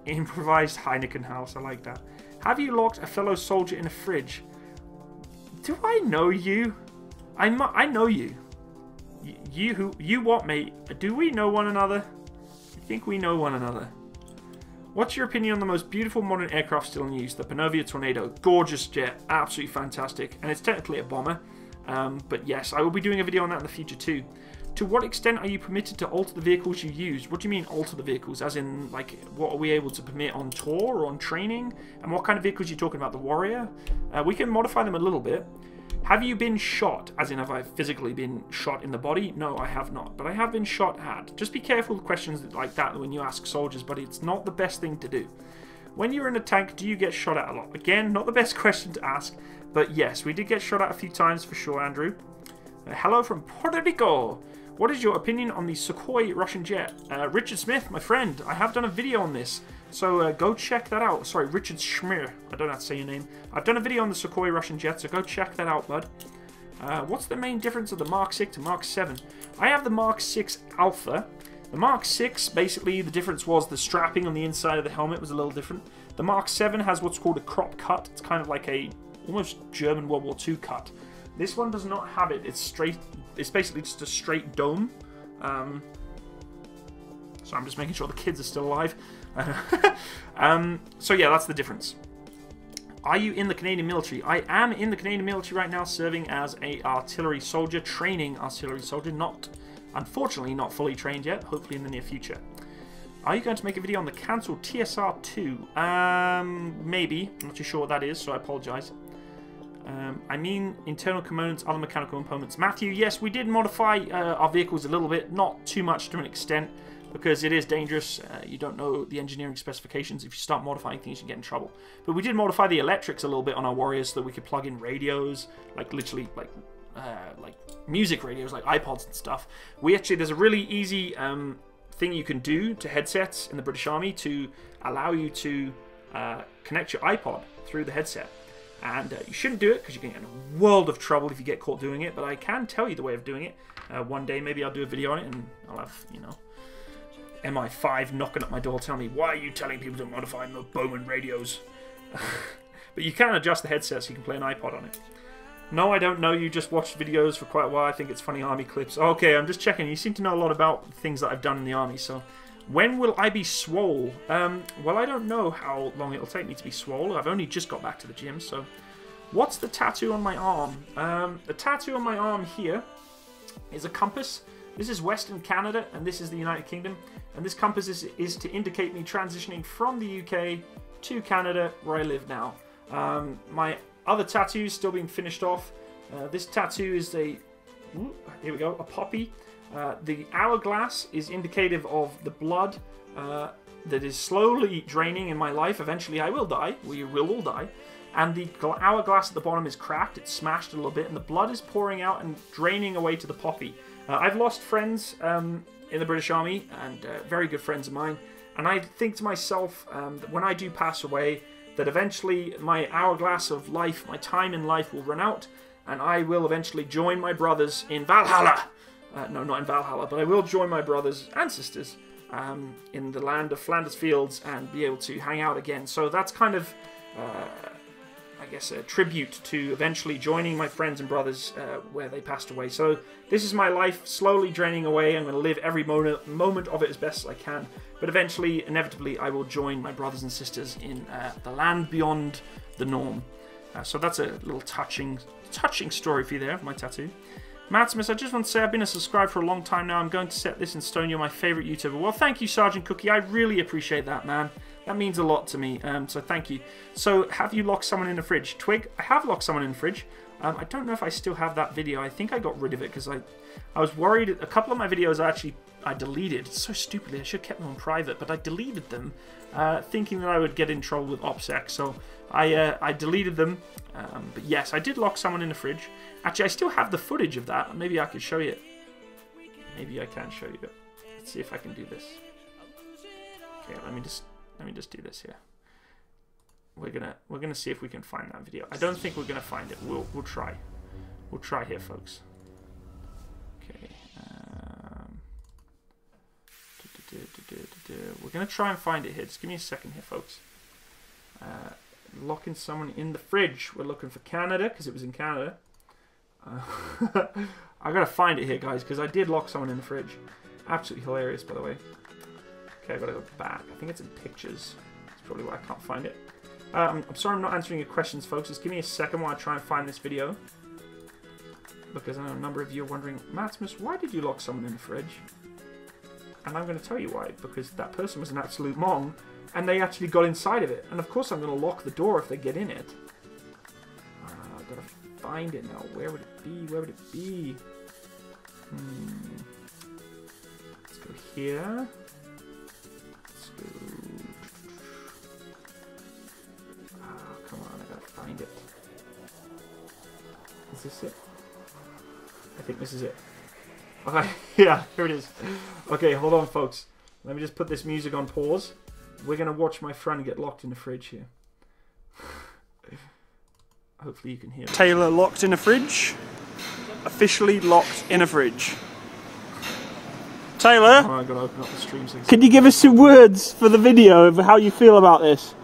Improvised Heineken house. I like that. Have you locked a fellow soldier in a fridge? Do I know you? I know you. You what, mate? Do we know one another? I think we know one another. What's your opinion on the most beautiful modern aircraft still in use? The Pannovia Tornado. Gorgeous jet. Absolutely fantastic. And it's technically a bomber. But yes, I will be doing a video on that in the future too. To what extent are you permitted to alter the vehicles you use? What do you mean alter the vehicles? As in, like, what are we able to permit on tour or on training? And what kind of vehicles are you talking about? The Warrior? We can modify them a little bit. Have you been shot? As in, have I physically been shot in the body? No, I have not. But I have been shot at. Just be careful with questions like that when you ask soldiers, buddy. It's not the best thing to do. When you're in a tank, do you get shot at a lot? Again, not the best question to ask. But yes, we did get shot at a few times for sure, Andrew. Hello from Puerto Rico. What is your opinion on the Sukhoi Russian jet? Richard Smith, my friend, I have done a video on this. So go check that out. Sorry, Richard Schmier. I don't know how to say your name. I've done a video on the Sukhoi Russian jet, so go check that out, bud. What's the main difference of the Mark 6 to Mark 7? I have the Mark 6 Alpha. The Mark 6, basically, the difference was the strapping on the inside of the helmet was a little different. The Mark 7 has what's called a crop cut. It's kind of like a almost German World War II cut. This one does not have it. It's straight. It's basically just a straight dome. So I'm just making sure the kids are still alive. So yeah, that's the difference. Are you in the Canadian military? I am in the Canadian military right now, serving as a artillery soldier, training artillery soldier. Not, unfortunately, not fully trained yet. Hopefully in the near future. Are you going to make a video on the cancelled TSR-2? Maybe. I'm not too sure what that is, so I apologise. I mean internal components, other mechanical components. Matthew, yes, we did modify our vehicles a little bit, not too much to an extent, because it is dangerous. You don't know the engineering specifications. If you start modifying things, you get in trouble. But we did modify the electrics a little bit on our Warriors so that we could plug in radios, like literally like music radios, like iPods and stuff. We actually, there's a really easy thing you can do to headsets in the British Army to allow you to connect your iPod through the headset. And you shouldn't do it because you can get in a world of trouble if you get caught doing it. But I can tell you the way of doing it. One day maybe I'll do a video on it and I'll have, you know, MI5 knocking at my door telling me, why are you telling people to modify Bowman radios? But you can adjust the headset so you can play an iPod on it. No, I don't know. You just watched videos for quite a while. I think it's funny army clips. Okay, I'm just checking. You seem to know a lot about things that I've done in the army. So, when will I be swole? Well, I don't know how long it'll take me to be swole. I've only just got back to the gym. So, what's the tattoo on my arm? The tattoo on my arm here is a compass. This is Western Canada, and this is the United Kingdom. And this compass is to indicate me transitioning from the UK to Canada, where I live now. My other tattoos still being finished off. This tattoo is a, here we go, a poppy. The hourglass is indicative of the blood that is slowly draining in my life. Eventually I will die. We will all die. And the hourglass at the bottom is cracked. It's smashed a little bit. And the blood is pouring out and draining away to the poppy. I've lost friends in the British Army, and very good friends of mine. And I think to myself, that when I do pass away, that eventually my hourglass of life, my time in life will run out, and I will eventually join my brothers in Valhalla. No, not in Valhalla, but I will join my brothers and sisters in the land of Flanders Fields and be able to hang out again. So that's kind of, I guess, a tribute to eventually joining my friends and brothers where they passed away. So this is my life slowly draining away. I'm going to live every moment of it as best as I can. But eventually, inevitably, I will join my brothers and sisters in the land beyond the norm. So that's a little touching story for you there, my tattoo. Matsimus, I just want to say I've been a subscriber for a long time now. I'm going to set this in stone. You're my favourite YouTuber. Well, thank you, Sergeant Cookie. I really appreciate that, man. That means a lot to me, so thank you. So, have you locked someone in the fridge? Twig, I have locked someone in the fridge. I don't know if I still have that video. I think I got rid of it because I was worried. A couple of my videos I deleted. So stupidly, I should have kept them on private, but I deleted them thinking that I would get in trouble with OPSEC. So I deleted them. But yes, I did lock someone in the fridge. Actually, I still have the footage of that. Maybe I could show you. Maybe I can show you it. Let's see if I can do this. Okay, let me just do this here. We're gonna see if we can find that video. I don't think we're gonna find it. We'll try. We'll try here, folks. Okay. We're gonna try and find it here. Just give me a second here, folks. Locking someone in the fridge. We're looking for Canada because it was in Canada. I gotta find it here, guys, because I did lock someone in the fridge. Absolutely hilarious, by the way. Okay, I gotta go back. I think it's in pictures. That's probably why I can't find it. I'm sorry I'm not answering your questions, folks. Just give me a second while I try and find this video. Because I know a number of you are wondering, Matsimus, why did you lock someone in the fridge? And I'm going to tell you why. Because that person was an absolute mong, and they actually got inside of it. And of course I'm going to lock the door if they get in it. I've got to find it now. Where would it be? Where would it be? Let's go here. Let's go... come on, I gotta find it. Is this it? I think this is it. Okay, yeah, here it is. Okay, hold on, folks. Let me just put this music on pause. We're gonna watch my friend get locked in the fridge here. Hopefully you can hear me. Taylor locked in a fridge. Officially locked in a fridge. Taylor? Oh, I gotta open up the stream. So can you give us some words for the video of how you feel about this?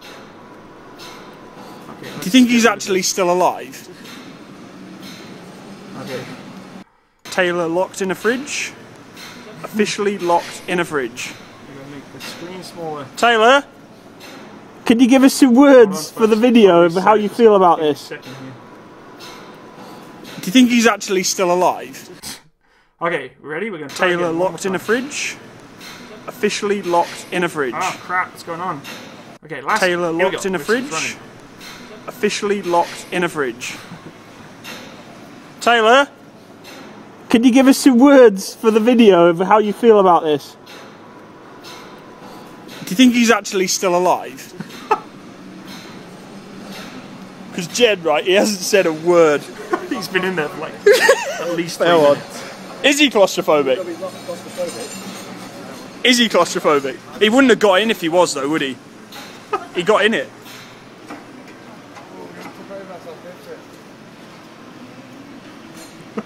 Okay, do you think he's actually still alive? Okay. Taylor locked in a fridge. Officially locked in a fridge. I'm gonna make the screen smaller. Taylor? Can you give us some words for the video of how you feel about this? Do you think he's actually still alive? Okay, ready? We're going to try Taylor locked in a fridge. Officially locked in a fridge. Oh crap, what's going on? Okay, last Taylor locked in a fridge. Officially locked in a fridge. Taylor? Can you give us some words for the video of how you feel about this? Do you think he's actually still alive? Because Jed, right, he hasn't said a word. He's been in there for like at least 3 Hang on. minutes. Is he claustrophobic? Is he claustrophobic? He wouldn't have got in if he was, though, would he? He got in it.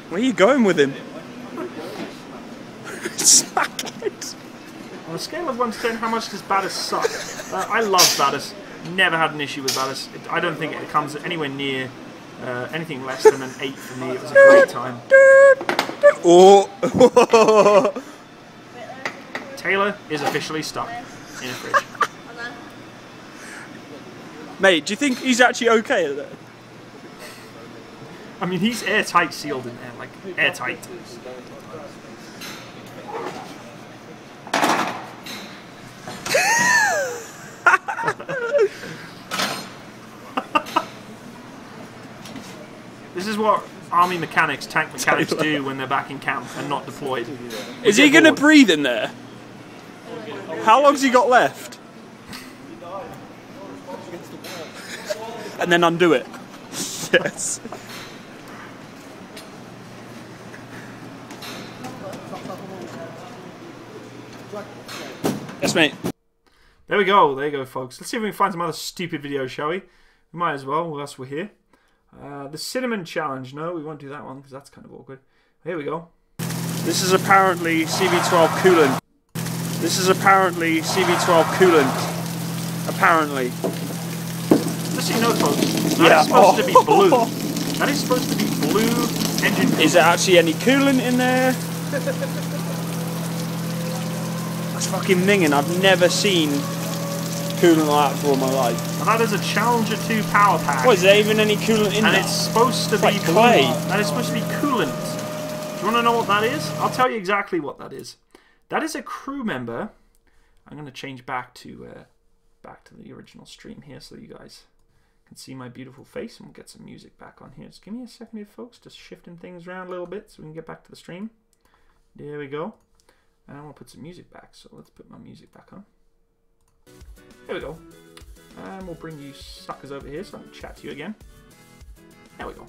Where are you going with him? Smack it. On a scale of 1 to 10, how much does Baddus suck? I love Baddus. Never had an issue with Baddus. I don't think it comes anywhere near anything less than an 8 for me. It was a great time. Oh! Taylor is officially stuck in a fridge. Mate, do you think he's actually okay at that? I mean, he's airtight sealed in there, like airtight. This is what army mechanics, tank mechanics do when they're back in camp and not deployed. Is he going to breathe in there? How long's he got left? And then undo it. Yes. Yes, mate. There we go. There you go, folks. Let's see if we can find some other stupid videos, shall we? We might as well, whilst we're here. The cinnamon challenge. No, we won't do that one because that's kind of awkward. Here we go. This is apparently CV12 coolant. This is apparently CV12 coolant. Apparently. Just so you know, folks, that is supposed to be blue. That is supposed to be blue engine coolant. Is there actually any coolant in there? That's fucking minging. I've never seen coolant like that before in my life. And that is a Challenger 2 power pack. What, is there even any coolant in there? And it's supposed to be like clay. That is supposed to be coolant. Do you want to know what that is? I'll tell you exactly what that is. That is a crew member. I'm going to change back to the original stream here so you guys can see my beautiful face, and we'll get some music back on here. Just give me a second here, folks. Just shifting things around a little bit so we can get back to the stream. There we go. And I want to put some music back, so let's put my music back on. There we go. And we'll bring you suckers over here so I can chat to you again. There we go.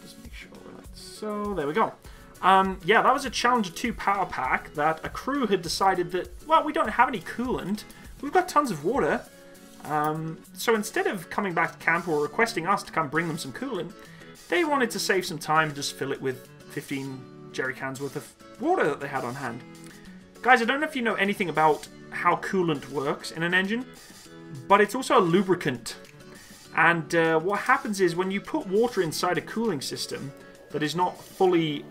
Just make sure we're like so. There we go. Yeah, that was a Challenger 2 power pack that a crew had decided that, well, we don't have any coolant. We've got tons of water. So instead of coming back to camp or requesting us to come bring them some coolant, they wanted to save some time and just fill it with 15 jerry cans worth of water that they had on hand. Guys, I don't know if you know anything about how coolant works in an engine, but it's also a lubricant. And what happens is when you put water inside a cooling system that is not fully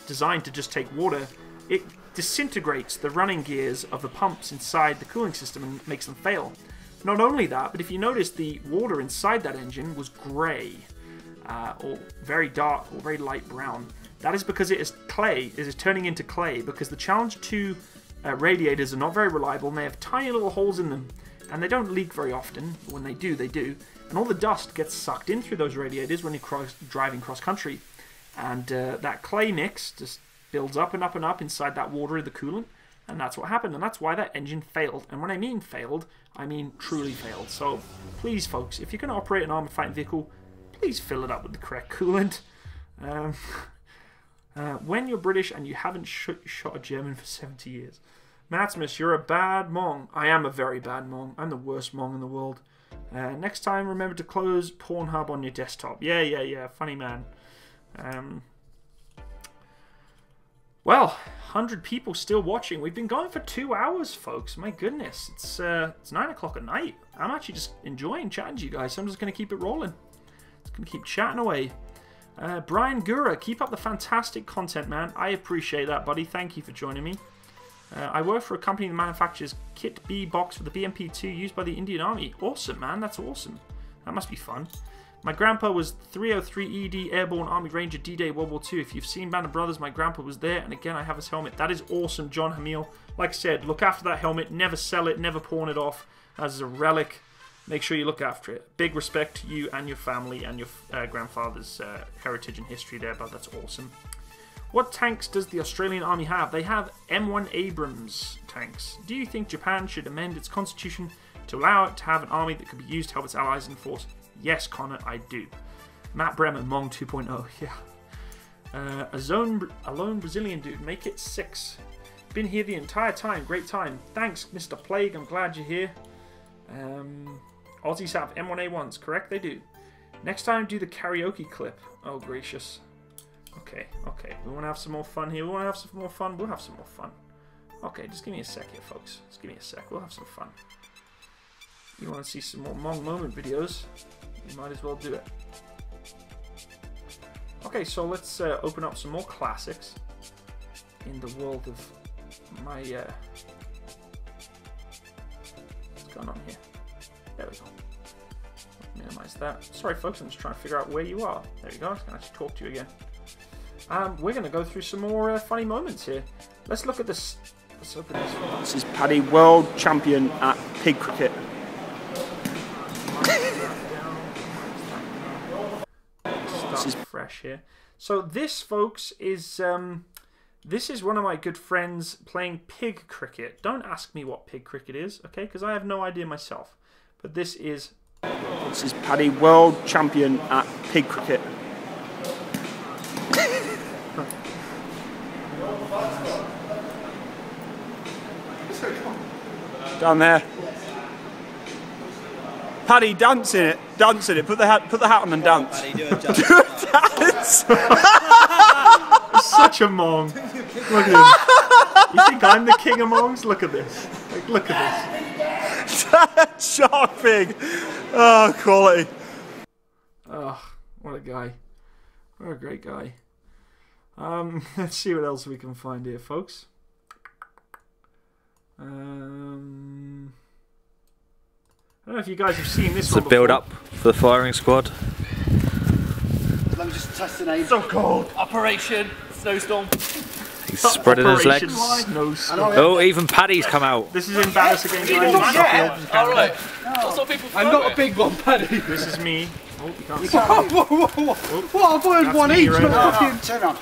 designed to just take water, it disintegrates the running gears of the pumps inside the cooling system and makes them fail. Not only that, but if you notice, the water inside that engine was grey, or very dark, or very light brown. That is because it is clay. It is turning into clay because the Challenger 2 radiators are not very reliable, and they have tiny little holes in them, and they don't leak very often. But when they do, they do. And all the dust gets sucked in through those radiators when you're driving cross-country. And that clay mix just builds up and up and up inside that water in the coolant, and that's what happened, and that's why that engine failed. And when I mean failed, I mean truly failed. So please, folks, if you're going to operate an armoured fighting vehicle, please fill it up with the correct coolant. When you're British and you haven't shot a German for 70 years. Matsimus, you're a bad Mong. I am a very bad Mong. I'm the worst Mong in the world. Next time, remember to close Pornhub on your desktop. Yeah. Funny man. Well, 100 people still watching. We've been going for 2 hours, folks. My goodness. It's 9 o'clock at night. I'm actually just enjoying chatting to you guys, so I'm just going to keep it rolling. Just going to keep chatting away. Brian Gura, keep up the fantastic content, man. I appreciate that, buddy. Thank you for joining me. I work for a company that manufactures Kit B box for the BMP-2 used by the Indian Army. Awesome, man. That's awesome. That must be fun. My grandpa was 303 ED Airborne Army Ranger D-Day World War II. If you've seen Band of Brothers, my grandpa was there. And again, I have his helmet. That is awesome, John Hamill. Like I said, look after that helmet. Never sell it. Never pawn it off. As a relic. Make sure you look after it. Big respect to you and your family and your grandfather's heritage and history there, but that's awesome. What tanks does the Australian Army have? They have M1 Abrams tanks. Do you think Japan should amend its constitution to allow it to have an army that could be used to help its allies enforce? Yes, Connor, I do. Matt Bremer, Mong 2.0, yeah. A lone Brazilian dude, make it 6. Been here the entire time, great time. Thanks, Mr. Plague, I'm glad you're here. Aussies have M1A1s, correct? They do. Next time, do the karaoke clip. Oh, gracious. Okay. We want to have some more fun here. We'll have some more fun. Okay, just give me a sec here, folks. Just give me a sec. We'll have some fun. You want to see some more Mong Moment videos? You might as well do it. Okay, so let's open up some more classics in the world of my... what's going on here? There we go. Minimize that. Sorry, folks, I'm just trying to figure out where you are. There you go. I can actually talk to you again. We're going to go through some more funny moments here. Let's look at this. Let's open this one. This is Paddy, world champion at pig cricket. This is fresh here. So this, folks, is this is one of my good friends playing pig cricket. Don't ask me what pig cricket is, okay? Because I have no idea myself. But this is Paddy, world champion at pig cricket. Down there. Paddy, dance in it. Dance in it. Put the hat on and dance. Paddy, do a dance. Do a dance. such a Mong. Look at him. You think I'm the king of Mongs? Look at this. Like, look at this. Shark pig. Oh, quality. Oh, what a guy. What a great guy. Let's see what else we can find here, folks. I don't know if you guys have seen this It's one a build before. up for the firing squad. Let me just test the name. So cold. Operation Snowstorm. He's spreading his Operation legs. Snowstorm. Oh, even Paddy's come out. This is in Baddest Against Even Rivals. not yet. Alright. That's what people I'm not a big one, Paddy. This is me. Oh, you can't see. Whoa, whoa, whoa, whoa. What? I've ordered That's one me each. right Not now. fucking turn on.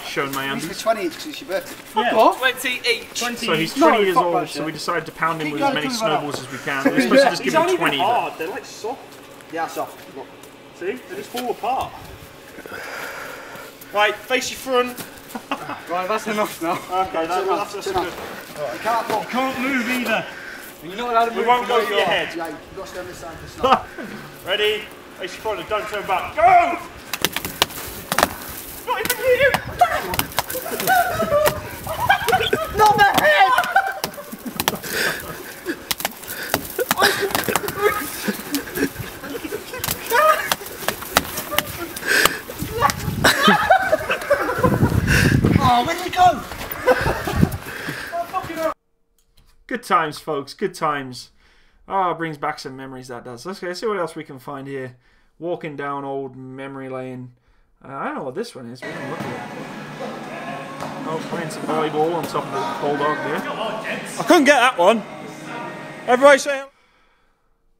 Showing my He's for ambition. 20 each because it's your birthday. Yeah. What? 20 each. So he's No, 20 years fuck old, that so shit. we decided to pound him Keep with as going many till we're snowballs as we can. We're supposed to just give him 20. But They're like soft. Yeah, soft. Look. See? They just fall apart. Right, face your front. Right, that's enough now. Okay, that's Turn on. good. You can't look. Can't move either. You're not allowed to move. We won't go from for where your you are. head. Yeah, you've got to stay on this side of the snow. Ready? Face your front and don't turn back. Go! Not even you! Not the head! Oh, where did it go? good times, folks. Good times. Oh, it brings back some memories, that does. Let's see what else we can find here. Walking down old memory lane. I don't know what this one is. We can look at it. Oh, playing some volleyball on top of the bulldog there. I couldn't get that one. Everybody say it.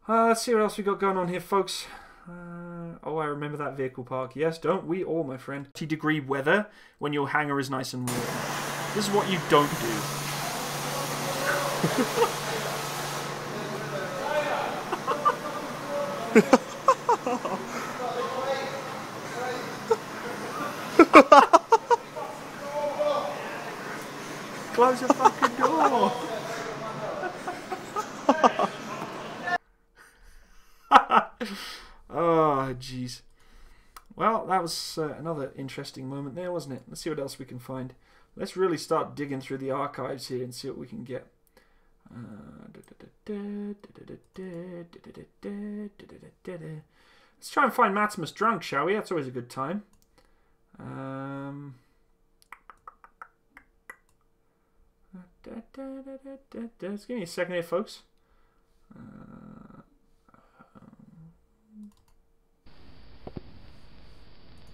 Let's see what else we got going on here, folks. Oh, I remember that vehicle park. Yes, don't we all, my friend? 90-degree weather when your hangar is nice and warm. This is what you don't do. Close the fucking door. Oh, jeez. Well, that was another interesting moment there, wasn't it? Let's see what else we can find. Let's really start digging through the archives here and see what we can get. Let's try and find Matsimus drunk, shall we? That's always a good time. Just give me a second here, folks.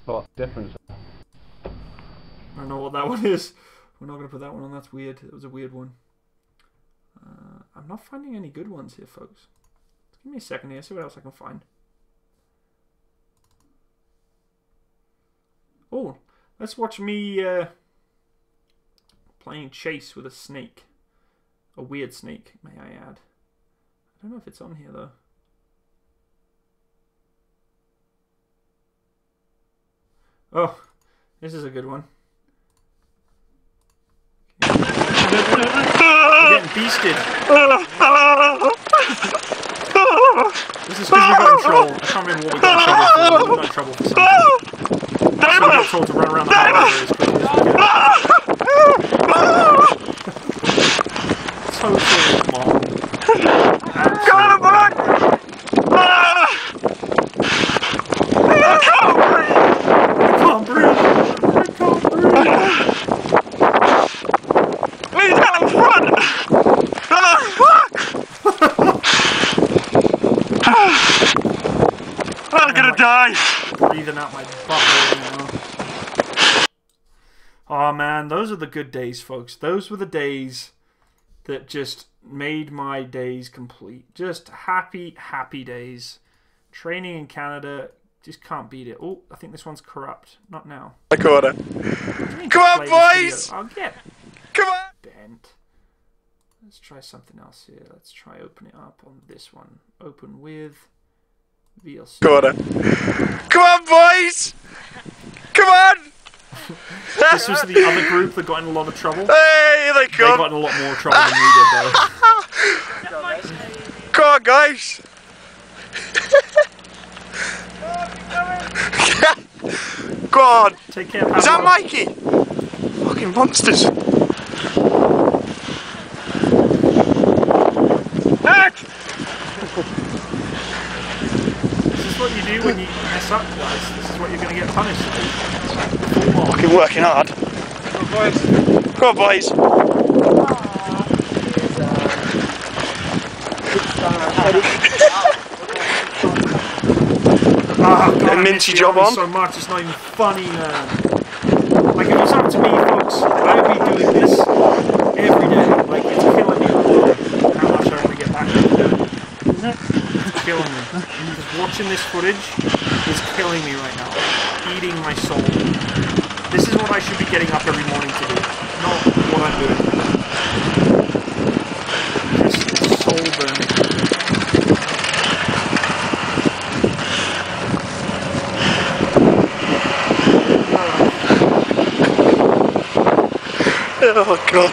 What difference? I don't know what that one is. We're not going to put that one on. That's weird. It was a weird one. I'm not finding any good ones here, folks. Just give me a second here. See what else I can find. Oh, let's watch me playing chase with a snake. A weird snake, may I add. I don't know if it's on here, though. Oh, this is a good one. We're getting beasted. This is because we got in trouble. I can't remember what we got in trouble for. We got in trouble for something. So we got told to run around the highway as quickly as we can. total mom. Got him, man! I can't breathe. I can't breathe. He's out in front! I'm gonna die! Breathing out my butt right now. Oh man, those are the good days, folks. Those were the days that just made my days complete. Just happy, happy days. Training in Canada, just can't beat it. Oh, I think this one's corrupt. Not now. I caught her. Come on, boys! I'll get Come on! bent. Let's try something else here. Let's try open it up on this one. Open with VLC. Caught her. Come on, boys! Come on! This was the other group that got in a lot of trouble. Hey, they They got in a lot more trouble than we did, though. Come on, guys! Go on! Take care, Pablo. Is that Mikey? Fucking monsters! This is what you do when you mess up, guys. This is what you're going to get punished. Fucking working hard. Come on, boys. Oh, God, A I miss minty the job army on. so much, it's not even funny, man. Like, if it was up to me, folks, I would be doing this every day. Like, it's killing me how much I want to get back into doing it. It's killing me. Just watching this footage is killing me right now. Eating my soul. This is what I should be getting up every morning to do, not what I'm doing. Just soul burning. Oh, God.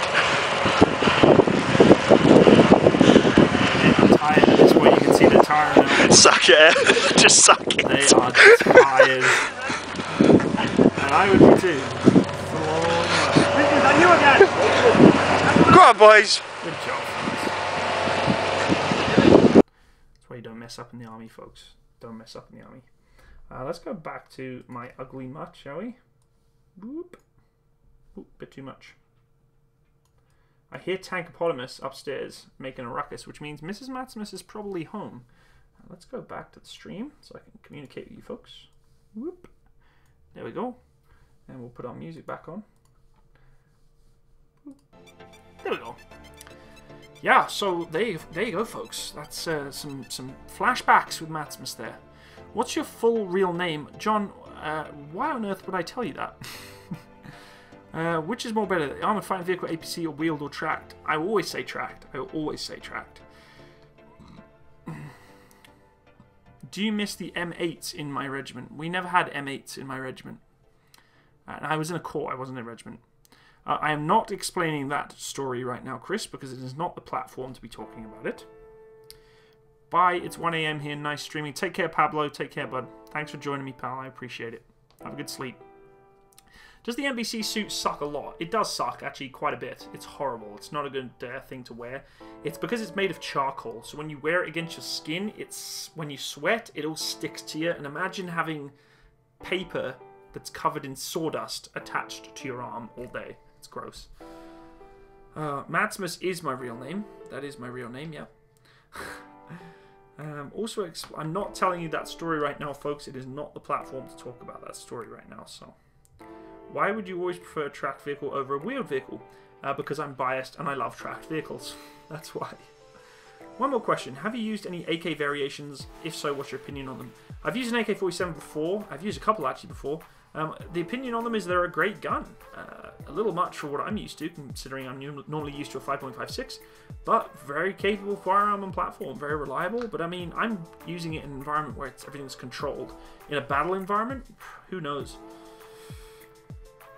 I'm tired at this point, you can see they're tired now. Suck it. Just suck it. They are tired. And I would be too. Go on, boys. Good job. That's why you don't mess up in the army, folks. Don't mess up in the army. Let's go back to my ugly mutt, shall we? Whoop. Ooh, bit too much. I hear Tankopotamus upstairs making a ruckus, which means Mrs. Matsimus is probably home. Let's go back to the stream so I can communicate with you folks. Whoop. There we go. And we'll put our music back on. Whoop. There we go. Yeah, so there you go, folks. That's some flashbacks with Matsimus there. What's your full real name? John, why on earth would I tell you that? Which is more better, the armored fighting vehicle, APC, or wheeled or tracked? I always say tracked. I always say tracked. Do you miss the M8s in my regiment? We never had M8s in my regiment. And I was in a corps, I wasn't in a regiment. I am not explaining that story right now, Chris, because it is not the platform to be talking about it. Bye, it's 1 AM here, nice streaming. Take care, Pablo. Take care, bud. Thanks for joining me, pal. I appreciate it. Have a good sleep. Does the NBC suit suck a lot? It does suck, actually, quite a bit. It's horrible. It's not a good thing to wear. It's because it's made of charcoal, so when you wear it against your skin, when you sweat, it all sticks to you. And imagine having paper that's covered in sawdust attached to your arm all day. It's gross. Matsimus is my real name. That is my real name, yeah. Also, I'm not telling you that story right now, folks. It is not the platform to talk about that story right now, so... Why would you always prefer a tracked vehicle over a wheeled vehicle? Because I'm biased and I love tracked vehicles. That's why. One more question. Have you used any AK variations? If so, what's your opinion on them? I've used an AK-47 before. I've used a couple actually before. The opinion on them is they're a great gun. A little much for what I'm used to, considering I'm normally used to a 5.56. But very capable firearm and platform. Very reliable. But I mean, I'm using it in an environment where everything's controlled. In a battle environment, who knows?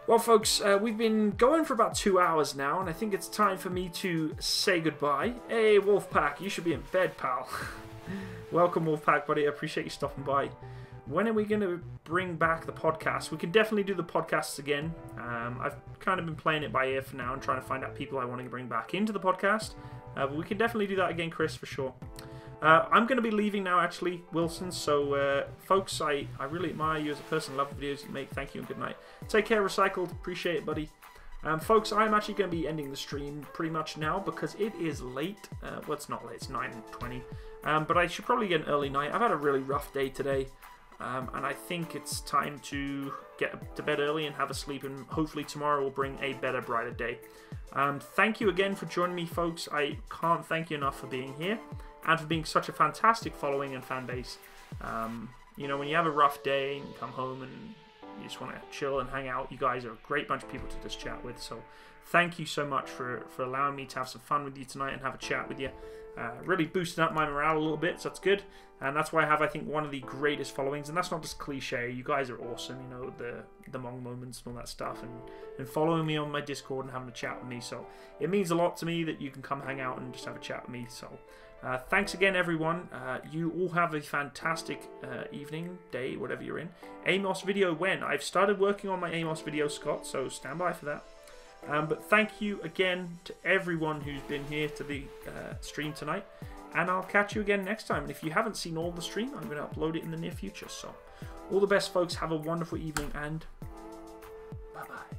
Well, folks, we've been going for about 2 hours now, and I think it's time for me to say goodbye. Hey, Wolfpack, you should be in bed, pal. Welcome, Wolfpack, buddy. I appreciate you stopping by. When are we going to bring back the podcast? We can definitely do the podcasts again. I've kind of been playing it by ear for now and trying to find out people I want to bring back into the podcast. But we can definitely do that again, Chris, for sure. I'm going to be leaving now, actually, Wilson. So, folks, I really admire you as a person. Love the videos you make. Thank you and good night. Take care, Recycled. Appreciate it, buddy. Folks, I'm actually going to be ending the stream pretty much now because it is late. Well, it's not late. It's 9:20. But I should probably get an early night. I've had a really rough day today. And I think it's time to get to bed early and have a sleep. And hopefully tomorrow will bring a better, brighter day. Thank you again for joining me, folks. I can't thank you enough for being here. And for being such a fantastic following and fan base. You know, when you have a rough day and you come home and you just want to chill and hang out, you guys are a great bunch of people to just chat with. So thank you so much for allowing me to have some fun with you tonight and have a chat with you. Really boosted up my morale a little bit, so that's good. And that's why I have, I think, one of the greatest followings. And that's not just cliche. You guys are awesome, you know, the Mong moments and all that stuff. And following me on my Discord and having a chat with me. So it means a lot to me that you can come hang out and just have a chat with me. So thanks again, everyone. You all have a fantastic evening, day, whatever you're in. Amos video when? I've started working on my Amos video, Scott, so stand by for that. But thank you again to everyone who's been here to the stream tonight. And I'll catch you again next time. And if you haven't seen all the stream, I'm going to upload it in the near future. So all the best, folks. Have a wonderful evening and bye-bye.